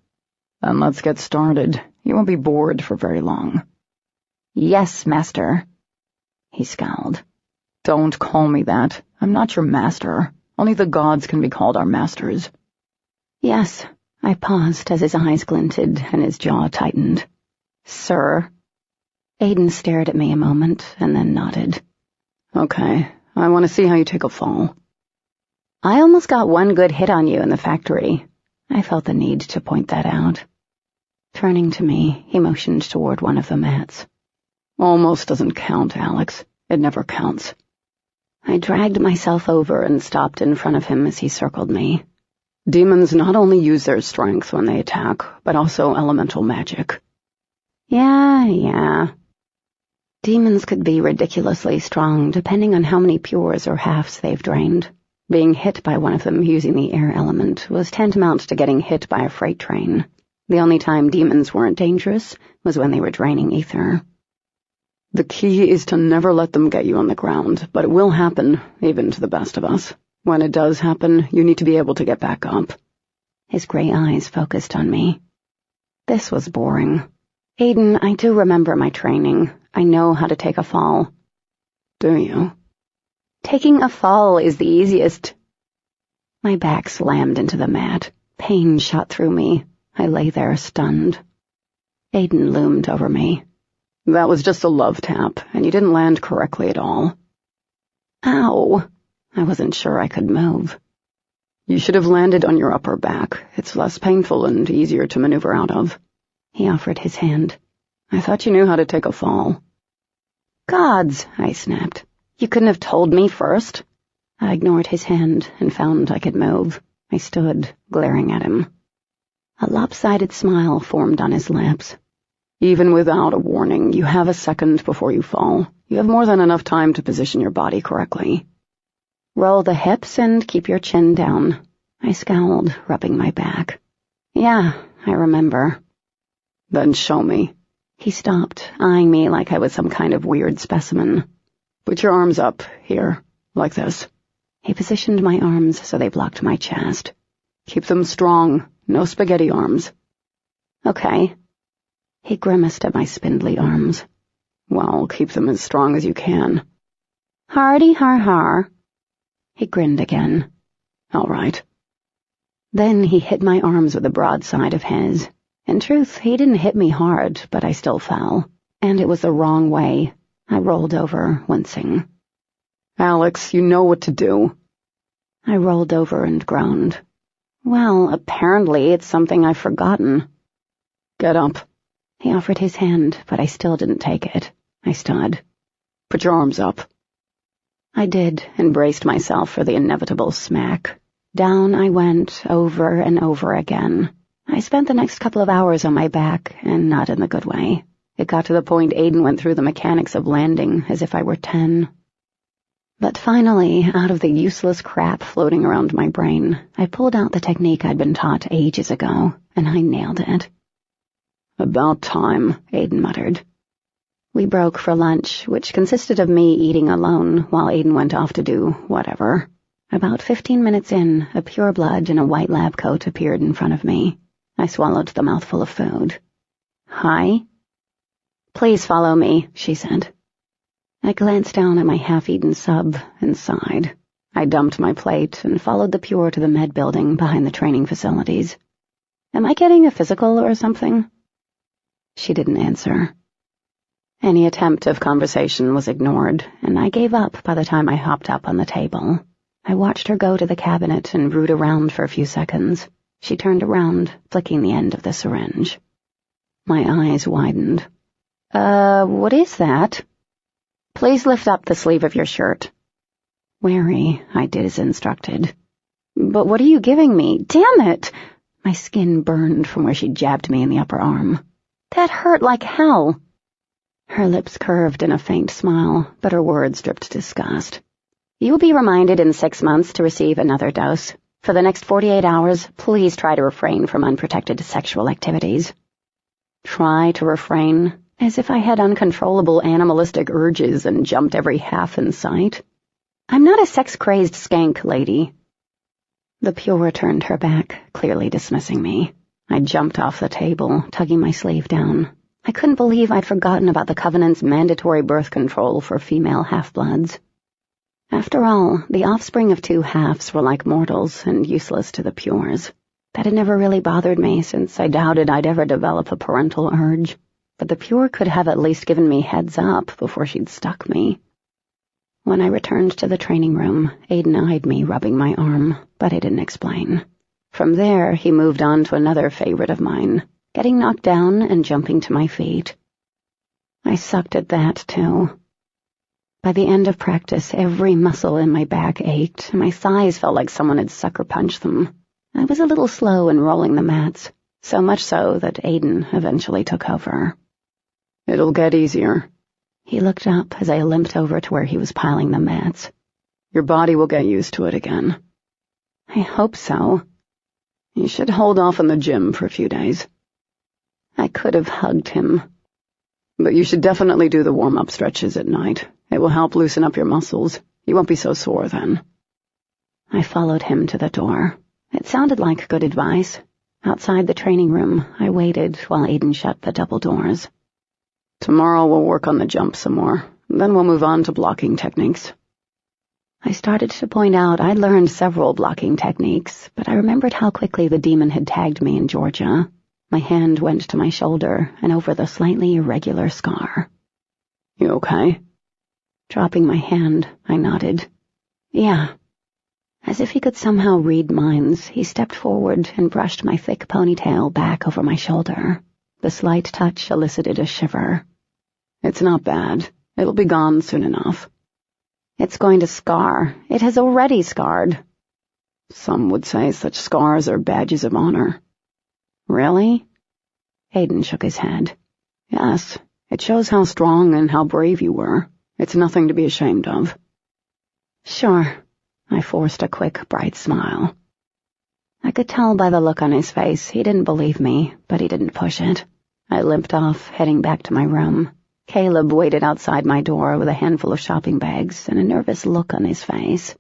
Then let's get started. You won't be bored for very long. Yes, master. He scowled. Don't call me that. I'm not your master. Only the gods can be called our masters. Yes. I paused as his eyes glinted and his jaw tightened. Sir. Aiden stared at me a moment and then nodded. Okay, I want to see how you take a fall. I almost got one good hit on you in the factory. I felt the need to point that out. Turning to me, he motioned toward one of the mats. Almost doesn't count, Alex. It never counts. I dragged myself over and stopped in front of him as he circled me. Demons not only use their strength when they attack, but also elemental magic. Yeah. Demons could be ridiculously strong depending on how many pures or halves they've drained. Being hit by one of them using the air element was tantamount to getting hit by a freight train. The only time demons weren't dangerous was when they were draining ether. The key is to never let them get you on the ground, but it will happen, even to the best of us. When it does happen, you need to be able to get back up. His gray eyes focused on me. This was boring. Aiden, I do remember my training. I know how to take a fall. Do you? Taking a fall is the easiest. My back slammed into the mat. Pain shot through me. I lay there stunned. Aiden loomed over me. That was just a love tap, and you didn't land correctly at all. Ow! I wasn't sure I could move. You should have landed on your upper back. It's less painful and easier to maneuver out of. He offered his hand. I thought you knew how to take a fall. Gods, I snapped. You couldn't have told me first. I ignored his hand and found I could move. I stood, glaring at him. A lopsided smile formed on his lips. Even without a warning, you have a second before you fall. You have more than enough time to position your body correctly. Roll the hips and keep your chin down. I scowled, rubbing my back. Yeah, I remember. Then show me. He stopped, eyeing me like I was some kind of weird specimen. Put your arms up, here, like this. He positioned my arms so they blocked my chest. Keep them strong, no spaghetti arms. Okay. He grimaced at my spindly arms. Well, keep them as strong as you can. Hardy har har. He grinned again. All right. Then he hit my arms with the broadside of his. In truth, he didn't hit me hard, but I still fell. And it was the wrong way. I rolled over, wincing. Alex, you know what to do. I rolled over and groaned. Well, apparently it's something I've forgotten. Get up. He offered his hand, but I still didn't take it. I stood. Put your arms up. I did, and braced myself for the inevitable smack. Down I went, over and over again. I spent the next couple of hours on my back, and not in the good way. It got to the point Aiden went through the mechanics of landing as if I were 10. But finally, out of the useless crap floating around my brain, I pulled out the technique I'd been taught ages ago, and I nailed it. About time, Aiden muttered. We broke for lunch, which consisted of me eating alone while Aiden went off to do whatever. About 15 minutes in, a pureblood in a white lab coat appeared in front of me. I swallowed the mouthful of food. "Hi?" "Please follow me," she said. I glanced down at my half-eaten sub and sighed. I dumped my plate and followed the Pure to the med building behind the training facilities. "Am I getting a physical or something?" She didn't answer. Any attempt of conversation was ignored, and I gave up by the time I hopped up on the table. I watched her go to the cabinet and root around for a few seconds. She turned around, flicking the end of the syringe. My eyes widened. What is that?" "Please lift up the sleeve of your shirt." Wary, I did as instructed. "But what are you giving me? Damn it!" My skin burned from where she jabbed me in the upper arm. "That hurt like hell." Her lips curved in a faint smile, but her words dripped disgust. "You will be reminded in 6 months to receive another dose. For the next 48 hours, please try to refrain from unprotected sexual activities." Try to refrain? As if I had uncontrollable animalistic urges and jumped every half in sight. "I'm not a sex-crazed skank, lady." The Pure turned her back, clearly dismissing me. I jumped off the table, tugging my sleeve down. I couldn't believe I'd forgotten about the Covenant's mandatory birth control for female half-bloods. After all, the offspring of 2 halves were like mortals and useless to the Pures. That had never really bothered me, since I doubted I'd ever develop a parental urge. But the Pure could have at least given me heads up before she'd stuck me. When I returned to the training room, Aiden eyed me, rubbing my arm, but I didn't explain. From there, he moved on to another favorite of mine, getting knocked down and jumping to my feet. I sucked at that, too. By the end of practice, every muscle in my back ached, and my thighs felt like someone had sucker-punched them. I was a little slow in rolling the mats, so much so that Aiden eventually took over. "It'll get easier." He looked up as I limped over to where he was piling the mats. "Your body will get used to it again." "I hope so." "You should hold off on the gym for a few days." I could have hugged him. "But you should definitely do the warm-up stretches at night. It will help loosen up your muscles. You won't be so sore then." I followed him to the door. It sounded like good advice. Outside the training room, I waited while Aiden shut the double doors. "Tomorrow we'll work on the jump some more. Then we'll move on to blocking techniques." I started to point out I'd learned several blocking techniques, but I remembered how quickly the demon had tagged me in Georgia. My hand went to my shoulder and over the slightly irregular scar. "You okay?" Dropping my hand, I nodded. "Yeah." As if he could somehow read minds, he stepped forward and brushed my thick ponytail back over my shoulder. The slight touch elicited a shiver. "It's not bad. It'll be gone soon enough." "It's going to scar. It has already scarred." "Some would say such scars are badges of honor." "Really?" Aiden shook his head. "Yes, it shows how strong and how brave you were. It's nothing to be ashamed of." "Sure." I forced a quick, bright smile. I could tell by the look on his face he didn't believe me, but he didn't push it. I limped off, heading back to my room. Caleb waited outside my door with a handful of shopping bags and a nervous look on his face.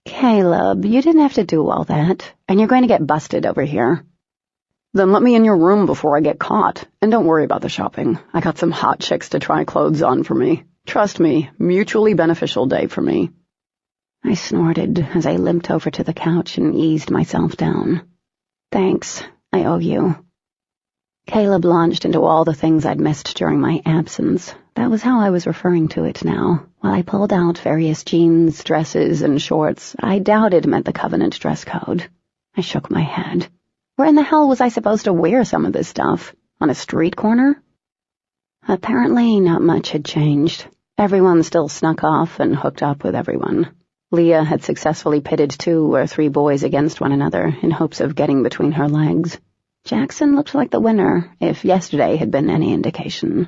"Caleb, you didn't have to do all that, and you're going to get busted over here." "Then let me in your room before I get caught, and don't worry about the shopping. I got some hot chicks to try clothes on for me. Trust me, mutually beneficial day for me." I snorted as I limped over to the couch and eased myself down. "Thanks, I owe you." Caleb launched into all the things I'd missed during my absence. That was how I was referring to it now, while I pulled out various jeans, dresses, and shorts I doubted met the Covenant dress code. I shook my head. Where in the hell was I supposed to wear some of this stuff? On a street corner? Apparently not much had changed. Everyone still snuck off and hooked up with everyone. Leah had successfully pitted 2 or 3 boys against one another in hopes of getting between her legs. Jackson looked like the winner, if yesterday had been any indication.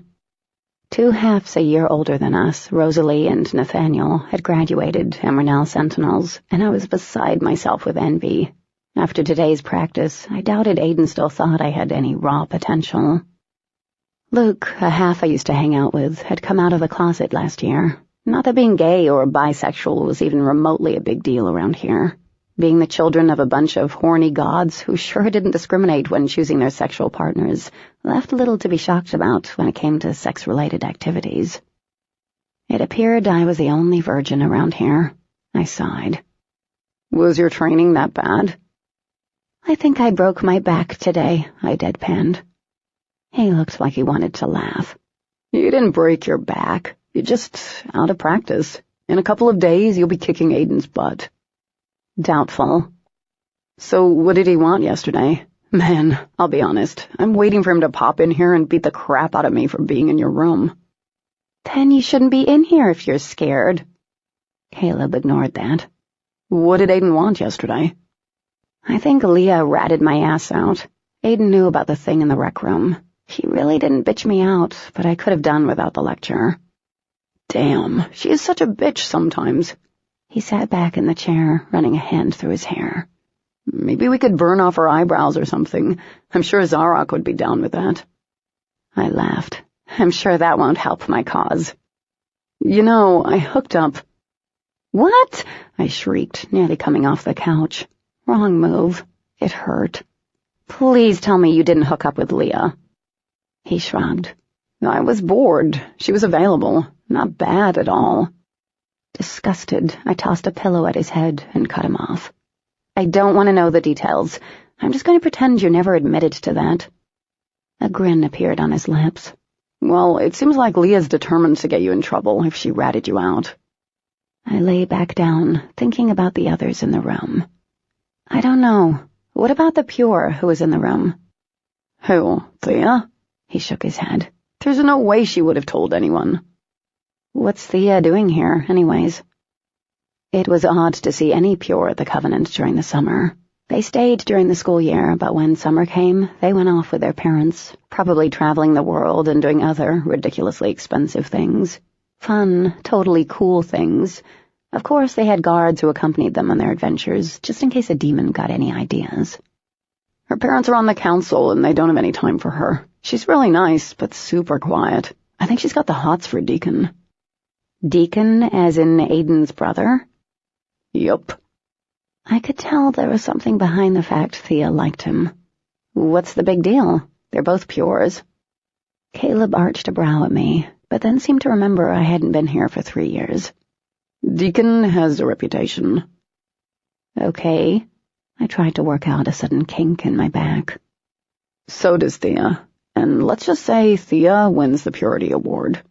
2 halves a year older than us, Rosalie and Nathaniel, had graduated and were now Sentinels, and I was beside myself with envy. After today's practice, I doubted Aiden still thought I had any raw potential. Luke, a half I used to hang out with, had come out of the closet last year. Not that being gay or bisexual was even remotely a big deal around here. Being the children of a bunch of horny gods who sure didn't discriminate when choosing their sexual partners left little to be shocked about when it came to sex-related activities. It appeared I was the only virgin around here. I sighed. Was your training that bad? I think I broke my back today, I deadpanned. He looked like he wanted to laugh. You didn't break your back. You're just out of practice. In a couple of days, you'll be kicking Aiden's butt. Doubtful. So what did he want yesterday? Man, I'll be honest. I'm waiting for him to pop in here and beat the crap out of me for being in your room. Then you shouldn't be in here if you're scared. Caleb ignored that. What did Aiden want yesterday? I think Leah ratted my ass out. Aiden knew about the thing in the rec room. He really didn't bitch me out, but I could have done without the lecture. Damn, she is such a bitch sometimes. He sat back in the chair, running a hand through his hair. Maybe we could burn off her eyebrows or something. I'm sure Zarok would be down with that. I laughed. I'm sure that won't help my cause. You know, I hooked up. What? I shrieked, nearly coming off the couch. Wrong move. It hurt. Please tell me you didn't hook up with Leah. He shrugged. I was bored. She was available. Not bad at all. Disgusted, I tossed a pillow at his head and cut him off. I don't want to know the details. I'm just going to pretend you never admitted to that. A grin appeared on his lips. Well, it seems like Leah's determined to get you in trouble if she ratted you out. I lay back down, thinking about the others in the room. I don't know. What about the Pure who was in the room? Who, Thea? He shook his head. There's no way she would have told anyone. What's Thea doing here, anyways? It was odd to see any Pure at the Covenant during the summer. They stayed during the school year, but when summer came, they went off with their parents, probably traveling the world and doing other ridiculously expensive things. Fun, totally cool things. Of course, they had guards who accompanied them on their adventures, just in case a demon got any ideas. Her parents are on the council, and they don't have any time for her. She's really nice, but super quiet. I think she's got the hots for Deacon. Deacon, as in Aiden's brother? Yup. I could tell there was something behind the fact Thea liked him. What's the big deal? They're both Pures. Caleb arched a brow at me, but then seemed to remember I hadn't been here for 3 years. Deacon has a reputation. Okay. I tried to work out a sudden kink in my back. So does Thea. And let's just say Thea wins the Purity Award.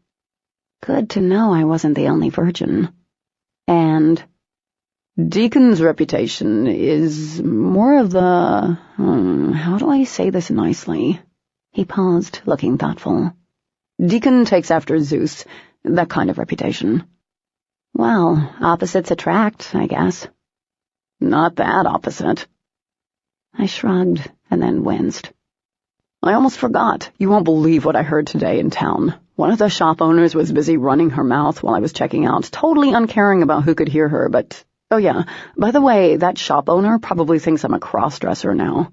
Good to know I wasn't the only virgin. And Deacon's reputation is more of the... how do I say this nicely? He paused, looking thoughtful. Deacon takes after Zeus, that kind of reputation. Well, opposites attract, I guess. Not that opposite. I shrugged and then winced. I almost forgot. You won't believe what I heard today in town. One of the shop owners was busy running her mouth while I was checking out, totally uncaring about who could hear her, but... Oh yeah, by the way, that shop owner probably thinks I'm a cross-dresser now.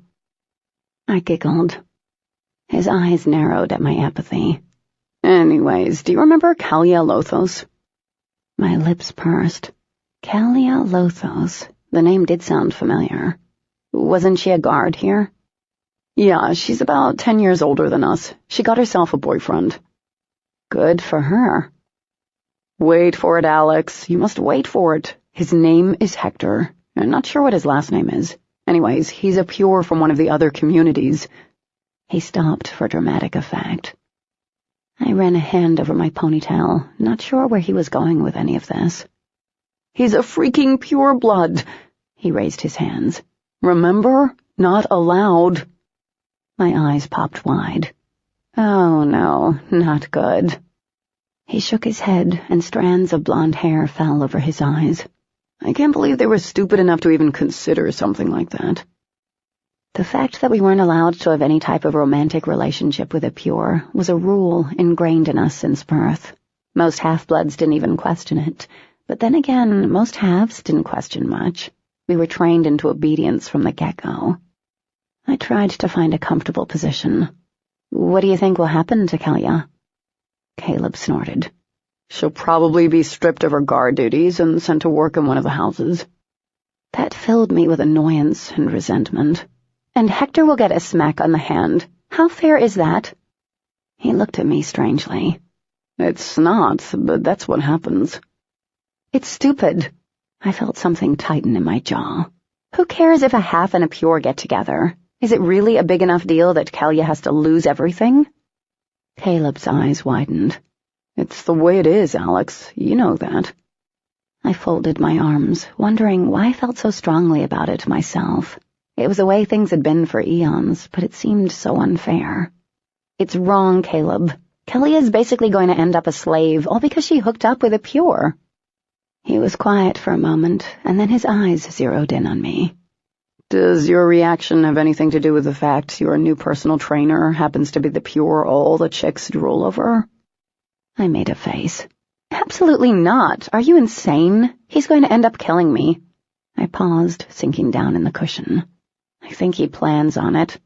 I giggled. His eyes narrowed at my apathy. Anyways, do you remember Kalia Lothos? My lips pursed. Kalia Lothos. The name did sound familiar. Wasn't she a guard here? Yeah, she's about 10 years older than us. She got herself a boyfriend. Good for her. Wait for it, Alex. You must wait for it. His name is Hector. I'm not sure what his last name is. Anyways, he's a Pure from one of the other communities. He stopped for dramatic effect. I ran a hand over my ponytail, not sure where he was going with any of this. He's a freaking pure blood. He raised his hands. Remember? Not allowed. My eyes popped wide. Oh no, not good. He shook his head, and strands of blonde hair fell over his eyes. I can't believe they were stupid enough to even consider something like that. The fact that we weren't allowed to have any type of romantic relationship with a Pure was a rule ingrained in us since birth. Most half-bloods didn't even question it, but then again, most halves didn't question much. We were trained into obedience from the get-go. I tried to find a comfortable position. What do you think will happen to Kalia? Caleb snorted. She'll probably be stripped of her guard duties and sent to work in one of the houses. That filled me with annoyance and resentment. And Hector will get a smack on the hand. How fair is that? He looked at me strangely. It's not, but that's what happens. It's stupid. I felt something tighten in my jaw. Who cares if a half and a pure get together? Is it really a big enough deal that Kalia has to lose everything? Caleb's eyes widened. It's the way it is, Alex. You know that. I folded my arms, wondering why I felt so strongly about it myself. It was the way things had been for eons, but it seemed so unfair. It's wrong, Caleb. Kalia is basically going to end up a slave, all because she hooked up with a pure. He was quiet for a moment, and then his eyes zeroed in on me. Does your reaction have anything to do with the fact your new personal trainer happens to be the pure all the chicks drool over? I made a face. Absolutely not. Are you insane? He's going to end up killing me. I paused, sinking down in the cushion. I think he plans on it.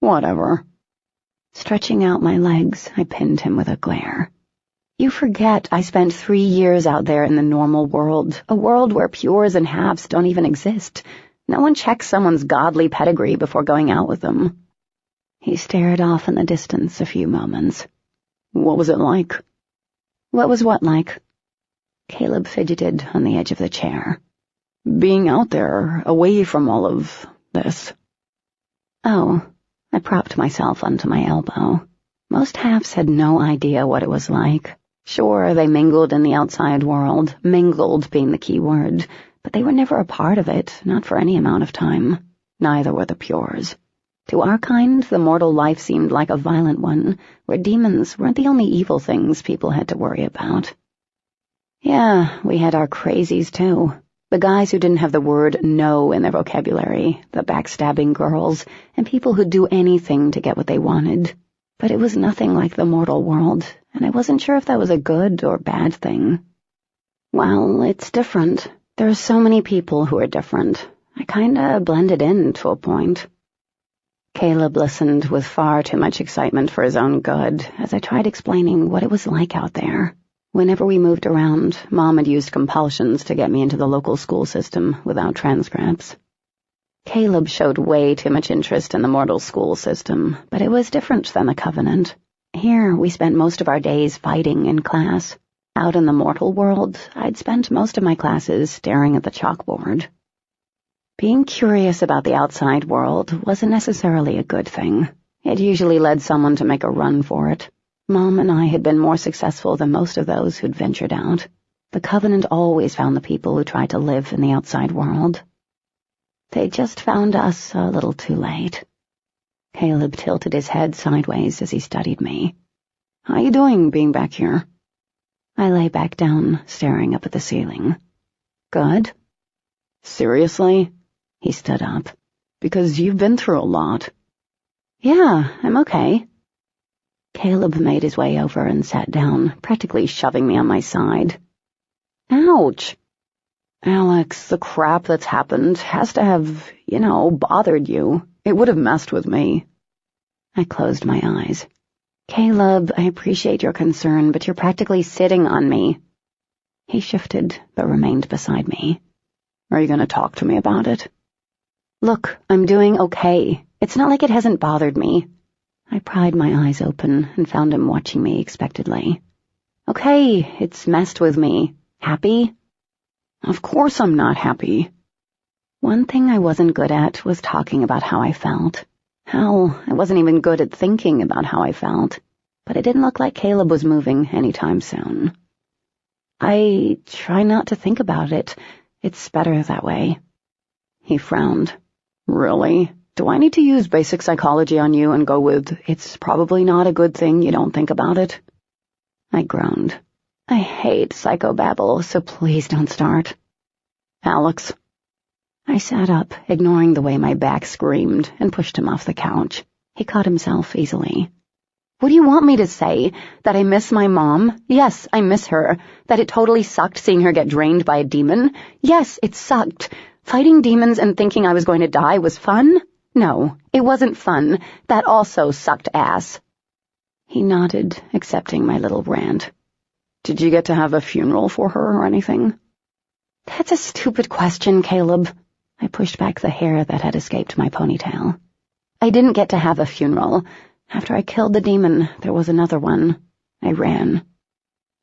Whatever. Stretching out my legs, I pinned him with a glare. You forget I spent 3 years out there in the normal world, a world where pures and halves don't even exist. No one checks someone's godly pedigree before going out with them. He stared off in the distance a few moments. What was it like? What was what like? Caleb fidgeted on the edge of the chair. Being out there, away from all of this. Oh, I propped myself onto my elbow. Most halves had no idea what it was like. Sure, they mingled in the outside world, mingled being the key word, but they were never a part of it, not for any amount of time. Neither were the pures. To our kind, the mortal life seemed like a violent one, where demons weren't the only evil things people had to worry about. Yeah, we had our crazies too. The guys who didn't have the word no in their vocabulary, the backstabbing girls, and people who'd do anything to get what they wanted. But it was nothing like the mortal world, and I wasn't sure if that was a good or bad thing. Well, it's different. There are so many people who are different. I kinda blended in to a point. Caleb listened with far too much excitement for his own good as I tried explaining what it was like out there. Whenever we moved around, Mom had used compulsions to get me into the local school system without transcripts. Caleb showed way too much interest in the mortal school system, but it was different than the Covenant. Here, we spent most of our days fighting in class. Out in the mortal world, I'd spent most of my classes staring at the chalkboard. Being curious about the outside world wasn't necessarily a good thing. It usually led someone to make a run for it. Mom and I had been more successful than most of those who'd ventured out. The Covenant always found the people who tried to live in the outside world. They just found us a little too late. Caleb tilted his head sideways as he studied me. How you doing being back here? I lay back down, staring up at the ceiling. Good. Seriously? He stood up. Because you've been through a lot. Yeah, I'm okay. Caleb made his way over and sat down, practically shoving me on my side. Ouch! Alex, the crap that's happened has to have, bothered you. It would have messed with me. I closed my eyes. Caleb, I appreciate your concern, but you're practically sitting on me. He shifted, but remained beside me. Are you going to talk to me about it? Look, I'm doing okay. It's not like it hasn't bothered me. I pried my eyes open and found him watching me expectantly. Okay, it's messed with me. Happy? Of course I'm not happy. One thing I wasn't good at was talking about how I felt. Hell, I wasn't even good at thinking about how I felt. But it didn't look like Caleb was moving anytime soon. I try not to think about it. It's better that way. He frowned. Really? Do I need to use basic psychology on you and go with, it's probably not a good thing you don't think about it? I groaned. I hate psychobabble, so please don't start. Alex. I sat up, ignoring the way my back screamed, and pushed him off the couch. He caught himself easily. What do you want me to say? That I miss my mom? Yes, I miss her. That it totally sucked seeing her get drained by a demon? Yes, it sucked. Fighting demons and thinking I was going to die was fun? No, it wasn't fun. That also sucked ass. He nodded, accepting my little rant. Did you get to have a funeral for her or anything? That's a stupid question, Caleb. I pushed back the hair that had escaped my ponytail. I didn't get to have a funeral. After I killed the demon, there was another one. I ran.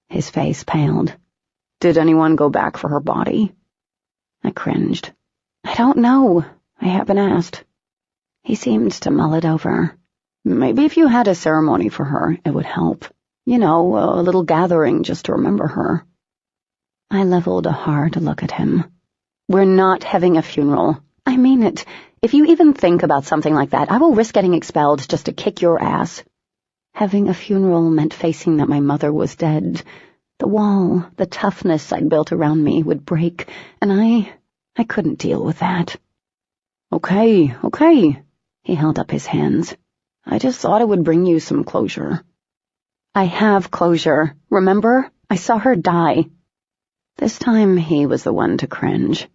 His face paled. Did anyone go back for her body? I cringed. I don't know. I haven't asked. He seemed to mull it over. Maybe if you had a ceremony for her, it would help. You know, a little gathering just to remember her. I leveled a hard look at him. We're not having a funeral. I mean it. If you even think about something like that, I will risk getting expelled just to kick your ass. Having a funeral meant facing that my mother was dead. The wall, the toughness I'd built around me would break, and I couldn't deal with that. Okay. He held up his hands. I just thought it would bring you some closure. I have closure. Remember? I saw her die. This time he was the one to cringe.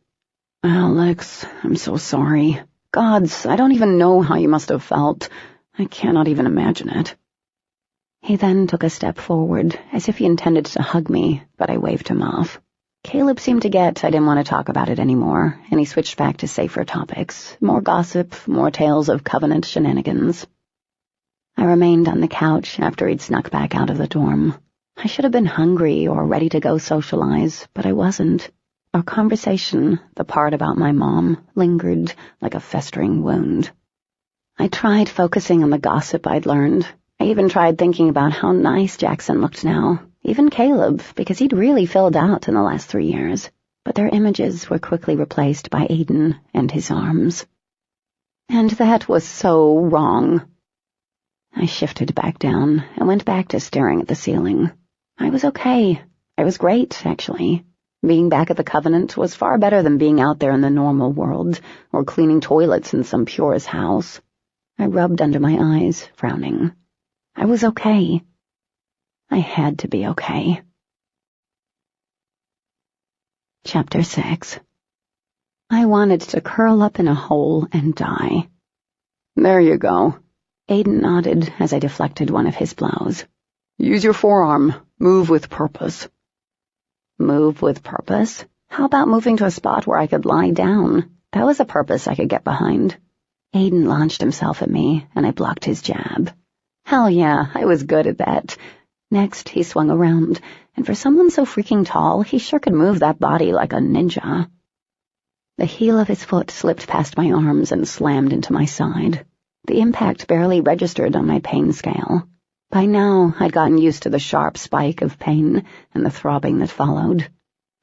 Alex, I'm so sorry. Gods, I don't even know how you must have felt. I cannot even imagine it. He then took a step forward, as if he intended to hug me, but I waved him off. Caleb seemed to get I didn't want to talk about it anymore, and he switched back to safer topics, more gossip, more tales of Covenant shenanigans. I remained on the couch after he'd snuck back out of the dorm. I should have been hungry or ready to go socialize, but I wasn't. Our conversation, the part about my mom, lingered like a festering wound. I tried focusing on the gossip I'd learned. I even tried thinking about how nice Jackson looked now, even Caleb, because he'd really filled out in the last 3 years. But their images were quickly replaced by Aiden and his arms. And that was so wrong. I shifted back down and went back to staring at the ceiling. I was okay. I was great, actually. Being back at the Covenant was far better than being out there in the normal world, or cleaning toilets in some purist house. I rubbed under my eyes, frowning. I was okay. I had to be okay. Chapter 6. I wanted to curl up in a hole and die. There you go. Aiden nodded as I deflected one of his blows. Use your forearm. Move with purpose. Move with purpose? How about moving to a spot where I could lie down? That was a purpose I could get behind. Aiden launched himself at me, and I blocked his jab. Hell yeah, I was good at that. Next, he swung around, and for someone so freaking tall, he sure could move that body like a ninja. The heel of his foot slipped past my arms and slammed into my side. The impact barely registered on my pain scale. By now, I'd gotten used to the sharp spike of pain and the throbbing that followed.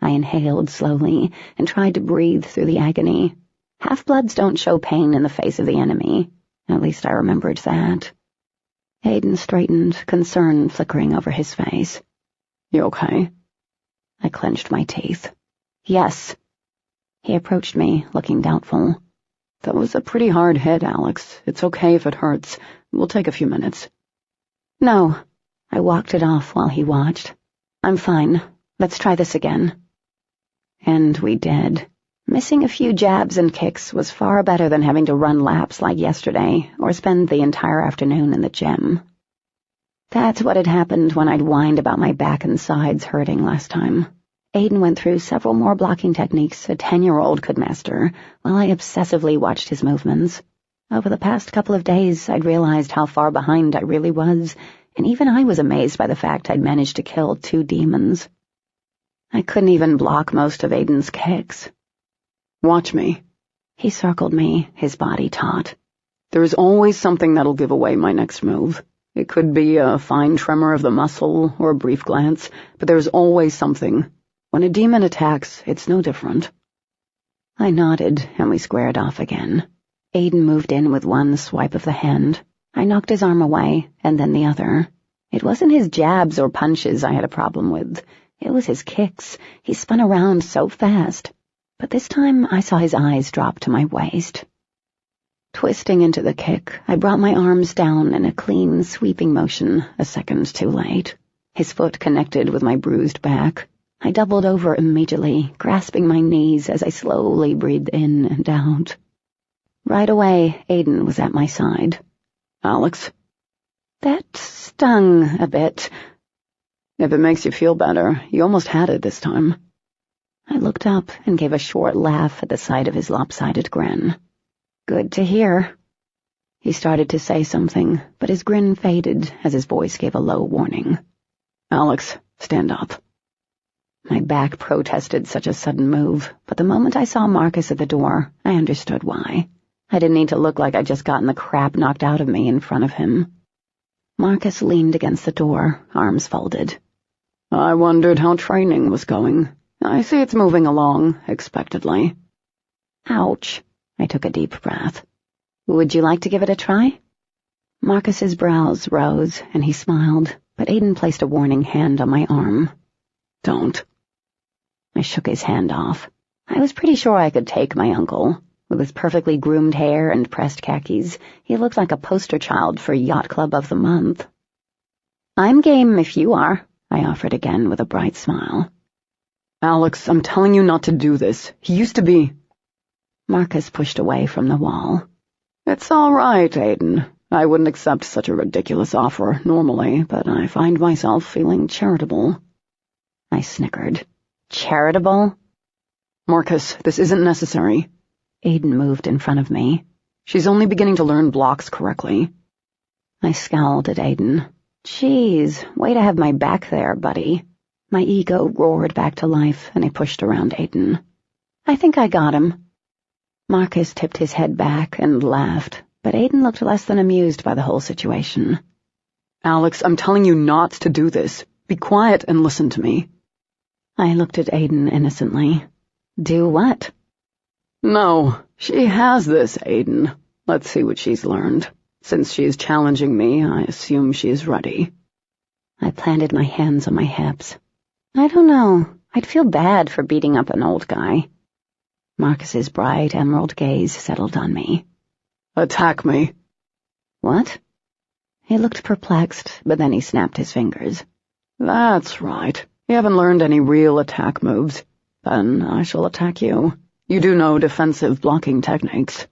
I inhaled slowly and tried to breathe through the agony. Half-bloods don't show pain in the face of the enemy. At least I remembered that. Aiden straightened, concern flickering over his face. You okay? I clenched my teeth. Yes. He approached me, looking doubtful. That was a pretty hard hit, Alex. It's okay if it hurts. We'll take a few minutes. No. I walked it off while he watched. I'm fine. Let's try this again. And we did. Missing a few jabs and kicks was far better than having to run laps like yesterday or spend the entire afternoon in the gym. That's what had happened when I'd whined about my back and sides hurting last time. Aiden went through several more blocking techniques a 10-year-old could master, while I obsessively watched his movements. Over the past couple of days, I'd realized how far behind I really was, and even I was amazed by the fact I'd managed to kill 2 demons. I couldn't even block most of Aiden's kicks. Watch me. He circled me, his body taut. There's always something that'll give away my next move. It could be a fine tremor of the muscle or a brief glance, but there's always something. When a demon attacks, it's no different. I nodded, and we squared off again. Aiden moved in with one swipe of the hand. I knocked his arm away, and then the other. It wasn't his jabs or punches I had a problem with. It was his kicks. He spun around so fast. But this time I saw his eyes drop to my waist. Twisting into the kick, I brought my arms down in a clean, sweeping motion, a second too late. His foot connected with my bruised back. I doubled over immediately, grasping my knees as I slowly breathed in and out. Right away, Aiden was at my side. Alex? That stung a bit. If it makes you feel better, you almost had it this time. I looked up and gave a short laugh at the sight of his lopsided grin. Good to hear. He started to say something, but his grin faded as his voice gave a low warning. Alex, stand up. My back protested such a sudden move, but the moment I saw Marcus at the door, I understood why. I didn't need to look like I'd just gotten the crap knocked out of me in front of him. Marcus leaned against the door, arms folded. I wondered how training was going. I see it's moving along, expectedly. Ouch. I took a deep breath. Would you like to give it a try? Marcus's brows rose, and he smiled, but Aiden placed a warning hand on my arm. Don't. I shook his hand off. I was pretty sure I could take my uncle. With his perfectly groomed hair and pressed khakis, he looked like a poster child for Yacht Club of the Month. I'm game if you are, I offered again with a bright smile. Alex, I'm telling you not to do this. He used to be... Marcus pushed away from the wall. It's all right, Aiden. I wouldn't accept such a ridiculous offer normally, but I find myself feeling charitable. I snickered. Charitable? Marcus, this isn't necessary. Aiden moved in front of me. She's only beginning to learn blocks correctly. I scowled at Aiden. Jeez, way to have my back there, buddy. My ego roared back to life, and I pushed around Aiden. I think I got him. Marcus tipped his head back and laughed, but Aiden looked less than amused by the whole situation. Alex, I'm telling you not to do this. Be quiet and listen to me. I looked at Aiden innocently. Do what? No, she has this, Aiden. Let's see what she's learned. Since she is challenging me, I assume she is ready. I planted my hands on my hips. I don't know. I'd feel bad for beating up an old guy. Marcus's bright emerald gaze settled on me. Attack me. What? He looked perplexed, but then he snapped his fingers. That's right. You haven't learned any real attack moves. Then I shall attack you. You do know defensive blocking techniques.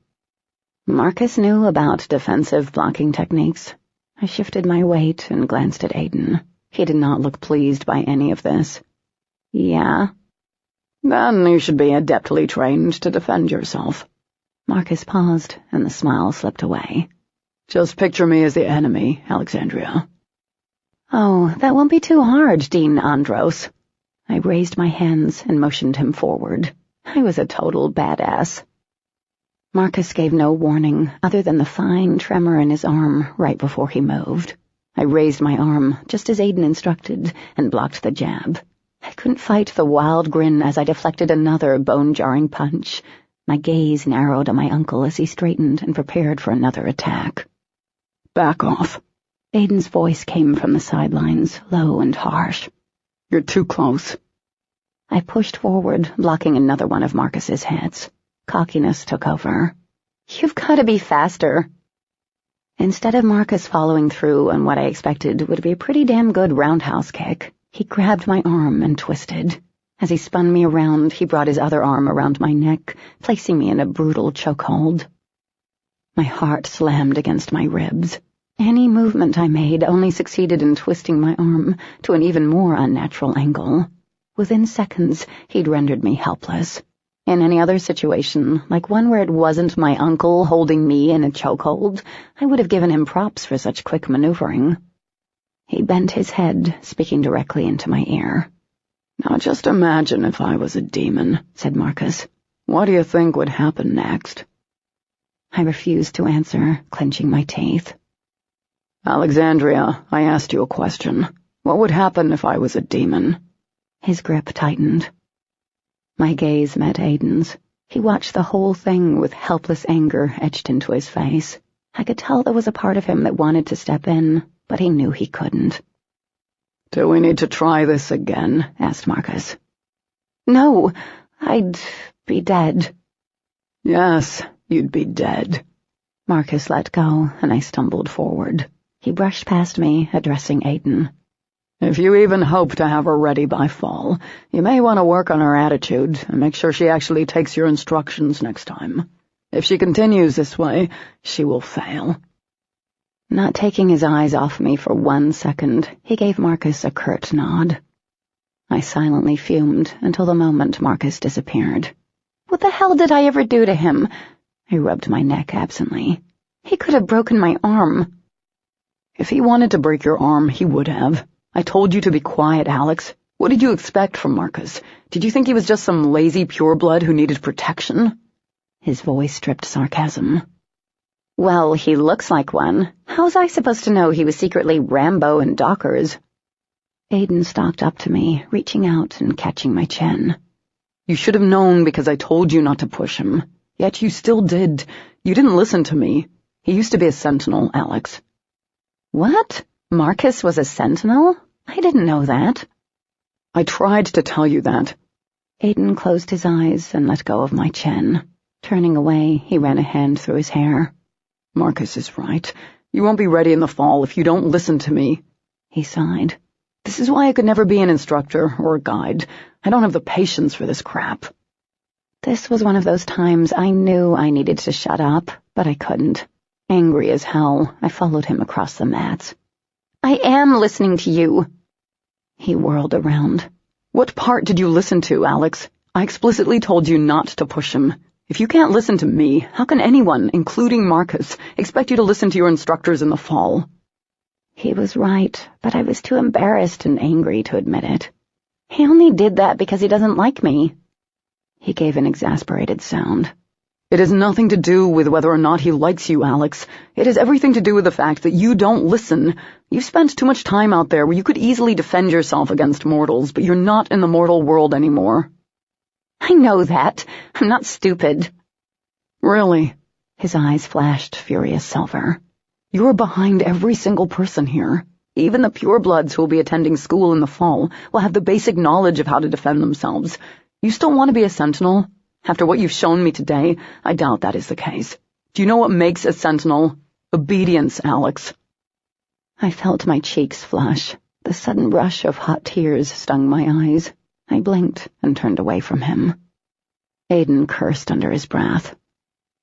Marcus knew about defensive blocking techniques. I shifted my weight and glanced at Aiden. He did not look pleased by any of this. Yeah? Then you should be adeptly trained to defend yourself. Marcus paused, and the smile slipped away. Just picture me as the enemy, Alexandria. Oh, that won't be too hard, Dean Andros. I raised my hands and motioned him forward. I was a total badass. Marcus gave no warning other than the fine tremor in his arm right before he moved. I raised my arm, just as Aiden instructed, and blocked the jab. I couldn't fight the wild grin as I deflected another bone-jarring punch. My gaze narrowed on my uncle as he straightened and prepared for another attack. Back off. Aiden's voice came from the sidelines, low and harsh. You're too close. I pushed forward, blocking another one of Marcus's hits. Cockiness took over. You've got to be faster. Instead of Marcus following through on what I expected would be a pretty damn good roundhouse kick, he grabbed my arm and twisted. As he spun me around, he brought his other arm around my neck, placing me in a brutal chokehold. My heart slammed against my ribs. Any movement I made only succeeded in twisting my arm to an even more unnatural angle. Within seconds, he'd rendered me helpless. In any other situation, like one where it wasn't my uncle holding me in a chokehold, I would have given him props for such quick maneuvering. He bent his head, speaking directly into my ear. Now just imagine if I was a demon, said Marcus. What do you think would happen next? I refused to answer, clenching my teeth. Alexandria, I asked you a question. What would happen if I was a demon? His grip tightened. My gaze met Aiden's. He watched the whole thing with helpless anger etched into his face. I could tell there was a part of him that wanted to step in, but he knew he couldn't. Do we need to try this again? Asked Marcus. No, I'd be dead. Yes, you'd be dead. Marcus let go, and I stumbled forward. He brushed past me, addressing Aiden. If you even hope to have her ready by fall, you may want to work on her attitude and make sure she actually takes your instructions next time. If she continues this way, she will fail." Not taking his eyes off me for 1 second, he gave Marcus a curt nod. I silently fumed until the moment Marcus disappeared. What the hell did I ever do to him? I rubbed my neck absently. He could have broken my arm. If he wanted to break your arm, he would have. I told you to be quiet, Alex. What did you expect from Marcus? Did you think he was just some lazy pureblood who needed protection? His voice stripped sarcasm. Well, he looks like one. How's I supposed to know he was secretly Rambo and Dockers? Aiden stalked up to me, reaching out and catching my chin. You should have known because I told you not to push him. Yet you still did. You didn't listen to me. He used to be a sentinel, Alex. What? Marcus was a sentinel? I didn't know that. I tried to tell you that. Aiden closed his eyes and let go of my chin. Turning away, he ran a hand through his hair. Marcus is right. You won't be ready in the fall if you don't listen to me. He sighed. This is why I could never be an instructor or a guide. I don't have the patience for this crap. This was one of those times I knew I needed to shut up, but I couldn't. Angry as hell, I followed him across the mats. I am listening to you. He whirled around. What part did you listen to, Alex? I explicitly told you not to push him. If you can't listen to me, how can anyone, including Marcus, expect you to listen to your instructors in the fall? He was right, but I was too embarrassed and angry to admit it. He only did that because he doesn't like me. He gave an exasperated sound. It has nothing to do with whether or not he likes you, Alex. It has everything to do with the fact that you don't listen. You've spent too much time out there where you could easily defend yourself against mortals, but you're not in the mortal world anymore. I know that. I'm not stupid. Really? His eyes flashed furious silver. You're behind every single person here. Even the purebloods who will be attending school in the fall will have the basic knowledge of how to defend themselves. You still want to be a sentinel? After what you've shown me today, I doubt that is the case. Do you know what makes a sentinel? Obedience, Alex. I felt my cheeks flush. The sudden rush of hot tears stung my eyes. I blinked and turned away from him. Aiden cursed under his breath.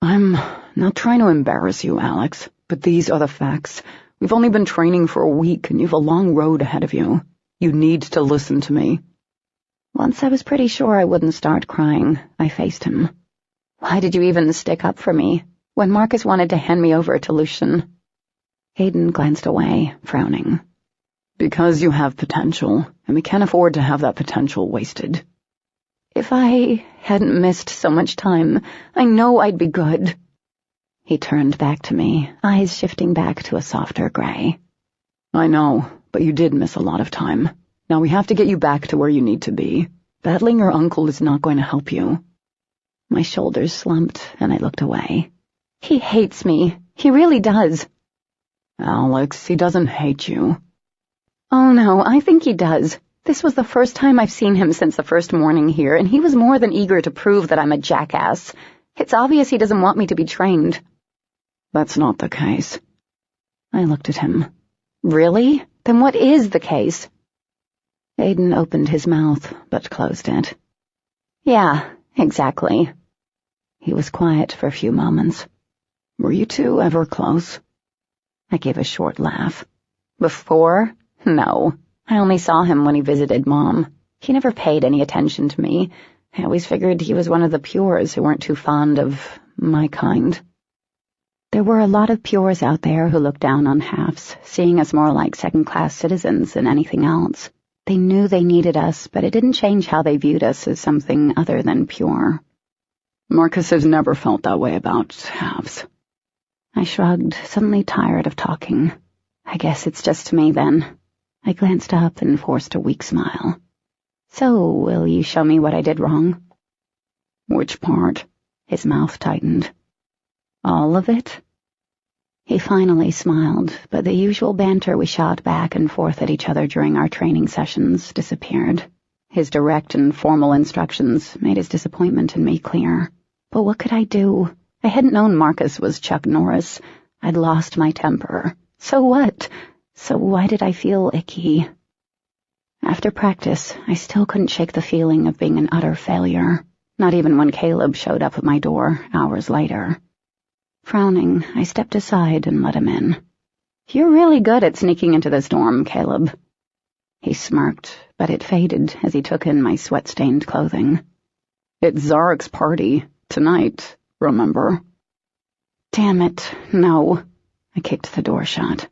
I'm not trying to embarrass you, Alex, but these are the facts. We've only been training for a week, and you've a long road ahead of you. You need to listen to me. Once I was pretty sure I wouldn't start crying, I faced him. Why did you even stick up for me, when Marcus wanted to hand me over to Lucian? Aiden glanced away, frowning. Because you have potential, and we can't afford to have that potential wasted. If I hadn't missed so much time, I know I'd be good. He turned back to me, eyes shifting back to a softer gray. I know, but you did miss a lot of time. Now we have to get you back to where you need to be. Battling your uncle is not going to help you. My shoulders slumped, and I looked away. He hates me. He really does. Alex, he doesn't hate you. Oh no, I think he does. This was the first time I've seen him since the first morning here, and he was more than eager to prove that I'm a jackass. It's obvious he doesn't want me to be trained. That's not the case. I looked at him. Really? Then what is the case? Aiden opened his mouth, but closed it. Yeah, exactly. He was quiet for a few moments. Were you two ever close? I gave a short laugh. Before? No. I only saw him when he visited Mom. He never paid any attention to me. I always figured he was one of the pures who weren't too fond of my kind. There were a lot of pures out there who looked down on halves, seeing us more like second-class citizens than anything else. They knew they needed us, but it didn't change how they viewed us as something other than pure. Marcus has never felt that way about halves. I shrugged, suddenly tired of talking. I guess it's just me, then. I glanced up and forced a weak smile. So, will you show me what I did wrong? Which part? His mouth tightened. All of it? He finally smiled, but the usual banter we shot back and forth at each other during our training sessions disappeared. His direct and formal instructions made his disappointment in me clear. But what could I do? I hadn't known Marcus was Chuck Norris. I'd lost my temper. So what? So why did I feel icky? After practice, I still couldn't shake the feeling of being an utter failure. not even when Caleb showed up at my door hours later. Frowning, I stepped aside and let him in. "You're really good at sneaking into this dorm, Caleb." He smirked, but it faded as he took in my sweat-stained clothing. "It's Zarek's party. Tonight, remember?" "Damn it, no." I kicked the door shut.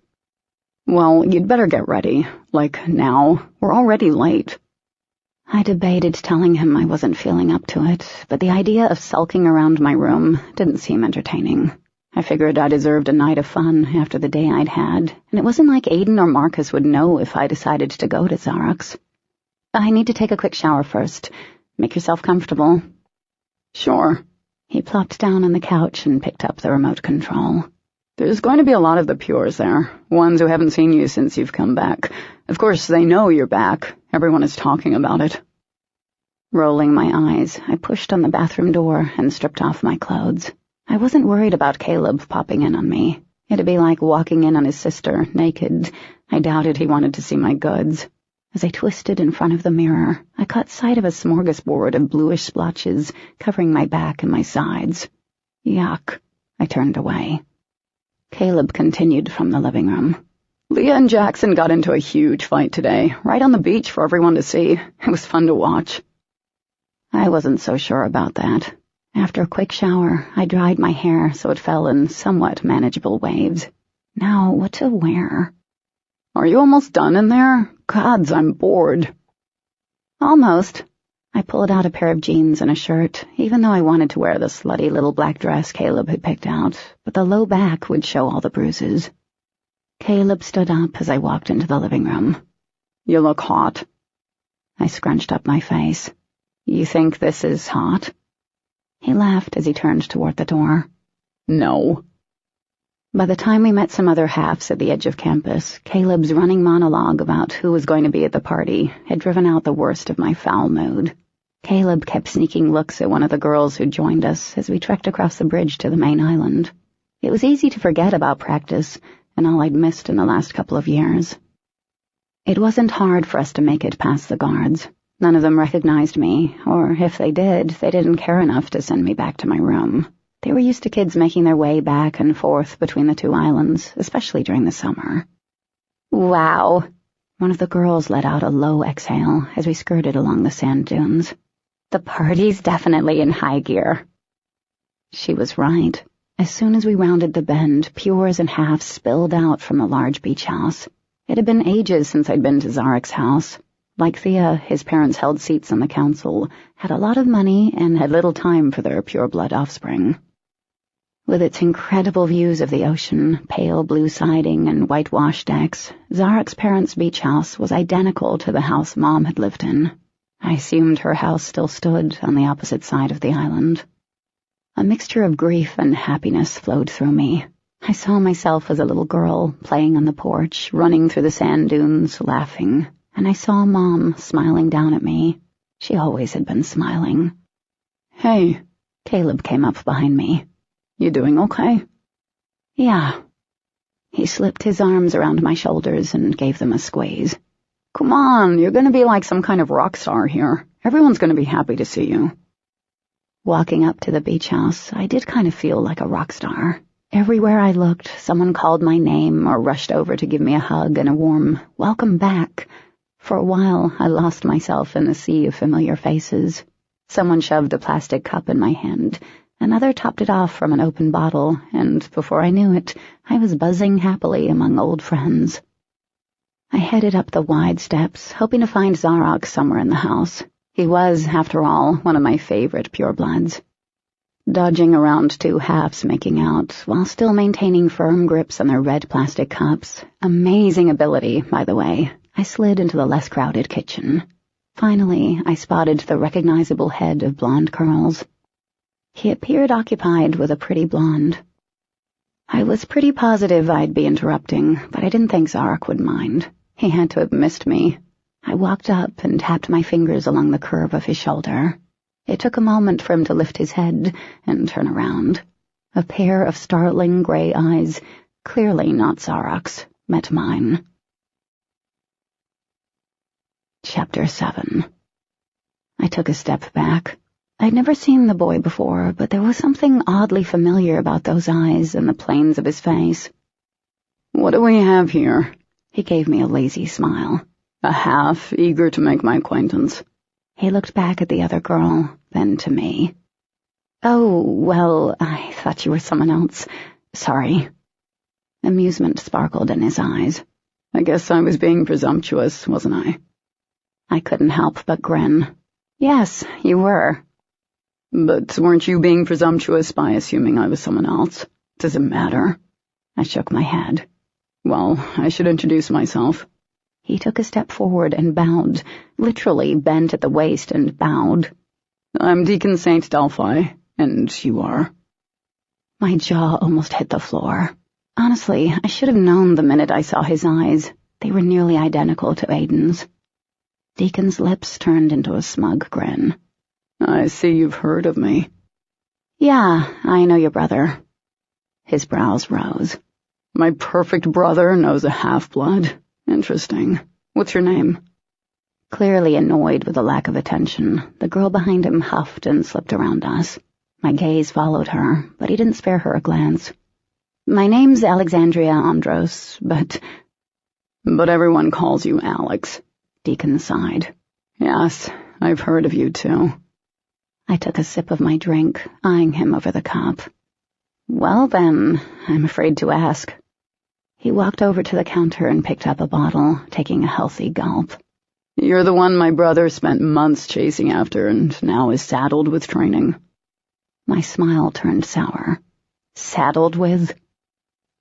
"Well, you'd better get ready. Like, now. We're already late." I debated telling him I wasn't feeling up to it, but the idea of sulking around my room didn't seem entertaining. I figured I deserved a night of fun after the day I'd had, and it wasn't like Aiden or Marcus would know if I decided to go to Zarek's. "I need to take a quick shower first. Make yourself comfortable." "Sure." He plopped down on the couch and picked up the remote control. "There's going to be a lot of the Pures there, ones who haven't seen you since you've come back. Of course, they know you're back. Everyone is talking about it." Rolling my eyes, I pushed on the bathroom door and stripped off my clothes. I wasn't worried about Caleb popping in on me. It'd be like walking in on his sister, naked. I doubted he wanted to see my goods. As I twisted in front of the mirror, I caught sight of a smorgasbord of bluish splotches covering my back and my sides. Yuck. I turned away. Caleb continued from the living room. "Leah and Jackson got into a huge fight today, right on the beach for everyone to see. It was fun to watch." I wasn't so sure about that. After a quick shower, I dried my hair so it fell in somewhat manageable waves. Now, what to wear? "Are you almost done in there? Gods, I'm bored." "Almost." I pulled out a pair of jeans and a shirt, even though I wanted to wear the slutty little black dress Caleb had picked out, but the low back would show all the bruises. Caleb stood up as I walked into the living room. "You look hot." I scrunched up my face. "You think this is hot?" He laughed as he turned toward the door. "No." By the time we met some other halves at the edge of campus, Caleb's running monologue about who was going to be at the party had driven out the worst of my foul mood. Caleb kept sneaking looks at one of the girls who joined us as we trekked across the bridge to the main island. It was easy to forget about practice and all I'd missed in the last couple of years. It wasn't hard for us to make it past the guards. None of them recognized me, or if they did, they didn't care enough to send me back to my room. They were used to kids making their way back and forth between the two islands, especially during the summer. "Wow." One of the girls let out a low exhale as we skirted along the sand dunes. "The party's definitely in high gear." She was right. As soon as we rounded the bend, Pures and halves spilled out from the large beach house. It had been ages since I'd been to Zarek's house. Like Thea, his parents held seats on the council, had a lot of money, and had little time for their pure-blood offspring. With its incredible views of the ocean, pale blue siding, and whitewashed decks, Zarek's parents' beach house was identical to the house Mom had lived in. I assumed her house still stood on the opposite side of the island. A mixture of grief and happiness flowed through me. I saw myself as a little girl, playing on the porch, running through the sand dunes, laughing, and I saw Mom smiling down at me. She always had been smiling. "Hey." Caleb came up behind me. "You doing okay?" "Yeah." He slipped his arms around my shoulders and gave them a squeeze. "Come on, you're going to be like some kind of rock star here. Everyone's going to be happy to see you." Walking up to the beach house, I did kind of feel like a rock star. Everywhere I looked, someone called my name or rushed over to give me a hug and a warm welcome back. For a while, I lost myself in the sea of familiar faces. Someone shoved a plastic cup in my hand. Another topped it off from an open bottle, and before I knew it, I was buzzing happily among old friends. I headed up the wide steps, hoping to find Zarok somewhere in the house. He was, after all, one of my favorite purebloods. Dodging around two halves making out, while still maintaining firm grips on their red plastic cups, amazing ability, by the way, I slid into the less crowded kitchen. Finally, I spotted the recognizable head of blonde curls. He appeared occupied with a pretty blonde. I was pretty positive I'd be interrupting, but I didn't think Zarok would mind. He had to have missed me. I walked up and tapped my fingers along the curve of his shoulder. It took a moment for him to lift his head and turn around. A pair of startling gray eyes, clearly not Zarok's, met mine. Chapter 7. I took a step back. I'd never seen the boy before, but there was something oddly familiar about those eyes and the planes of his face. "What do we have here?" He gave me a lazy smile. A half, eager to make my acquaintance. He looked back at the other girl, then to me. "Oh, well, I thought you were someone else. Sorry." Amusement sparkled in his eyes. "I guess I was being presumptuous, wasn't I?" I couldn't help but grin. "Yes, you were." "But weren't you being presumptuous by assuming I was someone else? Does it matter?" I shook my head. "Well, I should introduce myself." He took a step forward and bowed, literally bent at the waist and bowed. "I'm Deacon St. Delphi, and you are?" My jaw almost hit the floor. Honestly, I should have known the minute I saw his eyes. They were nearly identical to Aiden's. Deacon's lips turned into a smug grin. "I see you've heard of me." "Yeah, I know your brother." His brows rose. "My perfect brother knows a half-blood. Interesting. What's your name?" Clearly annoyed with the lack of attention, the girl behind him huffed and slipped around us. My gaze followed her, but he didn't spare her a glance. "My name's Alexandria Andros, but—" "But everyone calls you Alex." Deacon sighed. "Yes, I've heard of you too." I took a sip of my drink, eyeing him over the cup. "Well then, I'm afraid to ask." He walked over to the counter and picked up a bottle, taking a healthy gulp. "You're the one my brother spent months chasing after and now is saddled with training." My smile turned sour. "Saddled with?"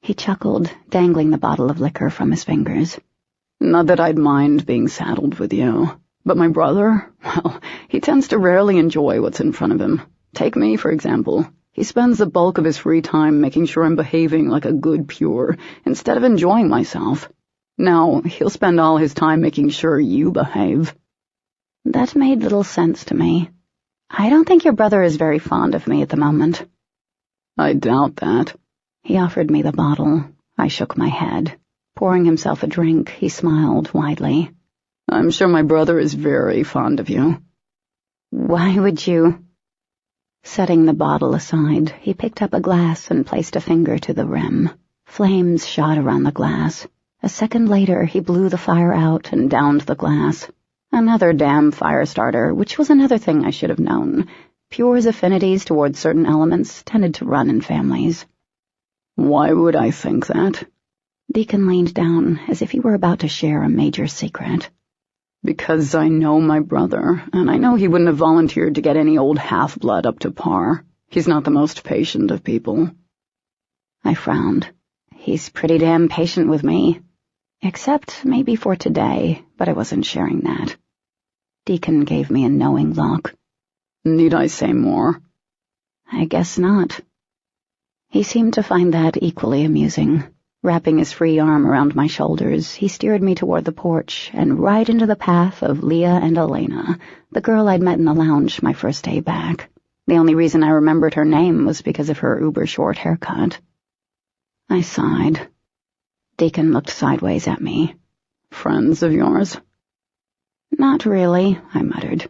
He chuckled, dangling the bottle of liquor from his fingers. "Not that I'd mind being saddled with you. But my brother, well, he tends to rarely enjoy what's in front of him. Take me, for example. He spends the bulk of his free time making sure I'm behaving like a good pure, instead of enjoying myself. Now, he'll spend all his time making sure you behave." That made little sense to me. I don't think your brother is very fond of me at the moment. "I doubt that." He offered me the bottle. I shook my head. Pouring himself a drink, he smiled widely. "I'm sure my brother is very fond of you." "Why would you—" Setting the bottle aside, he picked up a glass and placed a finger to the rim. Flames shot around the glass. A second later, he blew the fire out and downed the glass. Another damn fire starter, which was another thing I should have known. Pure's affinities towards certain elements tended to run in families. "Why would I think that?" Deacon leaned down, as if he were about to share a major secret. "Because I know my brother, and I know he wouldn't have volunteered to get any old half-blood up to par. He's not the most patient of people." I frowned. He's pretty damn patient with me. Except maybe for today, but I wasn't sharing that. Deacon gave me a knowing look. "Need I say more?" I guess not. He seemed to find that equally amusing. Wrapping his free arm around my shoulders, he steered me toward the porch and right into the path of Leah and Elena, the girl I'd met in the lounge my first day back. The only reason I remembered her name was because of her uber-short haircut. I sighed. Deacon looked sideways at me. "Friends of yours?" "Not really," I muttered.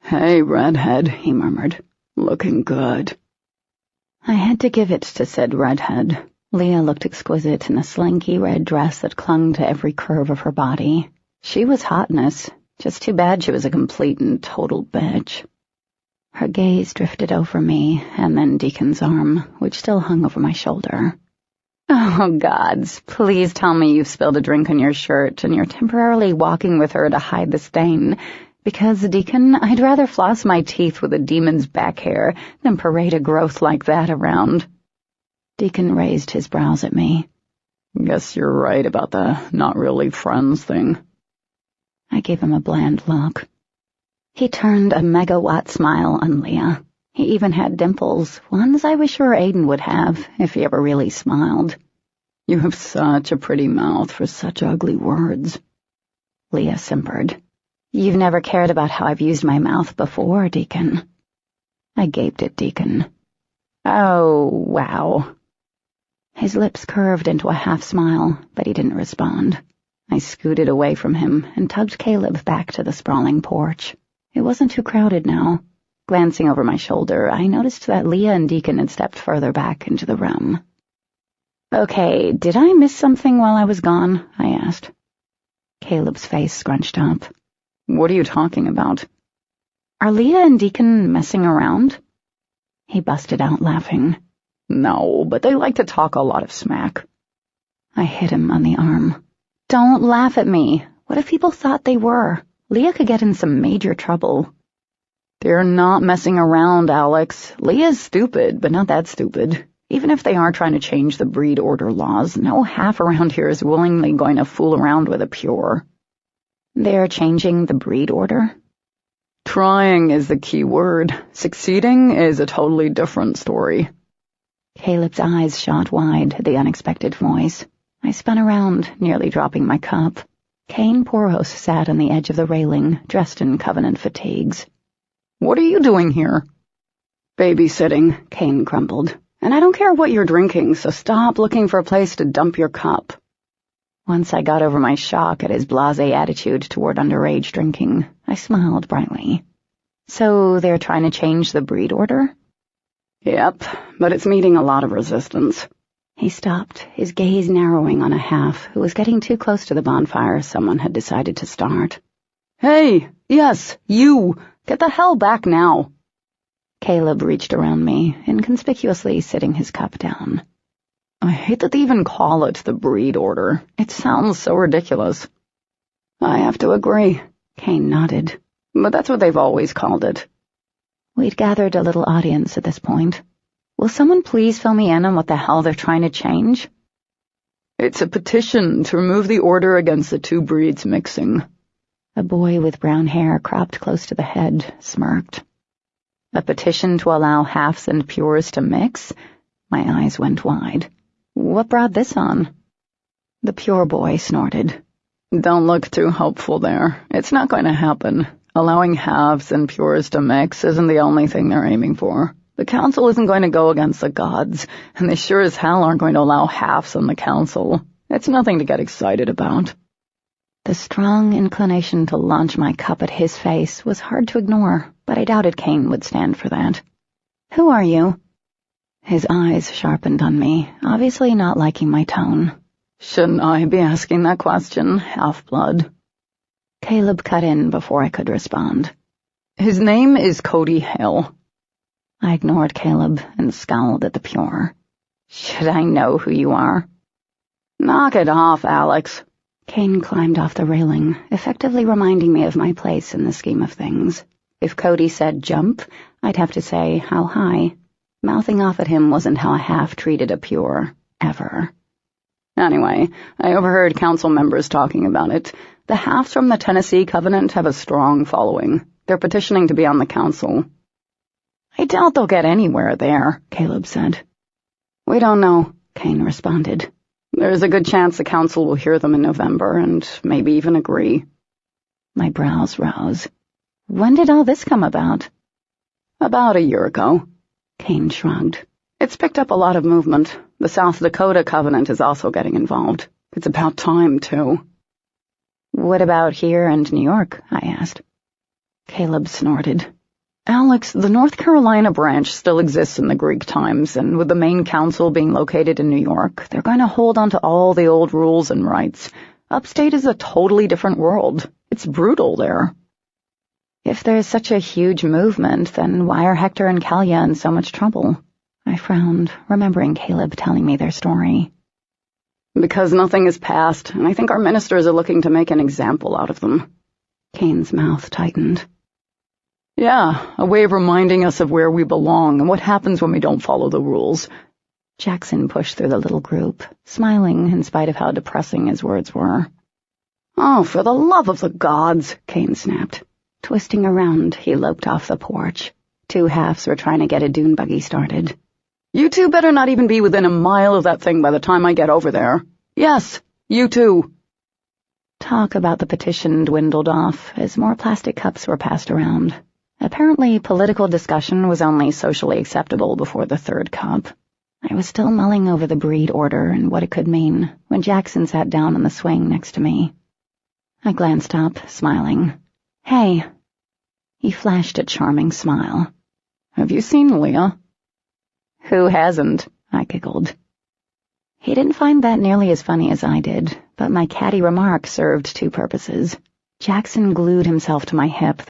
"Hey, redhead," he murmured. "Looking good." I had to give it to said redhead. Leah looked exquisite in a slinky red dress that clung to every curve of her body. She was hotness. Just too bad she was a complete and total bitch. Her gaze drifted over me, and then Deacon's arm, which still hung over my shoulder. "Oh, gods, please tell me you've spilled a drink on your shirt and you're temporarily walking with her to hide the stain. Because, Deacon, I'd rather floss my teeth with a demon's back hair than parade a growth like that around." Deacon raised his brows at me. "Guess you're right about the not really friends thing." I gave him a bland look. He turned a megawatt smile on Leah. He even had dimples, ones I was sure Aiden would have, if he ever really smiled. "You have such a pretty mouth for such ugly words." Leah simpered. "You've never cared about how I've used my mouth before, Deacon." I gaped at Deacon. "Oh, wow." His lips curved into a half-smile, but he didn't respond. I scooted away from him and tugged Caleb back to the sprawling porch. It wasn't too crowded now. Glancing over my shoulder, I noticed that Leah and Deacon had stepped further back into the room. "Okay, did I miss something while I was gone?" I asked. Caleb's face scrunched up. "What are you talking about?" "Are Leah and Deacon messing around?" He busted out laughing. "No, but they like to talk a lot of smack." I hit him on the arm. "Don't laugh at me. What if people thought they were? Leah could get in some major trouble." "They're not messing around, Alex. Leah's stupid, but not that stupid. Even if they are trying to change the breed order laws, no half around here is willingly going to fool around with a pure." "They're changing the breed order?" "Trying is the key word. Succeeding is a totally different story." Caleb's eyes shot wide at the unexpected voice. I spun around, nearly dropping my cup. Kane Poros sat on the edge of the railing, dressed in Covenant fatigues. "What are you doing here?" "Babysitting," Kane grumbled. "And I don't care what you're drinking, so stop looking for a place to dump your cup." Once I got over my shock at his blasé attitude toward underage drinking, I smiled brightly. "So they're trying to change the breed order?" "Yep, but it's meeting a lot of resistance." He stopped, his gaze narrowing on a half who was getting too close to the bonfire someone had decided to start. "Hey, yes, you! Get the hell back now!" Caleb reached around me, inconspicuously sitting his cup down. "I hate that they even call it the breed order. It sounds so ridiculous." "I have to agree," Kane nodded. "But that's what they've always called it." We'd gathered a little audience at this point. "Will someone please fill me in on what the hell they're trying to change?" "It's a petition to remove the order against the two breeds mixing." A boy with brown hair cropped close to the head smirked. "A petition to allow halves and pures to mix?" My eyes went wide. "What brought this on?" The pure boy snorted. "Don't look too hopeful there. It's not going to happen. Allowing halves and pures to mix isn't the only thing they're aiming for. The council isn't going to go against the gods, and they sure as hell aren't going to allow halves on the council. It's nothing to get excited about." The strong inclination to launch my cup at his face was hard to ignore, but I doubted Kane would stand for that. "Who are you?" His eyes sharpened on me, obviously not liking my tone. "Shouldn't I be asking that question, half-blood?" Caleb cut in before I could respond. "His name is Cody Hale." I ignored Caleb and scowled at the pure. "Should I know who you are?" "Knock it off, Alex." Kane climbed off the railing, effectively reminding me of my place in the scheme of things. If Cody said jump, I'd have to say how high. Mouthing off at him wasn't how a half treated a pure, ever. "Anyway, I overheard council members talking about it. The halves from the Tennessee Covenant have a strong following. They're petitioning to be on the council." "I doubt they'll get anywhere there," Caleb said. "We don't know," Kane responded. "There's a good chance the council will hear them in November and maybe even agree." My brows rose. "When did all this come about?" "About a year ago." Kane shrugged. "It's picked up a lot of movement. The South Dakota Covenant is also getting involved. It's about time, too." "What about here and New York?" I asked. Caleb snorted. "Alex, the North Carolina branch still exists in the Greek times, and with the main council being located in New York, they're going to hold on to all the old rules and rights. Upstate is a totally different world. It's brutal there." "If there's such a huge movement, then why are Hector and Kalia in so much trouble?" I frowned, remembering Caleb telling me their story. "Because nothing is passed, and I think our ministers are looking to make an example out of them." Kane's mouth tightened. "Yeah, a way of reminding us of where we belong and what happens when we don't follow the rules." Jackson pushed through the little group, smiling in spite of how depressing his words were. "Oh, for the love of the gods," Kane snapped. Twisting around, he loped off the porch. Two halves were trying to get a dune buggy started. "You two better not even be within a mile of that thing by the time I get over there. Yes, you two." Talk about the petition dwindled off as more plastic cups were passed around. Apparently, political discussion was only socially acceptable before the third cup. I was still mulling over the breed order and what it could mean when Jackson sat down on the swing next to me. I glanced up, smiling. "Hey." He flashed a charming smile. Have you seen Leah? Who hasn't? I giggled. He didn't find that nearly as funny as I did, but my catty remark served two purposes. Jackson glued himself to my hip,